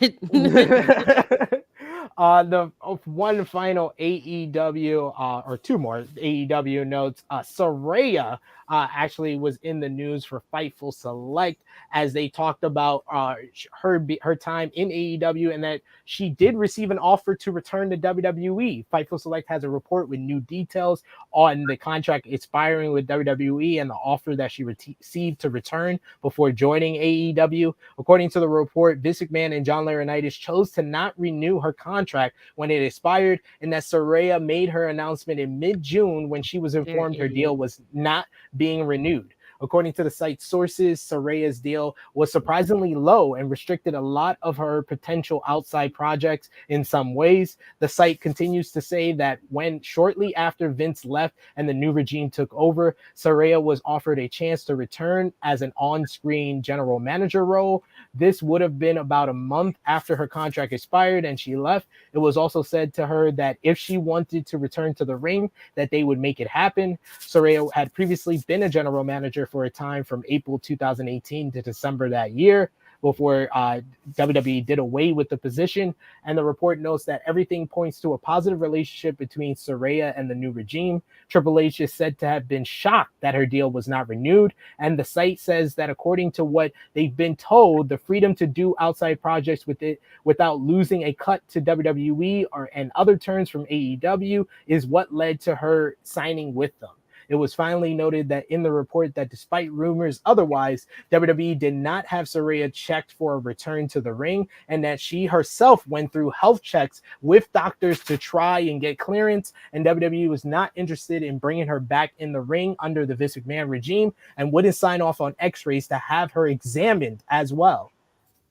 [SPEAKER 3] The one final AEW, or two more AEW notes. Saraya actually was in the news for Fightful Select, as they talked about her time in AEW, and that she did receive an offer to return to WWE. Fightful Select has a report with new details on the contract expiring with WWE and the offer that she received to return before joining AEW. According to the report, Vince McMahon and John Laurinaitis chose to not renew her contract when it expired, and that Saraya made her announcement in mid-June when she was informed her deal was not being renewed. According to the site's sources, Saraya's deal was surprisingly low and restricted a lot of her potential outside projects in some ways. The site continues to say that when shortly after Vince left and the new regime took over, Saraya was offered a chance to return as an on-screen general manager role. This would have been about a month after her contract expired and she left. It was also said to her that if she wanted to return to the ring, that they would make it happen. Saraya had previously been a general manager for a time from April 2018 to December that year, before WWE did away with the position. And the report notes that everything points to a positive relationship between Saraya and the new regime. Triple H is said to have been shocked that her deal was not renewed. And the site says that according to what they've been told, the freedom to do outside projects with it without losing a cut to WWE and other terms from AEW is what led to her signing with them. It was finally noted that in the report that despite rumors otherwise, WWE did not have Saraya checked for a return to the ring, and that she herself went through health checks with doctors to try and get clearance, and WWE was not interested in bringing her back in the ring under the Vince McMahon regime and wouldn't sign off on x-rays to have her examined as well.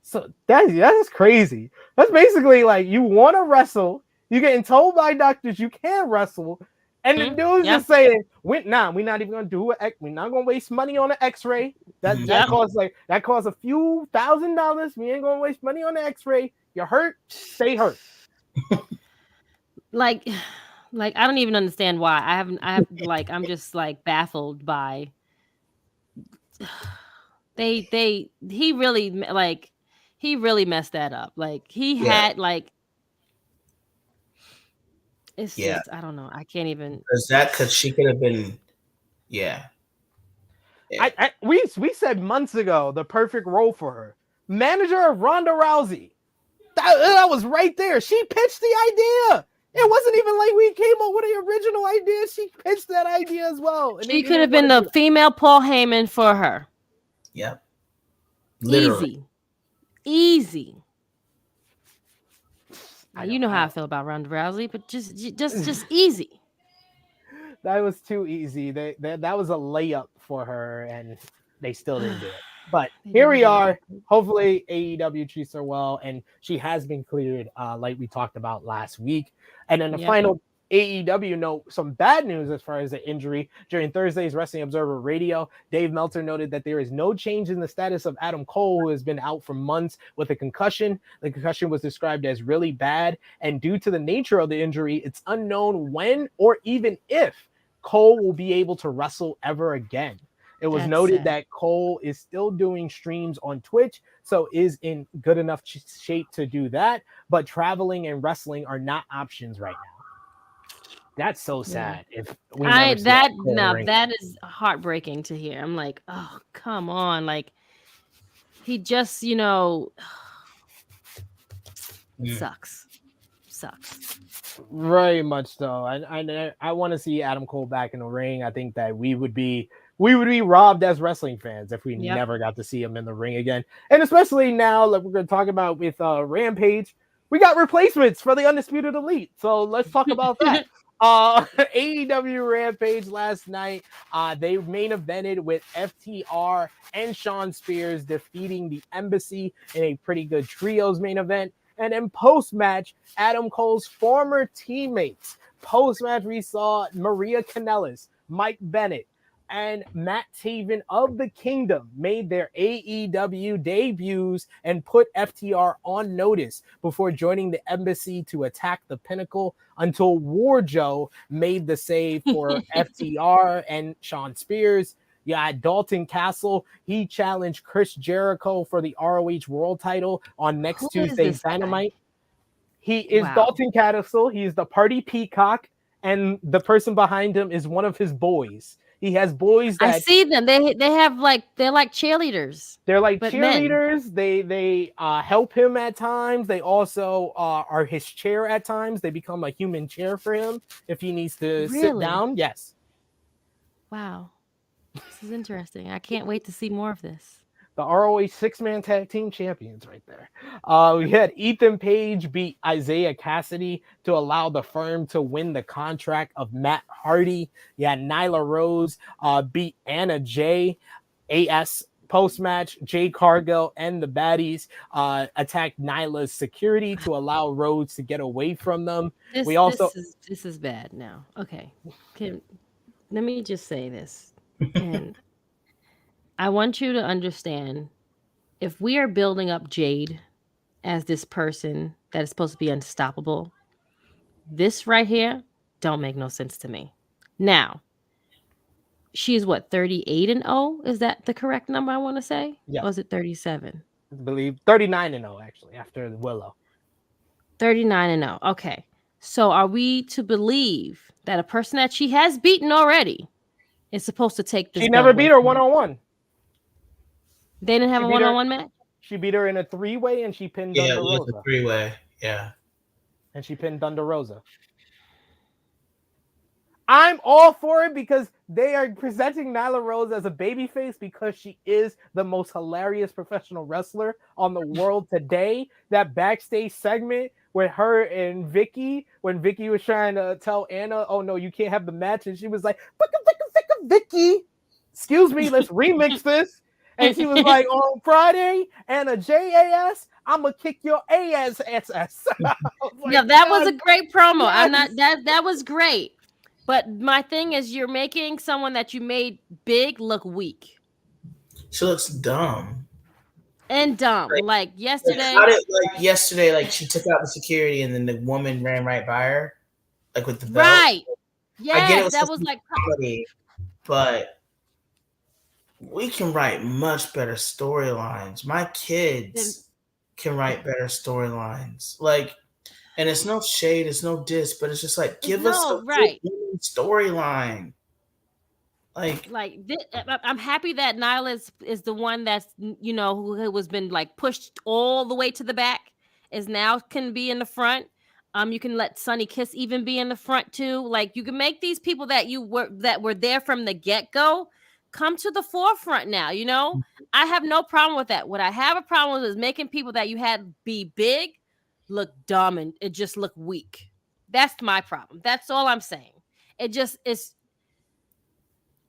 [SPEAKER 3] So that's crazy. That's basically like, you want to wrestle, you're getting told by doctors you can't wrestle, and the dude's just saying, we're not even gonna do it. We're not gonna waste money on an X-ray. That costs a few $1,000s. We ain't gonna waste money on the X-ray. You're hurt, stay hurt.
[SPEAKER 5] Like I don't even understand why. I'm just like baffled by he really messed that up. Like he had like. It's just, I don't know. I can't even.
[SPEAKER 4] Because she could have been,
[SPEAKER 3] We said months ago the perfect role for her, manager of Ronda Rousey. That was right there. She pitched the idea. It wasn't even like we came up with the original idea. She pitched that idea as well. And
[SPEAKER 5] she could have been the female Paul Heyman for her.
[SPEAKER 4] Yep.
[SPEAKER 5] Literally. Easy. You know how I feel about Ronda Rousey, but just easy.
[SPEAKER 3] That was too easy. That was a layup for her, and they still didn't do it. But here we are. Hopefully AEW treats her well, and she has been cleared, like we talked about last week. And then the final AEW note, some bad news as far as the injury. During Thursday's Wrestling Observer Radio, Dave Meltzer noted that there is no change in the status of Adam Cole, who has been out for months with a concussion. The concussion was described as really bad, and due to the nature of the injury, it's unknown when or even if Cole will be able to wrestle ever again. It was noted that Cole is still doing streams on Twitch, so is in good enough shape to do that, but traveling and wrestling are not options right now. That's so sad. If we
[SPEAKER 5] that is heartbreaking to hear. I'm like, oh, come on. Like, he just, sucks. sucks.
[SPEAKER 3] Very much so. I want to see Adam Cole back in the ring. I think that we would be robbed as wrestling fans if we never got to see him in the ring again. And especially now, like we're going to talk about with Rampage, we got replacements for the Undisputed Elite. So let's talk about that. AEW Rampage last night, they main evented with FTR and Shawn Spears defeating the Embassy in a pretty good trios main event. And in post-match, Adam Cole's former teammates. Post-match, we saw Maria Kanellis, Mike Bennett, and Matt Taven of the Kingdom made their AEW debuts and put FTR on notice before joining the Embassy to attack the Pinnacle until Warjoe made the save for FTR and Shawn Spears. Yeah, Dalton Castle, he challenged Chris Jericho for the ROH World title on next Tuesday's Dynamite. He is Dalton Castle. He's the party peacock, and the person behind him is one of his boys. He has boys that
[SPEAKER 5] I see them. They're like cheerleaders.
[SPEAKER 3] They're like cheerleaders. Men. They help him at times. They also are his chair at times. They become a human chair for him if he needs to sit down. Yes.
[SPEAKER 5] Wow. This is interesting. I can't wait to see more of this.
[SPEAKER 3] The ROH 6-man tag team champions right there. We had Ethan Page beat Isaiah Cassidy to allow the firm to win the contract of Matt Hardy. Yeah, Nyla Rose beat Anna Jay. AS post-match, Jay Cargill and the baddies attacked Nyla's security to allow Rhodes to get away from them.
[SPEAKER 5] This is bad now. Okay. Let me just say this. And I want you to understand, if we are building up Jade as this person that is supposed to be unstoppable, this right here don't make no sense to me. Now, she's what, 38-0? Is that the correct number I want to say?
[SPEAKER 3] Yeah.
[SPEAKER 5] Or is it 37?
[SPEAKER 3] I believe 39-0 actually after Willow.
[SPEAKER 5] 39-0. Okay. So are we to believe that a person that she has beaten already is supposed to take this?
[SPEAKER 3] She never beat her one-on-one.
[SPEAKER 5] They didn't have a one-on-one match?
[SPEAKER 3] She beat her in a 3-way and she pinned Thunder Rosa.
[SPEAKER 4] Yeah, it was a 3-way. Yeah.
[SPEAKER 3] And she pinned Thunder Rosa. I'm all for it because they are presenting Nyla Rose as a babyface because she is the most hilarious professional wrestler on the world today. That backstage segment with her and Vicky, when Vicky was trying to tell Anna, oh no, you can't have the match. And she was like, Vicky, excuse me, let's remix this. And she was like, on Friday, Anna JAS, I'm gonna kick your ass.
[SPEAKER 5] Yeah, that was a great promo. Yes. I'm not that was great. But my thing is, you're making someone that you made big look weak.
[SPEAKER 4] She looks dumb.
[SPEAKER 5] And dumb. Like yesterday.
[SPEAKER 4] Like she took out the security and then the woman ran right by her. Like with the belt.
[SPEAKER 5] Right. Yeah, that was like
[SPEAKER 4] comedy, but we can write much better storylines. My kids can write better storylines. Like, and it's no shade, it's no diss, but it's just like, give us a storyline.
[SPEAKER 5] I'm happy that Nyla is the one that's, you know, who was been like pushed all the way to the back, is now can be in the front. You can let Sunny Kiss even be in the front too. Like, you can make these people that were there from the get-go come to the forefront now. You know, I have no problem with that. What I have a problem with is making people that you had be big look dumb and it just look weak. That's my problem. That's all I'm saying. It just is.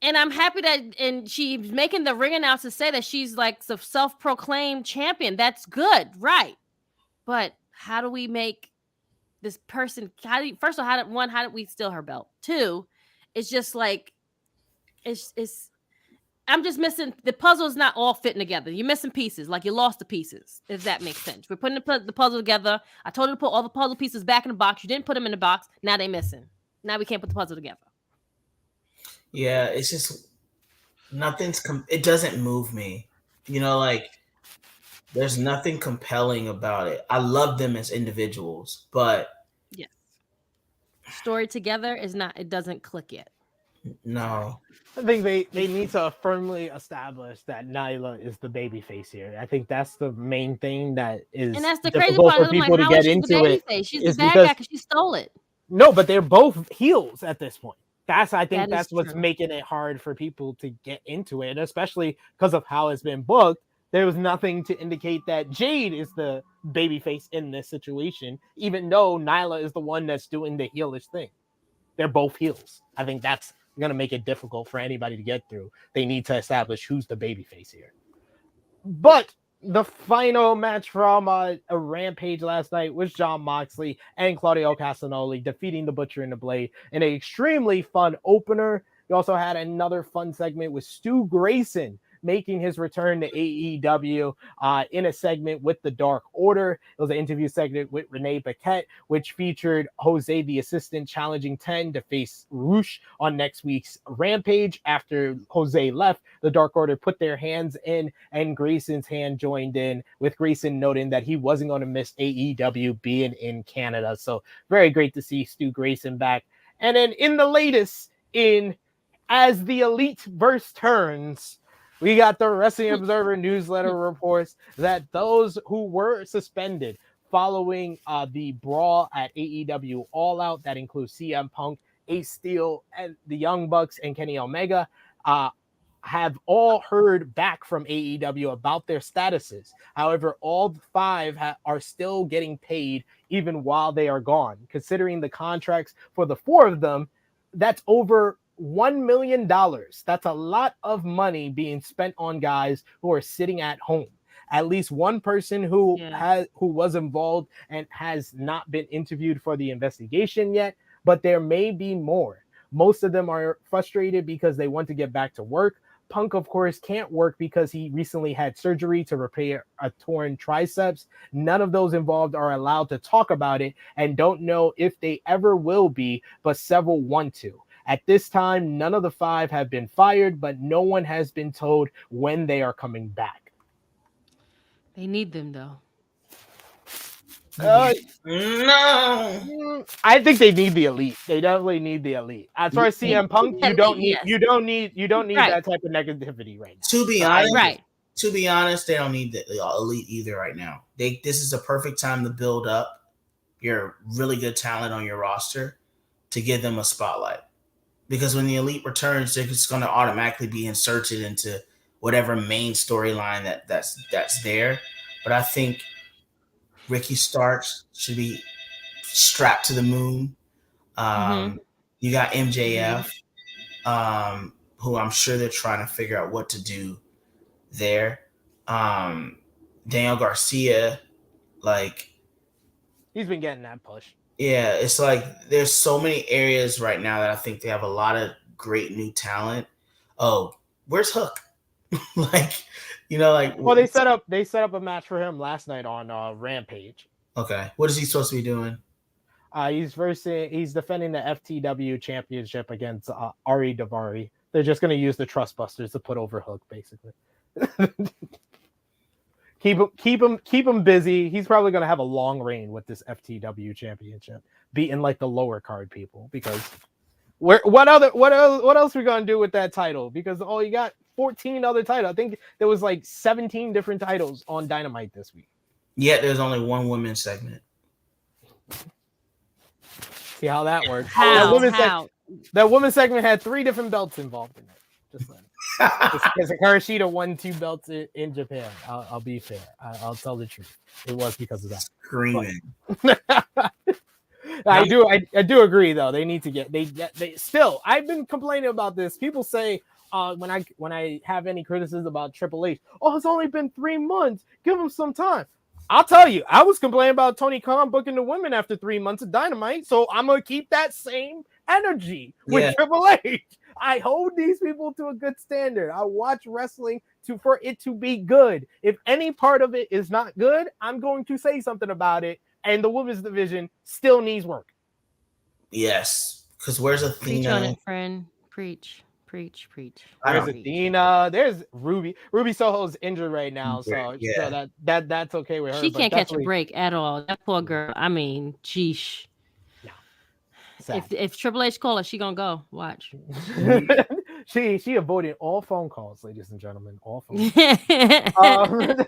[SPEAKER 5] And I'm happy that, and she's making the ring announcer say that she's like the self-proclaimed champion. That's good, right? But how do we make this person? How did we steal her belt? 2, it's just like it's. I'm just missing, the puzzle is not all fitting together. You're missing pieces, like you lost the pieces, if that makes sense. We're putting the puzzle together. I told you to put all the puzzle pieces back in the box. You didn't put them in the box. Now they're missing. Now we can't put the puzzle together.
[SPEAKER 4] Yeah, it's just it doesn't move me. You know, like there's nothing compelling about it. I love them as individuals, but
[SPEAKER 5] yes, story together is not, it doesn't click yet.
[SPEAKER 4] No.
[SPEAKER 3] I think they need to firmly establish that Nyla is the babyface here. I think that's the main thing that is
[SPEAKER 5] And that's the crazy
[SPEAKER 3] difficult
[SPEAKER 5] part.
[SPEAKER 3] for
[SPEAKER 5] I'm like,
[SPEAKER 3] people to
[SPEAKER 5] how
[SPEAKER 3] get
[SPEAKER 5] is she the
[SPEAKER 3] into it.
[SPEAKER 5] babyface? She's the
[SPEAKER 3] Is
[SPEAKER 5] bad
[SPEAKER 3] because
[SPEAKER 5] guy because she stole it.
[SPEAKER 3] no, but they're both heels at this point. I think
[SPEAKER 5] That is
[SPEAKER 3] that's what's
[SPEAKER 5] true.
[SPEAKER 3] making it hard for people to get into it, especially because of how it's been booked. There was nothing to indicate that Jade is the babyface in this situation, even though Nyla is the one that's doing the heelish thing. They're both heels. I think that's going to make it difficult for anybody to get through. They need to establish who's the babyface here. But the final match from a Rampage last night was Jon Moxley and Claudio Castagnoli defeating the Butcher and the Blade in an extremely fun opener. You also had another fun segment with Stu Grayson making his return to AEW in a segment with the Dark Order. It was an interview segment with Renee Paquette, which featured Jose the Assistant challenging 10 to face Roosh on next week's Rampage. After Jose left, the Dark Order put their hands in and Grayson's hand joined in, with Grayson noting that he wasn't going to miss AEW being in Canada. So very great to see Stu Grayson back. And then in the latest, as the Elite verse turns, we got the Wrestling Observer newsletter reports that those who were suspended following the brawl at AEW All Out, that includes CM Punk, Ace Steel, and the Young Bucks, and Kenny Omega, have all heard back from AEW about their statuses. However, all five are still getting paid even while they are gone. Considering the contracts for the four of them, that's over $1 million. That's a lot of money being spent on guys who are sitting at home. At least one person who was involved and has not been interviewed for the investigation yet, but there may be more. Most of them are frustrated because they want to get back to work. Punk, of course, can't work because he recently had surgery to repair a torn triceps. None of those involved are allowed to talk about it and don't know if they ever will be, but several want to. At this time, none of the five have been fired, but no one has been told when they are coming back.
[SPEAKER 5] They need them, though.
[SPEAKER 4] No.
[SPEAKER 3] I think they need the Elite. They definitely need the Elite. As far as CM Punk, you don't need that type of negativity right now.
[SPEAKER 4] To be honest, they don't need the Elite either right now. This is a perfect time to build up your really good talent on your roster to give them a spotlight. Because when the Elite returns, they're just going to automatically be inserted into whatever main storyline that's there. But I think Ricky Starks should be strapped to the moon. You got MJF, who I'm sure they're trying to figure out what to do there. Daniel Garcia,
[SPEAKER 3] he's been getting that push.
[SPEAKER 4] Yeah, it's like there's so many areas right now that I think they have a lot of great new talent. Oh, where's Hook?
[SPEAKER 3] Well, they set up a match for him last night on Rampage.
[SPEAKER 4] Okay, what is he supposed to be doing?
[SPEAKER 3] He's defending the FTW championship against Ari Daivari. They're just going to use the Trust Busters to put over Hook, basically. keep him busy. He's probably going to have a long reign with this FTW championship, beating the lower card people. Because what else are we going to do with that title? Because you got 14 other titles. I think there was 17 different titles on Dynamite this week.
[SPEAKER 4] Yeah, there's only one women's segment.
[SPEAKER 3] See how that works.
[SPEAKER 5] That
[SPEAKER 3] women's segment had 3 different belts involved in it. Just like because Karashida won 2 belts in Japan. I'll be fair. I'll tell the truth. It was because of that.
[SPEAKER 4] Screaming.
[SPEAKER 3] I do agree though. They need to get they still. I've been complaining about this. People say when I have any criticism about Triple H, it's only been 3 months. Give them some time. I'll tell you, I was complaining about Tony Khan booking the women after 3 months of Dynamite, so I'm gonna keep that same energy with Triple H. I hold these people to a good standard. I watch wrestling for it to be good. If any part of it is not good, I'm going to say something about it. And the women's division still needs work.
[SPEAKER 4] Yes, because where's Athena?
[SPEAKER 5] Preach on it, friend. Preach.
[SPEAKER 3] There's Athena. There's Ruby. Ruby Soho's injured right now, so that's okay with her.
[SPEAKER 5] She can't catch a break at all. That poor girl. I mean, sheesh. If Triple H call her, she gonna go. Watch.
[SPEAKER 3] she avoided all phone calls, ladies and gentlemen. All phone calls.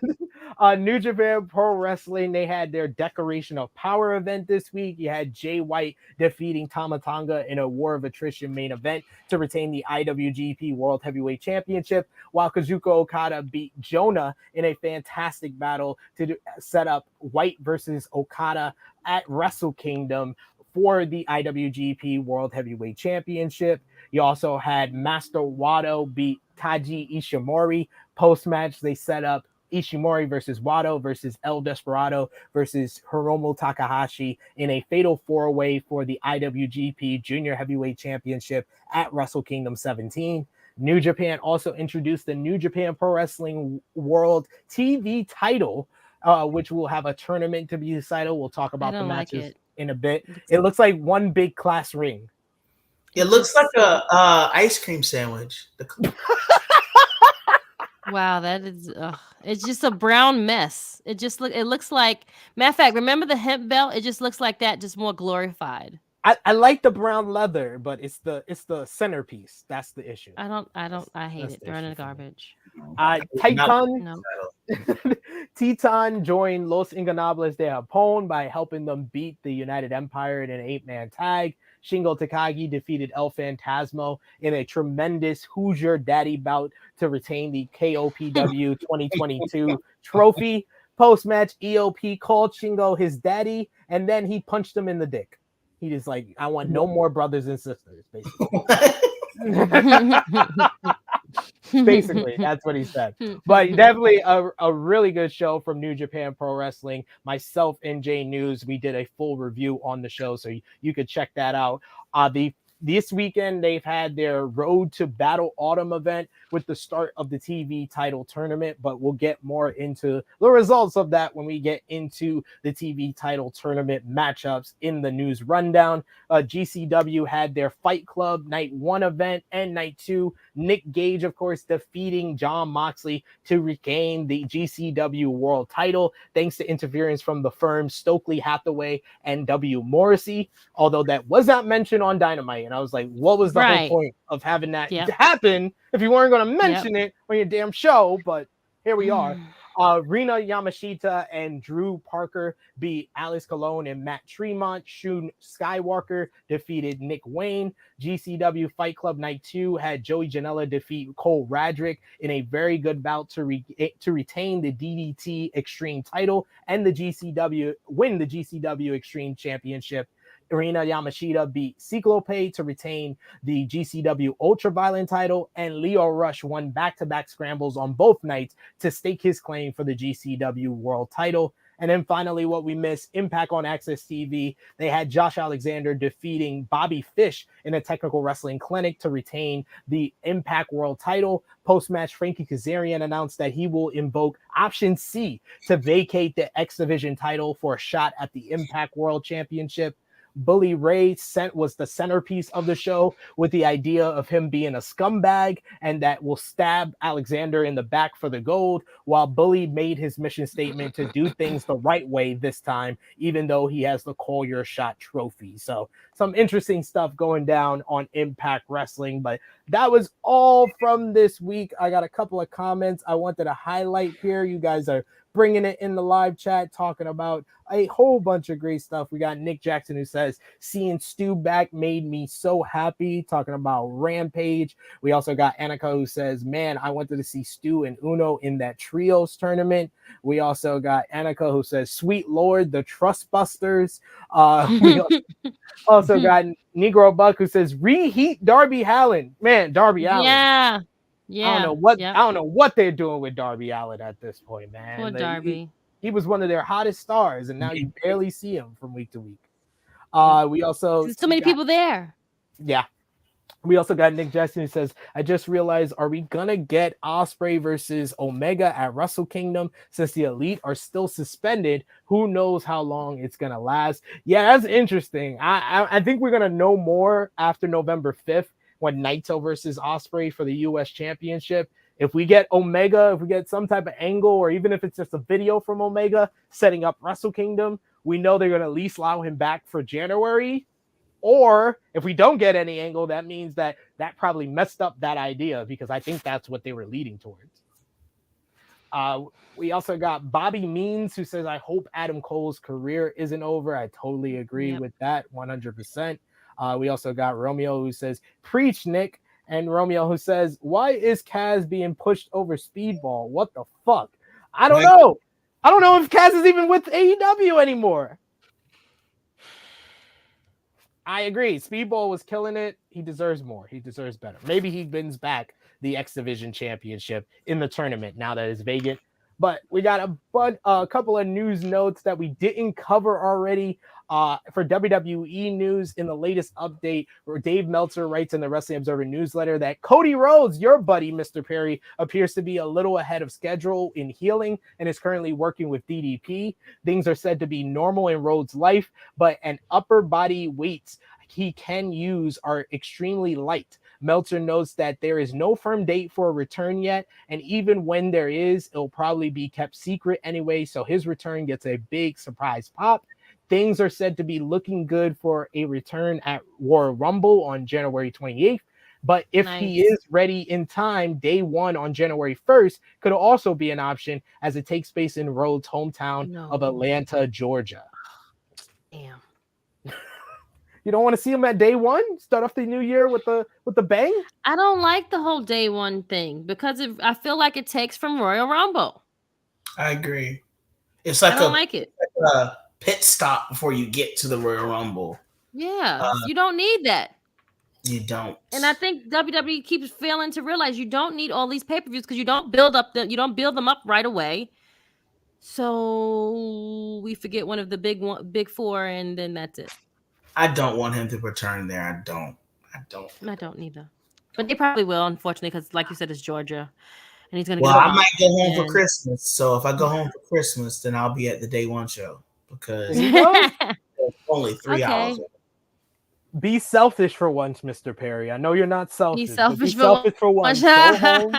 [SPEAKER 3] New Japan Pro Wrestling, they had their Declaration of Power event this week. You had Jay White defeating Tama Tonga in a War of Attrition main event to retain the IWGP World Heavyweight Championship, while Kazuchika Okada beat Jonah in a fantastic battle to set up White versus Okada at Wrestle Kingdom for the IWGP World Heavyweight Championship. You also had Master Wato beat Taiji Ishimori. Post-match, they set up Ishimori versus Wato versus El Desperado versus Hiromu Takahashi in a fatal four-way for the IWGP Junior Heavyweight Championship at Wrestle Kingdom 17. New Japan also introduced the New Japan Pro Wrestling World TV title, which will have a tournament to be decided. We'll talk about the matches in a bit. It looks like one big class ring.
[SPEAKER 4] It looks like a ice cream sandwich.
[SPEAKER 5] Wow, that is it's just a brown mess. It looks like, matter of fact, remember the hemp belt? It just looks like that, just more glorified.
[SPEAKER 3] I like the brown leather, but it's the centerpiece. That's the issue.
[SPEAKER 5] I hate it. Throw it in the garbage.
[SPEAKER 3] Titan joined Los Ingonables de Japón by helping them beat the United Empire in an 8-man tag. Shingo Takagi defeated El Phantasmo in a tremendous Hoosier Daddy bout to retain the KOPW 2022 trophy. Post-match, EOP called Shingo his daddy, and then he punched him in the dick. He just like, I want no more brothers and sisters, basically. Basically, that's what he said. But definitely a really good show from New Japan Pro Wrestling. Myself and Jay News, we did a full review on the show, so you could check that out. This weekend, they've had their Road to Battle Autumn event with the start of the TV title tournament, but we'll get more into the results of that when we get into the TV title tournament matchups in the news rundown. GCW had their Fight Club Night 1 event and Night 2. Nick Gage, of course, defeating Jon Moxley to regain the GCW World title, thanks to interference from the firm Stokely Hathaway and W. Morrissey, although that was not mentioned on Dynamite. And I was like, what was the whole point of having that happen if you weren't going to mention it on your damn show? But here we are. Rina Yamashita and Drew Parker beat Alice Colon and Matt Tremont. Shun Skywalker defeated Nick Wayne. GCW Fight Club Night 2 had Joey Janela defeat Cole Radrick in a very good bout to retain the DDT Extreme title and win the GCW Extreme Championship. Rina Yamashita beat Cyclope to retain the GCW Ultraviolent title, and Leo Rush won back-to-back scrambles on both nights to stake his claim for the GCW World title. And then finally, what we missed, Impact on AXS TV, they had Josh Alexander defeating Bobby Fish in a technical wrestling clinic to retain the Impact World title. Post-match, Frankie Kazarian announced that he will invoke Option C to vacate the X Division title for a shot at the Impact World Championship. Bully Ray was the centerpiece of the show with the idea of him being a scumbag and that will stab Alexander in the back for the gold, while Bully made his mission statement to do things the right way this time, even though he has the Call Your Shot trophy. So some interesting stuff going down on Impact Wrestling, but that was all from this week. I got a couple of comments I wanted to highlight here. You guys are bringing it in the live chat, talking about a whole bunch of great stuff. We got Nick Jackson who says, seeing Stu back made me so happy, talking about Rampage. We also got Annika who says, man, I wanted to see Stu and Uno in that trios tournament. We also got Annika who says, sweet Lord, the Trust Busters. We also got Negro Buck who says, reheat Darby Allin. Man, Darby Allin.
[SPEAKER 5] Yeah.
[SPEAKER 3] I don't know what they're doing with Darby Allin at this point, man.
[SPEAKER 5] Poor Darby.
[SPEAKER 3] He was one of their hottest stars, and now you barely see him from week to week. We also
[SPEAKER 5] There's so many people there.
[SPEAKER 3] Yeah. We also got Nick Jackson who says, I just realized, are we gonna get Ospreay versus Omega at Wrestle Kingdom since the Elite are still suspended? Who knows how long it's gonna last? Yeah, that's interesting. I think we're gonna know more after November 5th when Naito versus Ospreay for the US Championship. If we get Omega, if we get some type of angle, or even if it's just a video from Omega setting up Wrestle Kingdom, we know they're going to at least allow him back for January. Or if we don't get any angle, that means that probably messed up that idea, because I think that's what they were leading towards. We also got Bobby Means, who says, I hope Adam Cole's career isn't over. I totally agree with that 100%. We also got Romeo, who says, preach, Nick. And Romeo, who says, why is Kaz being pushed over Speedball? What the fuck? I don't know. I don't know if Kaz is even with AEW anymore. I agree. Speedball was killing it. He deserves more. He deserves better. Maybe he wins back the X Division Championship in the tournament now that it's vacant. But we got a couple of news notes that we didn't cover already. For WWE news, in the latest update, where Dave Meltzer writes in the Wrestling Observer newsletter that Cody Rhodes, your buddy, Mr. Perry, appears to be a little ahead of schedule in healing and is currently working with DDP. Things are said to be normal in Rhodes' life, but an upper body weights he can use are extremely light. Meltzer notes that there is no firm date for a return yet, and even when there is, it'll probably be kept secret anyway, so his return gets a big surprise pop. Things are said to be looking good for a return at Royal Rumble on January 28th, but if he is ready in time, day one on January 1st could also be an option, as it takes place in Rhodes' hometown of Atlanta, Georgia.
[SPEAKER 5] Damn.
[SPEAKER 3] You don't want to see him at day one? Start off the new year with the bang?
[SPEAKER 5] I don't like the whole day one thing because I feel like it takes from Royal Rumble.
[SPEAKER 4] I agree. It's like
[SPEAKER 5] I don't like it.
[SPEAKER 4] Like a pit stop before you get to the Royal Rumble.
[SPEAKER 5] Yeah, you don't need that.
[SPEAKER 4] You don't.
[SPEAKER 5] And I think WWE keeps failing to realize you don't need all these pay-per-views because you don't build them up right away. So we forget one of the big four, and then that's it.
[SPEAKER 4] I don't want him to return there. I don't
[SPEAKER 5] either. But they probably will, unfortunately, because like you said, it's Georgia. And he's gonna
[SPEAKER 4] I might go home for Christmas. So if I go home for Christmas, then I'll be at the day one show because it's only 3 hours.
[SPEAKER 3] Be selfish for once, Mr. Perry. I know you're not selfish.
[SPEAKER 5] Be selfish
[SPEAKER 3] for once. Go home,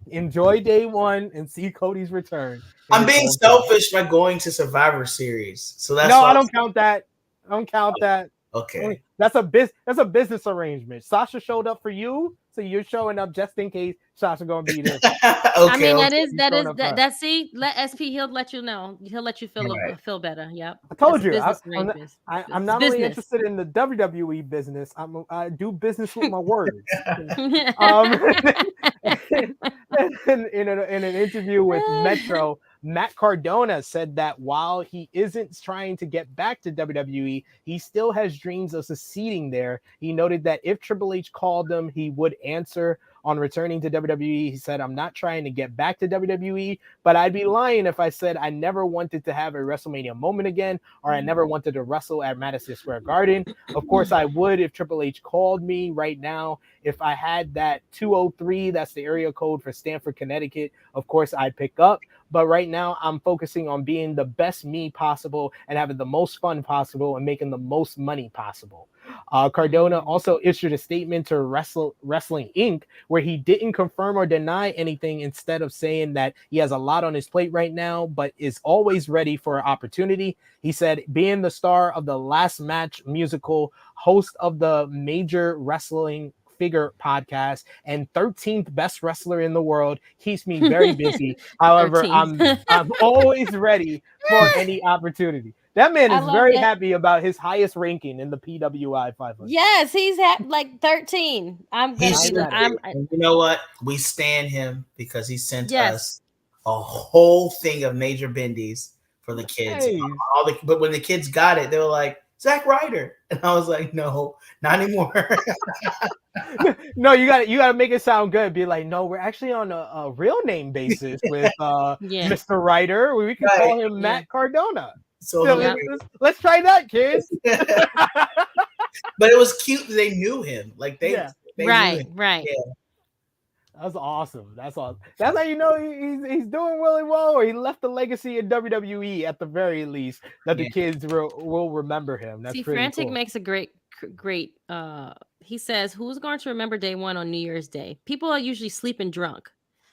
[SPEAKER 3] enjoy day one, and see Cody's return.
[SPEAKER 4] I'm being selfish by going to Survivor Series. So that's
[SPEAKER 3] I don't count that. I don't count that.
[SPEAKER 4] Okay.
[SPEAKER 3] That's a business arrangement. Sasha showed up for you, so you're showing up just in case Sasha gonna be there.
[SPEAKER 5] I mean, that. See, let SP. He'll let you know. He'll let you feel better. Yep.
[SPEAKER 3] I told you. I'm not only interested in the WWE business. I do business with my words. In an interview with Metro, Matt Cardona said that while he isn't trying to get back to WWE, he still has dreams of succeeding there. He noted that if Triple H called him, he would answer on returning to WWE. He said, I'm not trying to get back to WWE, but I'd be lying if I said I never wanted to have a WrestleMania moment again, or I never wanted to wrestle at Madison Square Garden. Of course, I would if Triple H called me right now. If I had that 203, that's the area code for Stamford, Connecticut, of course I'd pick up. But right now, I'm focusing on being the best me possible and having the most fun possible and making the most money possible. Cardona also issued a statement to Wrestling Inc., where he didn't confirm or deny anything, instead of saying that he has a lot on his plate right now, but is always ready for an opportunity. He said, being the star of the Last Match musical, host of the Major Wrestling Figure podcast, and 13th best wrestler in the world keeps me very busy. However, I'm always ready for any opportunity. That man is very happy about his highest ranking in the PWI 500.
[SPEAKER 5] Yes, he's at like 13.
[SPEAKER 4] You know what? We stand him because he sent us a whole thing of major bendies for the kids. But when the kids got it, they were like, Zack Ryder, and I was like, no, not anymore.
[SPEAKER 3] No, you gotta make it sound good. Be like, no, we're actually on a real name basis with Mr. Ryder. We can call him Matt Cardona. So let's try that, kids.
[SPEAKER 4] But it was cute that they knew him. Like they knew him.
[SPEAKER 5] Right.
[SPEAKER 4] Yeah.
[SPEAKER 3] That's awesome. That's awesome. That's how you know he's doing really well, or he left a legacy in WWE at the very least that the kids will remember him. That's pretty
[SPEAKER 5] Frantic
[SPEAKER 3] cool.
[SPEAKER 5] makes a great. He says, who's going to remember day one on New Year's Day? People are usually sleeping drunk.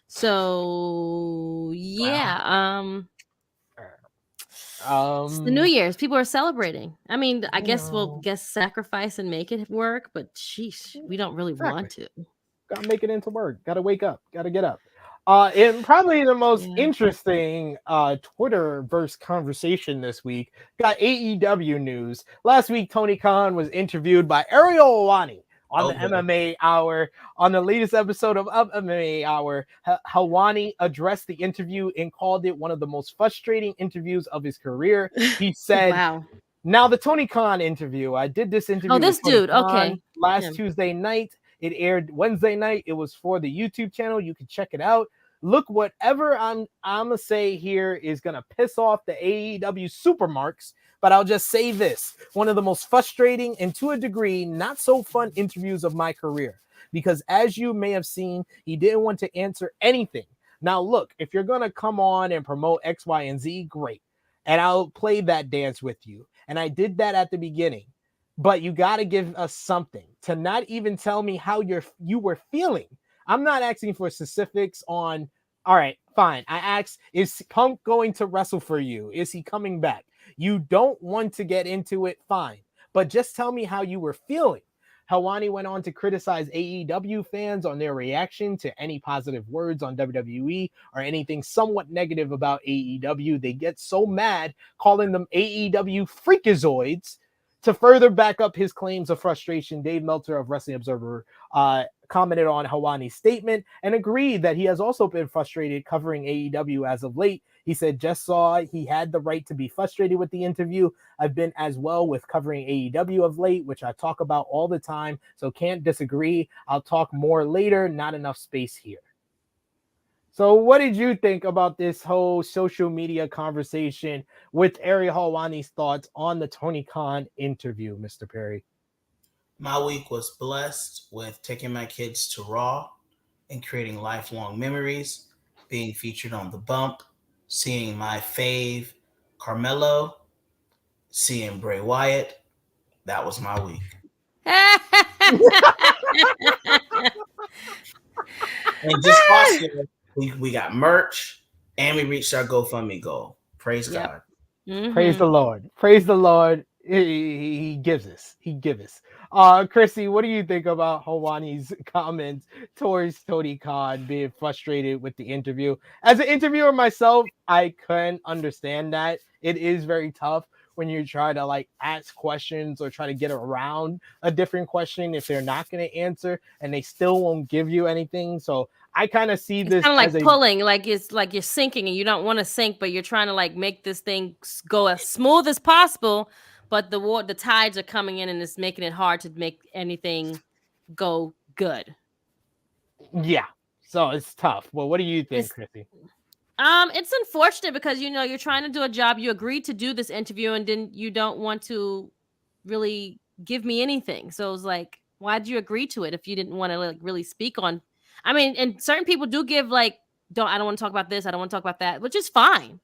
[SPEAKER 5] So yeah. It's the New Year's. People are celebrating. I mean, I
[SPEAKER 3] You
[SPEAKER 5] guess we'll
[SPEAKER 3] know.
[SPEAKER 5] sacrifice and make it work, but sheesh, we don't really want to.
[SPEAKER 3] Gotta make it into work. Gotta wake up. Gotta get up. And probably the most
[SPEAKER 5] Yeah.
[SPEAKER 3] interesting Twitterverse conversation this week got AEW news. Last week, Tony Khan was interviewed by Ariel Helwani on the MMA Hour. On the latest episode of MMA Hour, Helwani addressed the interview and called it one of the most frustrating interviews of his career. He said,
[SPEAKER 5] Wow.
[SPEAKER 3] Now the Tony Khan interview. I did this interview
[SPEAKER 5] Oh, this
[SPEAKER 3] with Tony
[SPEAKER 5] dude.
[SPEAKER 3] Khan
[SPEAKER 5] Okay.
[SPEAKER 3] last
[SPEAKER 5] Yeah.
[SPEAKER 3] Tuesday night. It aired Wednesday night. It was for the YouTube channel. You can check it out. Look, whatever I'm gonna say here is gonna piss off the AEW supermarks, but I'll just say this: one of the most frustrating and to a degree not so fun interviews of my career. Because as you may have seen, he didn't want to answer anything. Now, look, if you're gonna come on and promote X, Y, and Z, great, and I'll play that dance with you. And I did that at the beginning. But you got to give us something. To not even tell me how you were feeling. I'm not asking for specifics on, all right, fine. I asked, is Punk going to wrestle for you? Is he coming back? You don't want to get into it, fine. But just tell me how you were feeling. Helwani went on to criticize AEW fans on their reaction to any positive words on WWE or anything somewhat negative about AEW. They get so mad, calling them AEW freakazoids. To further back up his claims of frustration, Dave Meltzer of Wrestling Observer commented on Helwani's statement and agreed that he has also been frustrated covering AEW as of late. He said, just saw he had the right to be frustrated with the interview. I've been as well with covering AEW of late, which I talk about all the time, so can't disagree. I'll talk more later, not enough space here. So what did you think about this whole social media conversation with Ariel Helwani's thoughts on the Tony Khan interview, Mr. Perry?
[SPEAKER 4] My week was blessed with taking my kids to Raw and creating lifelong memories, being featured on The Bump, seeing my fave Carmelo, seeing Bray Wyatt. That was my week. And just also, we got merch and we reached our GoFundMe goal. Praise God.
[SPEAKER 5] Mm-hmm.
[SPEAKER 3] Praise the Lord. Praise the Lord. He gives us. He gives us. Krssi, what do you think about Helwani's comments towards Tony Khan being frustrated with the interview? As an interviewer myself, I can understand that. It is very tough when you try to like ask questions or try to get around a different question if they're not going to answer and they still won't give you anything. So I kind of see this
[SPEAKER 5] kind of
[SPEAKER 3] as
[SPEAKER 5] like pulling, like it's like you're sinking and you don't want to sink, but you're trying to like make this thing go as smooth as possible. But the tides are coming in and it's making it hard to make anything go good.
[SPEAKER 3] Yeah. So it's tough. Well, what do you think, Krssi?
[SPEAKER 5] It's unfortunate because you're trying to do a job. You agreed to do this interview and then you don't want to really give me anything. So it was like, why did you agree to it if you didn't want to like really speak on? I mean, and certain people do give like, I don't want to talk about this. I don't want to talk about that, which is fine.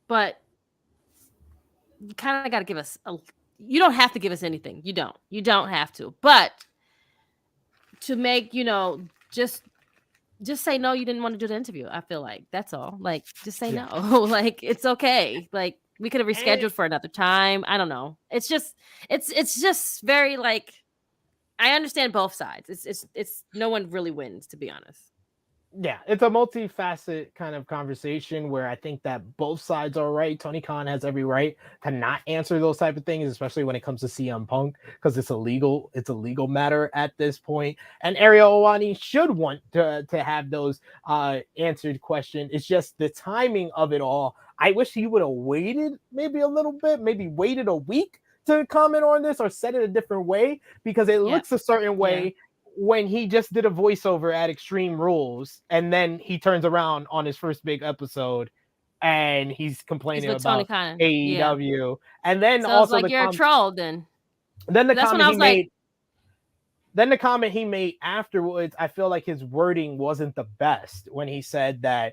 [SPEAKER 5] But you kind of got to give us you don't have to give us anything. You don't have to, but to make, just say no, you didn't want to do the interview. I feel like that's all. Like, just say no. Like, it's okay. Like, we could have rescheduled for another time. I don't know. It's just very like, I understand both sides. It's no one really wins, to be honest.
[SPEAKER 3] Yeah, it's a multifaceted kind of conversation where I think that both sides are right. Tony Khan has every right to not answer those type of things, especially when it comes to CM Punk, because it's a legal matter at this point. And Ariel Helwani should want to have those answered questions. It's just the timing of it all. I wish he would have waited maybe a little bit, maybe waited a week to comment on this or said it a different way, because it looks a certain way when he just did a voiceover at Extreme Rules and then he turns around on his first big episode and he's complaining about AEW. And then
[SPEAKER 5] so
[SPEAKER 3] also
[SPEAKER 5] like, you're a troll then.
[SPEAKER 3] Then the comment he made afterwards, I feel like his wording wasn't the best when he said that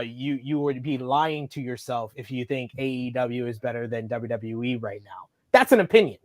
[SPEAKER 3] you would be lying to yourself if you think AEW is better than WWE right now. That's an opinion.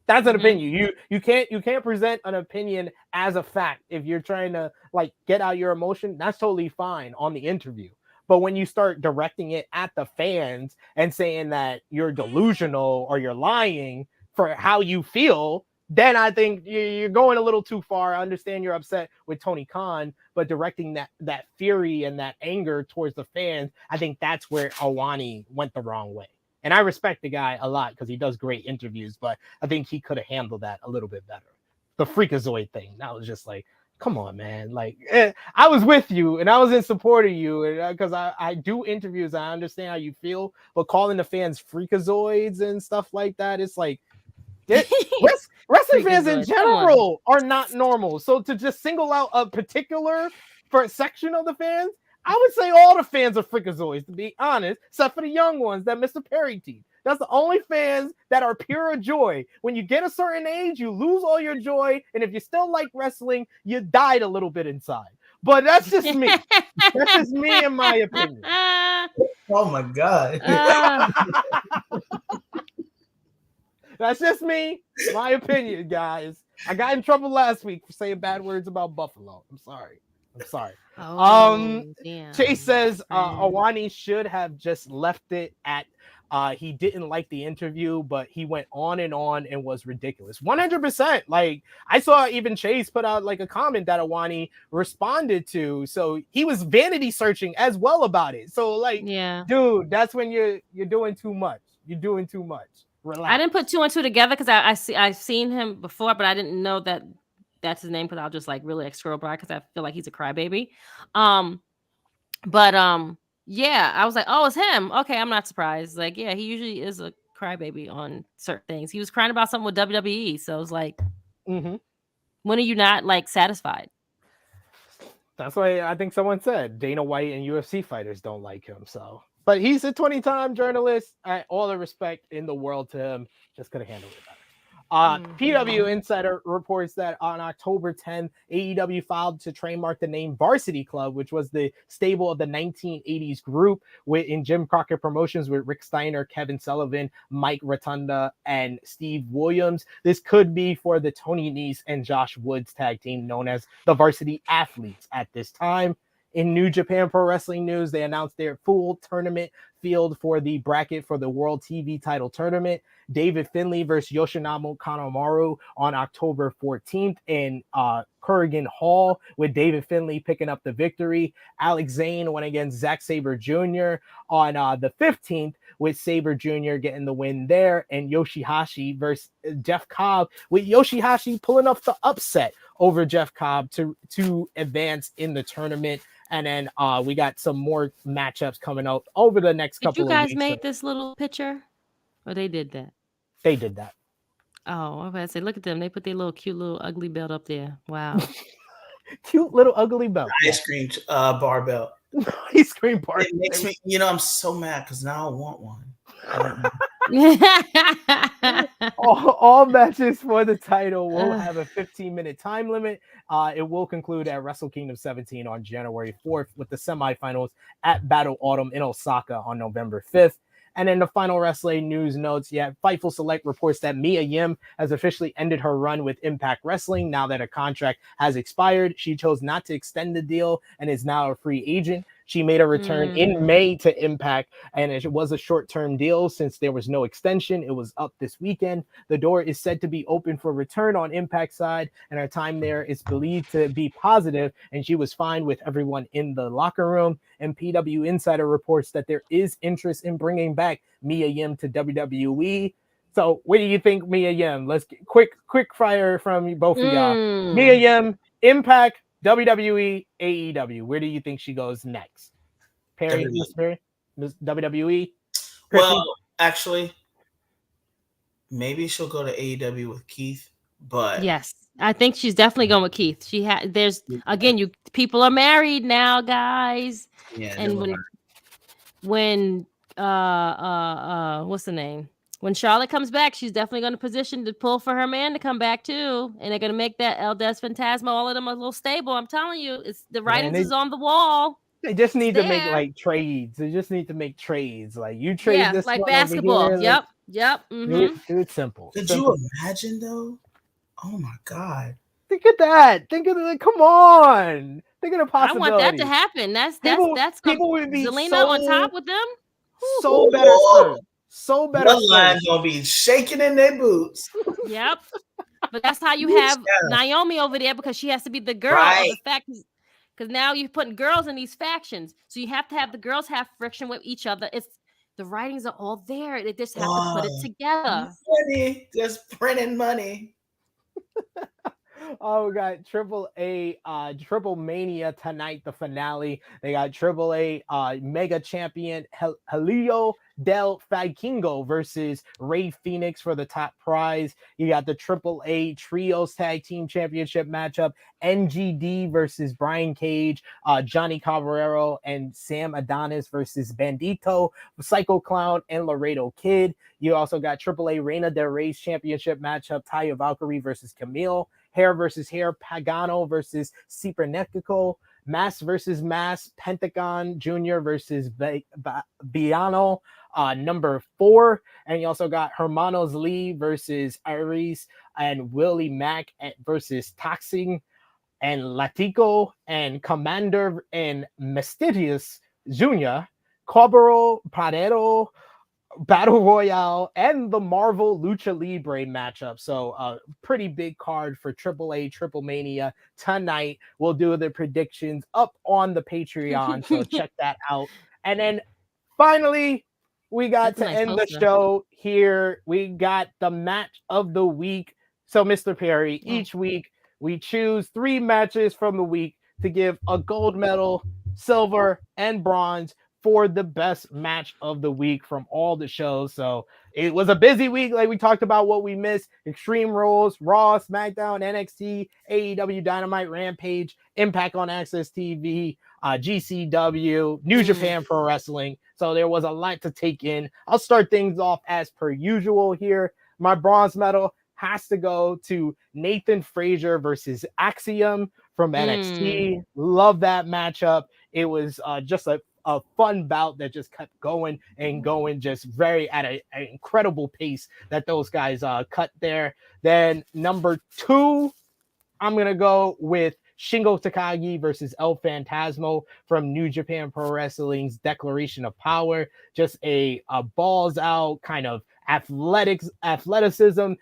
[SPEAKER 3] That's an opinion. You can't present an opinion as a fact. If you're trying to like get out your emotion, that's totally fine on the interview. But when you start directing it at the fans and saying that you're delusional or you're lying for how you feel, then I think you're going a little too far. I understand you're upset with Tony Khan, but directing that fury and that anger towards the fans, I think that's where Helwani went the wrong way. And I respect the guy a lot because he does great interviews, but I think he could have handled that a little bit better. The Freakazoid thing, that was just like, come on, man. Like, I was with you and I was in support of you because I do interviews. I understand how you feel, but calling the fans Freakazoids and stuff like that, it's like, wrestling fans in general are not normal. So to just single out a particular section of the fans, I would say all the fans are Freakazoids, to be honest, except for the young ones that Mr. Perry team. That's the only fans that are pure joy. When you get a certain age, you lose all your joy. And if you still like wrestling, you died a little bit inside. But that's just me. That's just me in my opinion.
[SPEAKER 4] Oh my God.
[SPEAKER 3] That's just me. My opinion, guys. I got in trouble last week for saying bad words about Buffalo. I'm sorry.
[SPEAKER 5] Damn.
[SPEAKER 3] Chase says Helwani should have just left it at he didn't like the interview, but he went on and was ridiculous. 100%. Like, I saw even Chase put out like a comment that Helwani responded to. So he was vanity searching as well about it. So like, dude, that's when you're doing too much. You're doing too much. Relax.
[SPEAKER 5] I didn't put 2 and 2 together because I've seen him before, but I didn't know that that's his name because I'll just like really scroll by because I feel like he's a crybaby. Yeah, I was like, oh, it's him. Okay, I'm not surprised. Like, yeah, he usually is a crybaby on certain things. He was crying about something with WWE, so I was like, when are you not like satisfied?
[SPEAKER 3] That's why I think someone said Dana White and UFC fighters don't like him. So, but he's a 20-time journalist. All the respect in the world to him. Just could have handled it better. PW Insider reports that on October 10th, AEW filed to trademark the name Varsity Club, which was the stable of the 1980s group in Jim Crockett Promotions with Rick Steiner, Kevin Sullivan, Mike Rotunda, and Steve Williams. This could be for the Tony Nese and Josh Woods tag team known as the Varsity Athletes at this time. In New Japan Pro Wrestling news, they announced their full tournament field for the bracket for the World TV title tournament. David Finlay versus Yoshinobu Kanemaru on October 14th in Kurgan Hall, with David Finlay picking up the victory. Alex Zane went against Zack Sabre Jr. on the 15th, with Sabre Jr. getting the win there, and Yoshihashi versus Jeff Cobb, with Yoshihashi pulling up the upset over Jeff Cobb to advance in the tournament. And then we got some more matchups coming out over the next couple of weeks.
[SPEAKER 5] Did you guys make this little picture? Or they did that?
[SPEAKER 3] They did that.
[SPEAKER 5] Oh, I was about to say, look at them. They put their little cute little ugly belt up there. Wow.
[SPEAKER 3] Cute little ugly belt.
[SPEAKER 4] Ice cream bar belt.
[SPEAKER 3] Ice cream bar.
[SPEAKER 4] It makes me, I'm so mad because now I want one.
[SPEAKER 3] all matches for the title will have a 15-minute time limit. It will conclude at Wrestle Kingdom 17 on January 4th, with the semifinals at Battle Autumn in Osaka on November 5th. And then the final wrestling news notes, Fightful Select reports that Mia Yim has officially ended her run with Impact Wrestling now that her contract has expired. She chose not to extend the deal and is now a free agent. She made a return in May to Impact, and it was a short-term deal since there was no extension. It was up this weekend. The door is said to be open for return on Impact side, and her time there is believed to be positive, and she was fine with everyone in the locker room. And PW Insider reports that there is interest in bringing back Mia Yim to WWE. So what do you think, Mia Yim? Let's get quick fire from both of y'all. Mia Yim, Impact, WWE, AEW. Where do you think she goes next? Perry, Miss Perry, WWE. Krissy?
[SPEAKER 4] Well, actually, maybe she'll go to AEW with Keith, but
[SPEAKER 5] yes, I think she's definitely going with Keith. There's again, people are married now, guys.
[SPEAKER 4] Yeah,
[SPEAKER 5] and when what's the name? When Charlotte comes back, she's definitely going to position to pull for her man to come back too, and they're going to make that El Des Fantasma, all of them, a little stable. I'm telling you, it's the writings is on the wall.
[SPEAKER 3] They just need to make like trades. They just need to make trades. Like you trade this
[SPEAKER 5] like
[SPEAKER 3] one
[SPEAKER 5] basketball.
[SPEAKER 3] over here,
[SPEAKER 5] Yep.
[SPEAKER 3] Do it simple.
[SPEAKER 4] Could you imagine though? Oh my God.
[SPEAKER 3] Think of that. Come on. Think of the
[SPEAKER 5] I want that to
[SPEAKER 3] possibilities.
[SPEAKER 5] happen. That's
[SPEAKER 3] People would be
[SPEAKER 5] Zelina
[SPEAKER 3] so
[SPEAKER 5] on top with them.
[SPEAKER 3] so better served. So better
[SPEAKER 4] Bloodline
[SPEAKER 3] served.
[SPEAKER 4] gonna be shaking in their boots.
[SPEAKER 5] Yep. But that's how you
[SPEAKER 4] Yes.
[SPEAKER 5] have Naomi over there, because she has to be the girl of the fact. Because now you're putting girls in these factions, so you have to have the girls have friction with each other. It's the writings are all there. They just have to put it together.
[SPEAKER 4] Money, just printing money.
[SPEAKER 3] Oh, we got Triple Mania tonight, the finale. They got AAA Mega Champion Helio Del Fakingo versus Ray Phoenix for the top prize. You got the AAA Trios Tag Team Championship matchup. NGD versus Brian Cage, Johnny Cabrero and Sam Adonis versus Bandito, Psycho Clown, and Laredo Kid. You also got AAA Reina del Rey's Championship matchup, Taya Valkyrie versus Camille. Hair versus Hair, Pagano versus Cipernetico, Mass versus Mass, Pentagon Jr. versus Biano, number 4. And you also got Hermanos Lee versus Iris and Willie Mack versus Toxin and Latico and Commander and Mysterious Jr., Cobro, Pradero, Battle Royale, and the Marvel Lucha Libre matchup. So a pretty big card for AAA Triple Mania tonight. We'll do the predictions up on the Patreon, so check that out. And then finally, we got to end the show here. We got the match of the week. So Mr. Perry, each week we choose 3 matches from the week to give a gold medal, silver, and bronze for the best match of the week from all the shows. So it was a busy week. Like we talked about what we missed: Extreme Rules, Raw, SmackDown, NXT, AEW Dynamite, Rampage, Impact on AXS TV, GCW, New Japan Pro Wrestling. So there was a lot to take in. I'll start things off as per usual here. My bronze medal has to go to Nathan Frazier versus Axiom from NXT. Love that matchup. It was just a fun bout that just kept going and going, just very at an incredible pace that those guys cut there. Then number 2, I'm going to go with Shingo Takagi versus El Phantasmo from New Japan Pro Wrestling's Declaration of Power. Just a balls out kind of athleticism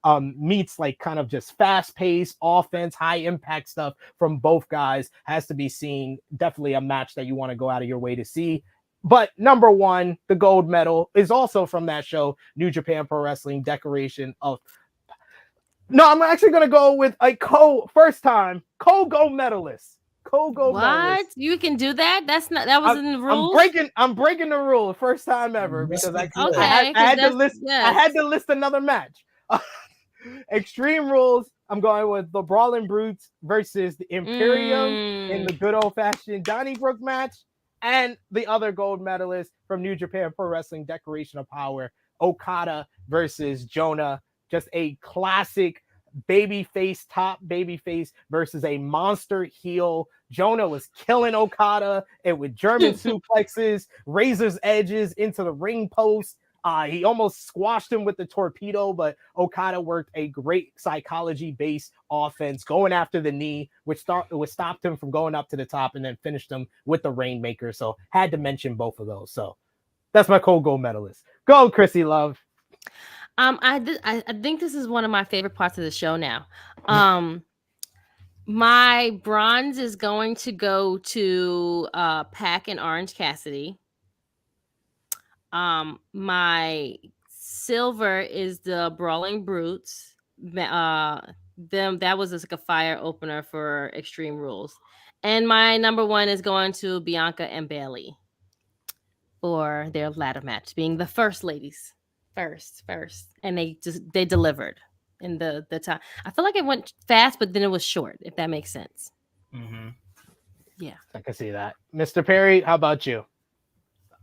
[SPEAKER 3] meets like kind of just fast paced offense, high impact stuff from both guys. Has to be seen. Definitely a match that you want to go out of your way to see. But number 1, the gold medal, is also from that show, New Japan Pro Wrestling Declaration of. No, I'm actually gonna go with a first time gold medalist. Co-gold medalist.
[SPEAKER 5] You can do that? That was in the rules.
[SPEAKER 3] I'm breaking the rule, first time ever, because I had to list another match. Extreme Rules. I'm going with the Brawling Brutes versus the Imperium in the good old fashioned Donnybrook match, and the other gold medalist from New Japan Pro Wrestling Declaration of Power, Okada versus Jonah. Just a classic top babyface versus a monster heel. Jonah was killing Okada and with German suplexes, razor's edges into the ring post. He almost squashed him with the torpedo, but Okada worked a great psychology-based offense going after the knee, which stopped him from going up to the top, and then finished him with the Rainmaker. So had to mention both of those. So that's my gold medalist. Go, Krssi Luv.
[SPEAKER 5] I think this is one of my favorite parts of the show now. My bronze is going to go to Pac and Orange Cassidy. My silver is the Brawling Brutes. That was just like a fire opener for Extreme Rules. And my number 1 is going to Bianca and Bayley for their ladder match, being the first ladies. First, and they delivered in the time. I feel like it went fast, but then it was short, if that makes sense. Yeah,
[SPEAKER 3] I can see that. Mr. Perry, how about you?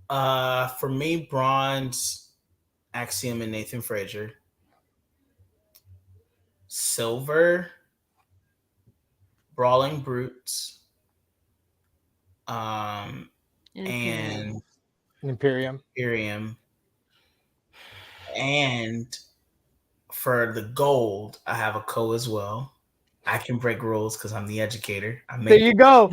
[SPEAKER 4] For me, bronze, Axiom and Nathan Frazier. Silver, Brawling Brutes. And
[SPEAKER 3] Imperium.
[SPEAKER 4] And for the gold, I have a co as well. I can break rules because I'm the educator.
[SPEAKER 3] There you go.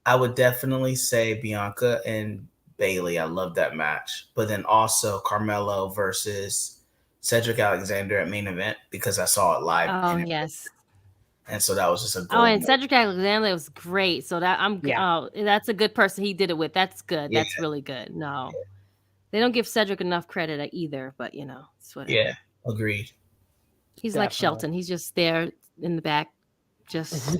[SPEAKER 4] I would definitely say Bianca and Bailey. I love that match. But then also Carmelo versus Cedric Alexander at main event because I saw it live.
[SPEAKER 5] Oh yes.
[SPEAKER 4] And so that was just a
[SPEAKER 5] Oh,
[SPEAKER 4] gold.
[SPEAKER 5] and Cedric Alexander was great. So that that's a good person he did it with. That's good.
[SPEAKER 4] Yeah.
[SPEAKER 5] That's really good. No. They don't give Cedric enough credit either, but it's whatever.
[SPEAKER 4] Yeah, agreed.
[SPEAKER 5] He's like Shelton. He's just there in the back. Just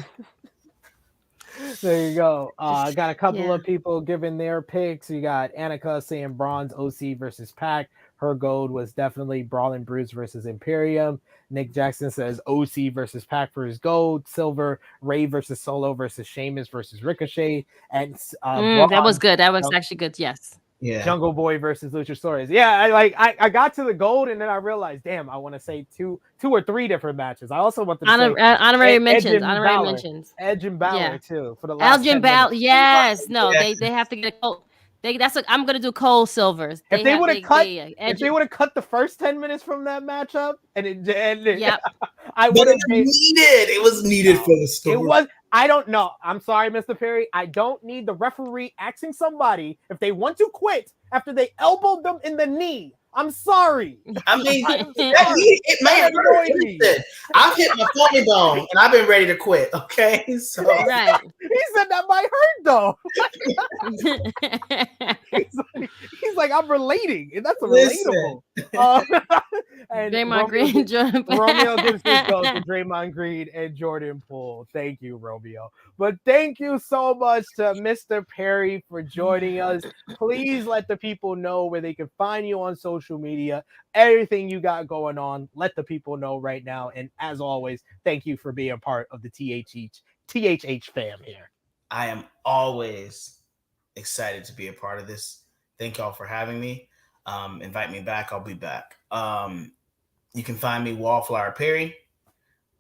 [SPEAKER 3] there you go. I got a couple of people giving their picks. You got Annika saying bronze OC versus Pac. Her gold was definitely Brawling Bruce versus Imperium. Nick Jackson says OC versus Pac for his gold. Silver, Ray versus Solo versus Sheamus versus Ricochet. And
[SPEAKER 5] that was good. That was actually good. Yes.
[SPEAKER 4] Yeah.
[SPEAKER 3] Jungle Boy versus Luchasaurus. Yeah, I got to the gold and then I realized, damn, I want to say two or three different matches. I also want to say
[SPEAKER 5] honorary mentions.
[SPEAKER 3] Edge and Balor too for the
[SPEAKER 5] Edge
[SPEAKER 3] last
[SPEAKER 5] and Balor. Yes, no, they have to get a gold. I'm gonna do Cole Silvers.
[SPEAKER 3] If they would have cut the first 10 minutes from that matchup, I would have
[SPEAKER 4] needed. It was needed for the story.
[SPEAKER 3] It was. I don't know. I'm sorry, Mr. Perry. I don't need the referee asking somebody if they want to quit after they elbowed them in the knee. I'm sorry.
[SPEAKER 4] I mean, it may have hurt. I've hit my funny bone and I've been ready to quit. Okay, so
[SPEAKER 5] right.
[SPEAKER 3] He said that might hurt though. he's like, I'm relating, and that's relatable. And
[SPEAKER 5] Draymond Green,
[SPEAKER 3] Romeo gives his goes to Draymond Green and Jordan Poole. Thank you, Romeo. But thank you so much to Mr. Perry for joining us. Please let the people know where they can find you on social media, everything you got going on. Let the people know right now. And as always, thank you for being part of the THH fam here.
[SPEAKER 4] I am always excited to be a part of this. Thank y'all for having me. Invite me back. I'll be back. You can find me Wallflower Perry.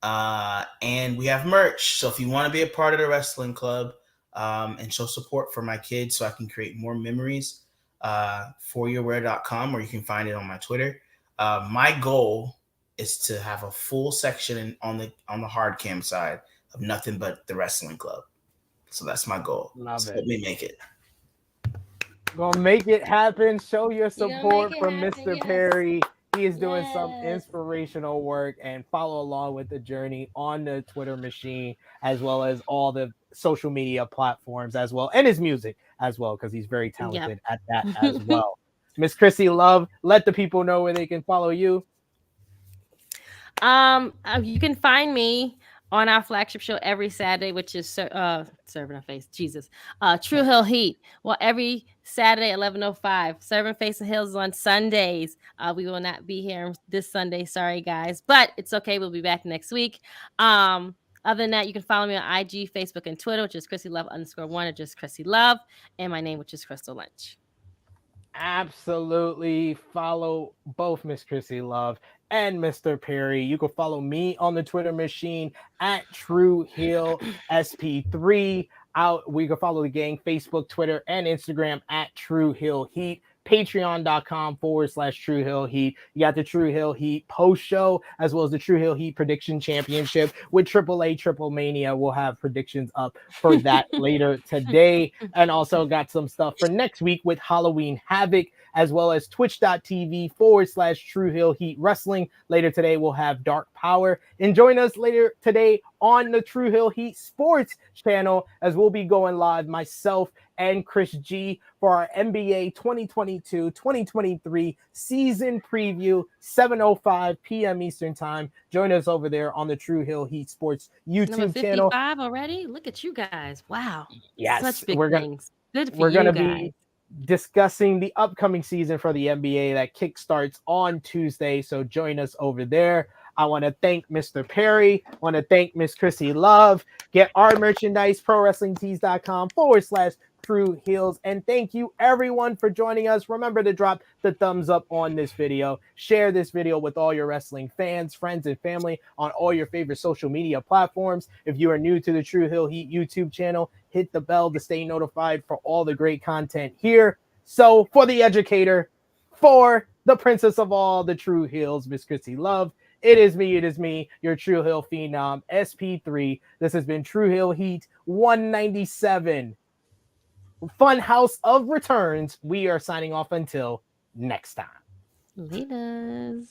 [SPEAKER 4] And we have merch. So if you want to be a part of the wrestling club and show support for my kids so I can create more memories, foryourwear.com, or you can find it on my Twitter. My goal is to have a full section on the hard cam side of nothing but the wrestling club. So that's my goal.
[SPEAKER 3] Love it.
[SPEAKER 4] Let me make it.
[SPEAKER 3] Gonna make it happen. Show your support from Mr. Perry. He is doing some inspirational work, and follow along with the journey on the Twitter machine, as well as all the social media platforms as well, and his music as well, because he's very talented at that as well. Miss Krssi Luv, let the people know where they can follow you.
[SPEAKER 5] You can find me on our flagship show every Saturday, which is serving a face, Jesus. Tru Heel Heat. Well, every Saturday, 11:05. Serving Face of Hills on Sundays. We will not be here this Sunday. Sorry, guys, but it's okay. We'll be back next week. Other than that, you can follow me on IG, Facebook, and Twitter, which is Krssi Luv _1, or just Krssi Luv, and my name, which is Crystal Lynch.
[SPEAKER 3] Absolutely. Follow both Miss Krssi Luv and Mr. Perry. You can follow me on the Twitter machine at Tru Heel SP3. We can follow the gang Facebook, Twitter, and Instagram at Tru Heel Heat. Patreon.com/Tru Heel Heat. You got the Tru Heel Heat post show, as well as the Tru Heel Heat prediction championship with AAA Triple Mania. We'll have predictions up for that later today, and also got some stuff for next week with Halloween Havoc, as well as twitch.tv/Tru Heel Heat Wrestling. Later today, we'll have Dark Power. And join us later today on the Tru Heel Heat Sports channel, as we'll be going live, myself and Chris G, for our NBA 2022-2023 season preview, 7:05 p.m. Eastern time. Join us over there on the Tru Heel Heat Sports YouTube channel.
[SPEAKER 5] 55 already? Look at you guys. Wow.
[SPEAKER 3] Yes.
[SPEAKER 5] Such big things. Good for
[SPEAKER 3] we're
[SPEAKER 5] you
[SPEAKER 3] gonna
[SPEAKER 5] guys.
[SPEAKER 3] Be discussing the upcoming season for the NBA that kickstarts on Tuesday. So join us over there. I want to thank Mr. Perry. I want to thank Miss Krssi Luv. Get our merchandise, prowrestlingtees.com/Tru Heels. And thank you everyone for joining us. Remember to drop the thumbs up on this video. Share this video with all your wrestling fans, friends, and family on all your favorite social media platforms. If you are new to the Tru Heel Heat YouTube channel, hit the bell to stay notified for all the great content here. So for the educator, for the princess of all the Tru Heels, Miss Krssi Luv. It is me, your Tru Heel Phenom, SP3. This has been Tru Heel Heat 197. Fun House of Returns. We are signing off until next time.
[SPEAKER 5] Leaders.